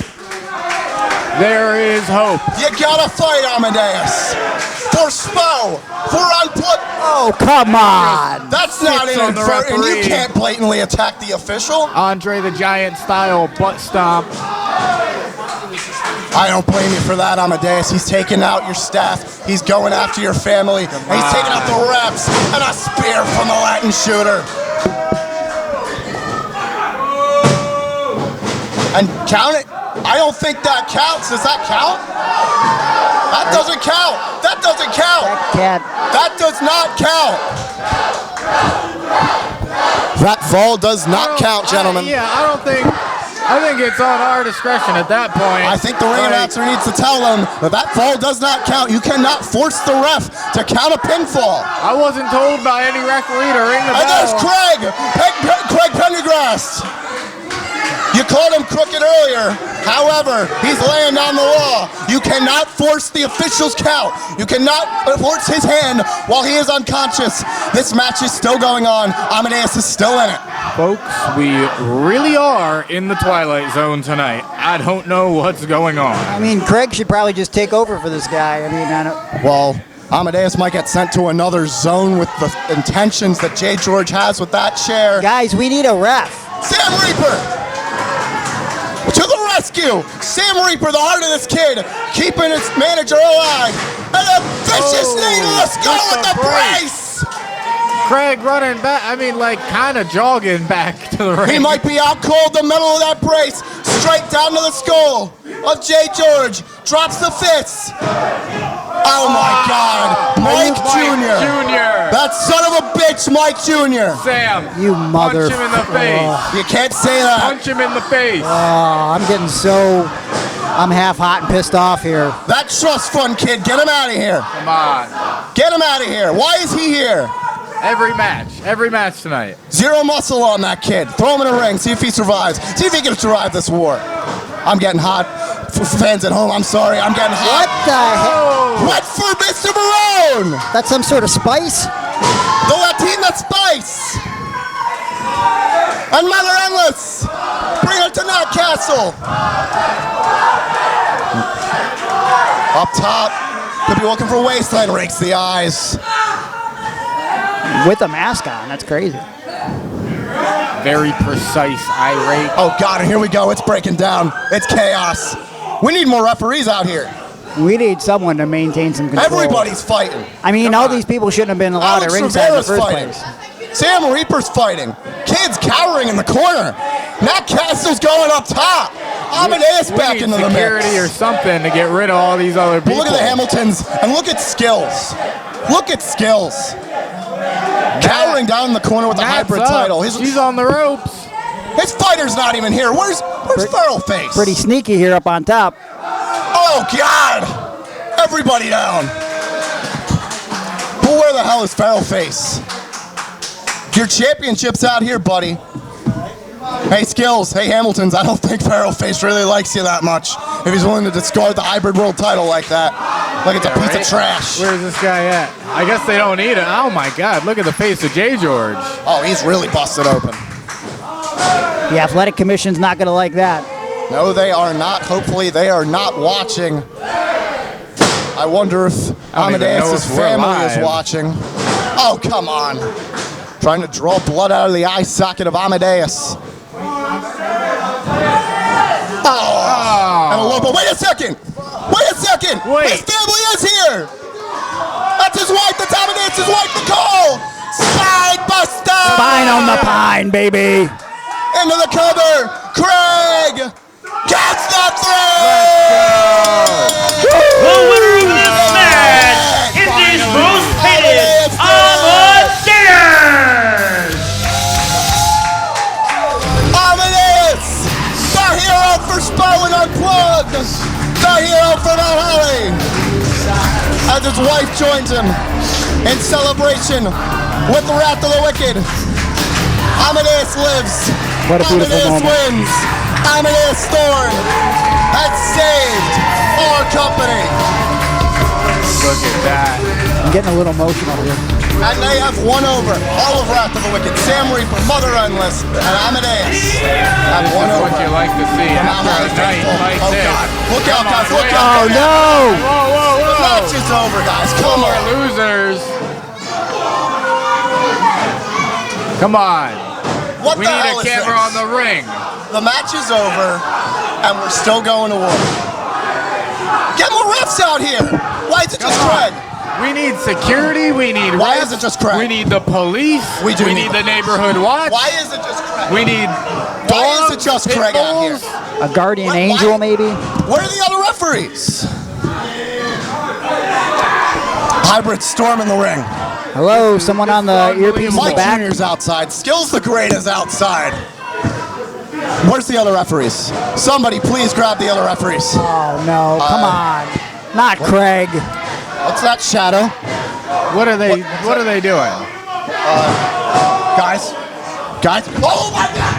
There is hope. You gotta fight Amadeus. For SPO. For unplugged. Oh, come on. That's not even fair. And you can't blatantly attack the official. Andre the Giant style butt stomp. I don't blame you for that, Amadeus. He's taking out your staff. He's going after your family. And he's taking out the refs. And a spear from the Latin shooter. And count it. I don't think that counts. Does that count? That doesn't count. That doesn't count. That does not count. That fall does not count, gentlemen. I think it's on our discretion at that point. I think the ring announcer needs to tell them that fall does not count. You cannot force the ref to count a pinfall. I wasn't told by any referee to ring the bell. And there's Craig. Craig Pendergrass. You called him crooked earlier. However, he's laying down the law. You cannot force the official's count. You cannot force his hand while he is unconscious. This match is still going on. Amadeus is still in it. Folks, we really are in the Twilight Zone tonight. I don't know what's going on. I mean, Craig should probably just take over for this guy. I mean, I don't... Well, Amadeus might get sent to another zone with the intentions that Jay George has with that chair. Guys, we need a ref. Sam Reaper! To the rescue! Sam Reaper, the heart of this kid, keeping his manager alive. And a vicious knee. Let's go with the brace! Craig running back, kind of jogging back to the ring. He might be out cold, the middle of that brace. Straight down to the skull of Jay George. Drops the fist. Oh my God. Mike Jr. That son of a bitch, Mike Jr. Sam. You mother. Punch him in the face. You can't say that. Punch him in the face. I'm getting I'm half hot and pissed off here. That trust fund kid, get him out of here. Come on. Get him out of here. Why is he here? Every match tonight. Zero muscle on that kid. Throw him in a ring, see if he survives. See if he can survive this war. I'm getting hot. For fans at home, I'm sorry. I'm getting hot. What the hell? What for Mr. Barone? That's some sort of spice? The Latina spice. And Mother Endless. Bring her to Knot Castle. Up top. Could be looking for Wasteland. Rakes the eyes. With a mask on. That's crazy. Very precise, irate. Oh, God, and here we go. It's breaking down. It's chaos. We need more referees out here. We need someone to maintain some control. Everybody's fighting. I mean, all these people shouldn't have been allowed at ringside in the first place. Sam Reaper's fighting. Kids cowering in the corner. Nat Castle's going up top. Amadeus back into the mix. Security or something to get rid of all these other people. Look at the Hamiltons and look at Skills. Look at Skills. Cowering down in the corner with the hybrid title. He's on the ropes. His fighter's not even here. Where's Feral Face? Pretty sneaky here up on top. Oh, God. Everybody down. But where the hell is Feral Face? Your championship's out here, buddy. Hey, Skills. Hey, Hamiltons. I don't think Pharaoh-Face really likes you that much if he's willing to discard the hybrid world title like that. Like it's a piece of trash. Where's this guy at? I guess they don't need it. Oh my God, look at the face of J. George. Oh, he's really busted open. The athletic commission's not going to like that. No, they are not. Hopefully, they are not watching. I wonder if Amadeus' family is watching. Oh, come on. Trying to draw blood out of the eye socket of Amadeus. Oh. And a low blow. Wait a second. Wait a second. His family is here. That's his wife. That's Amadeus' wife, Nicole. Spine buster. Spine on the pine, baby. Into the cover. Craig. Catch that throw. The winner of this match is his most hated Amadeus. Amadeus, the hero for SPO and Unplugged. The hero for Mount Holly. As his wife joins him in celebration with the Wrath of the Wicked. Amadeus lives. What a beautiful Amadeus moment. wins. Amadeus Thorne has saved our company. Look at that. I'm getting a little emotional here. And they have won over all of Wrath of the Wicked, Sam Reaper, Mother Endless, and Amadeus have won over. What you like to see after a night like this. God. Look out, guys. Look Oh, out. no. Whoa. The match is over, guys. Come on. Losers. Come on. What We the need hell a is camera this? on the ring. The match is over, and we're still going to war. Get more refs out here. Why is it just Craig? We need security. We need Why refs. is it just Craig? We need the police. We do We need need the neighborhood watch. Why is it just Craig? We need Why is it dogs, just pit Craig out here? bulls. A guardian angel, maybe? Where are the other referees? Hybrid storm in the ring. Hello, someone on the earpiece in the Mike back? Jr.'s outside. Skills the Great is outside. Where's the other referees? Somebody please grab the other referees. Oh, no. Come on. Not Craig. What's that, Shadow? What are they doing? Guys. Oh my God!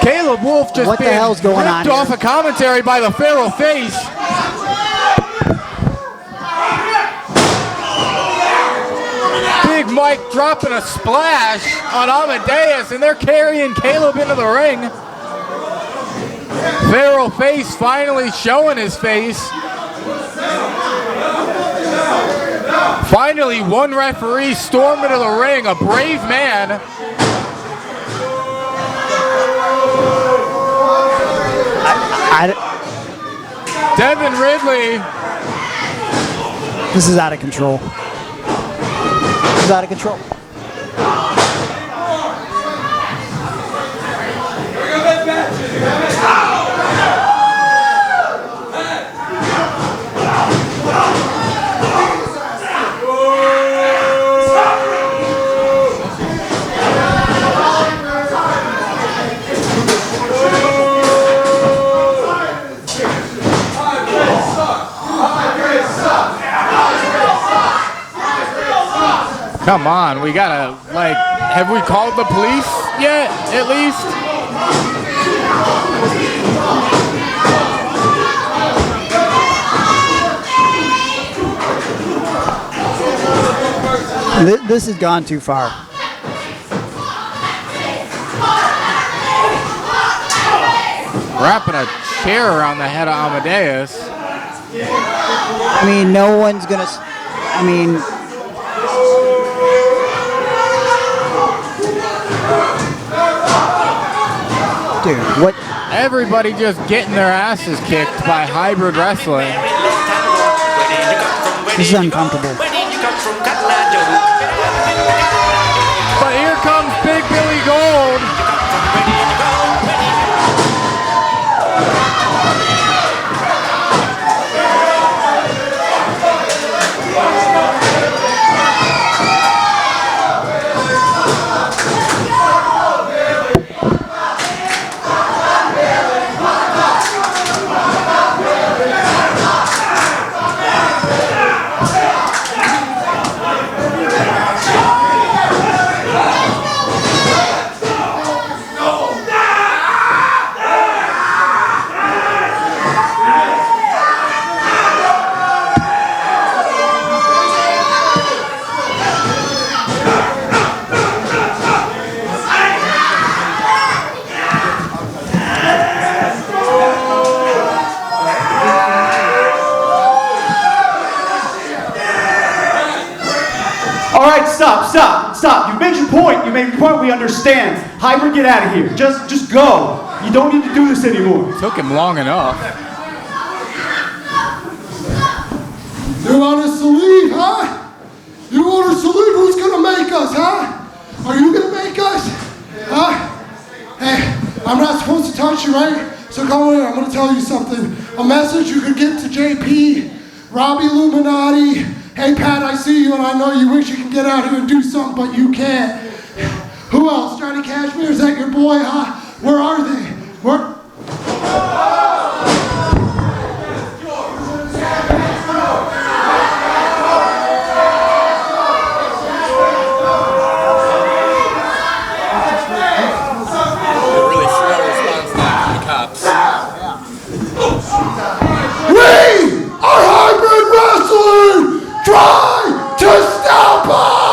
Caleb Wolf just What the being hell's going on ripped off a commentary by the Pharaoh-Face. Big Mike dropping a splash on Amadeus, and they're carrying Caleb into the ring. Pharaoh-Face finally showing his face. Finally, one referee stormed into the ring, a brave man. Devin Ridley. This is out of control. This is out of control. Come on, we gotta, have we called the police yet, at least? This has gone too far. Wrapping a chair around the head of Amadeus. I mean, no one's gonna. I mean. Dude, what? Everybody just getting their asses kicked by hybrid wrestling. This is uncomfortable. But here comes Big Billy Gold. point. You made your point. We understand. Hybrid, get out of here. Just go. You don't need to do this anymore. Took him long enough. You want us to leave, huh? You want us to leave? Who's gonna make us, huh? Are you gonna make us? Huh? Hey, I'm not supposed to touch you, right? So come here, I'm gonna tell you something. A message you could get to JP, Robbie Illuminati. Hey Pat, I see you and I know you wish you could get out here and do something, but you can't. Who else? Johnny Cashmere, is that your boy, huh? Where are they? Where? We are Hybrid Wrestling! Try to stop us!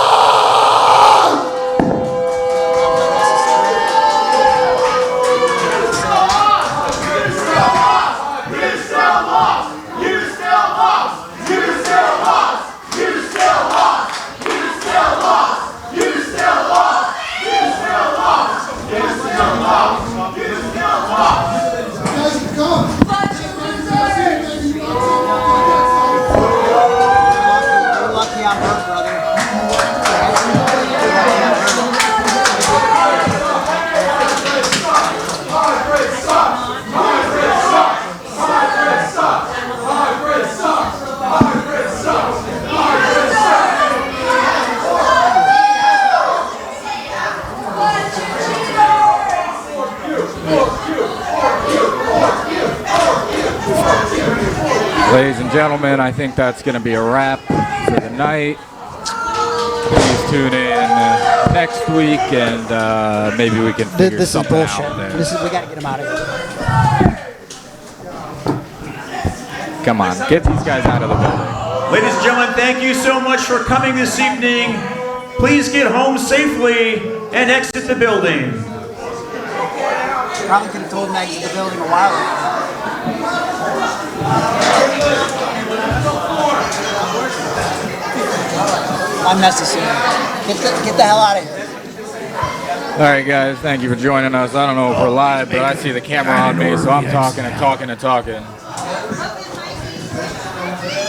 Ladies and gentlemen, I think that's going to be a wrap for the night. Please tune in next week, and maybe we can figure something out there. We got to get him out of here. Come on, get these guys out of the building. Ladies and gentlemen, thank you so much for coming this evening. Please get home safely and exit the building. Probably could have told him to exit the building a while ago. Unnecessary. Get the hell out of here. All right, guys, thank you for joining us. I don't know if we're live, but I see the camera on me, so I'm talking and talking and talking.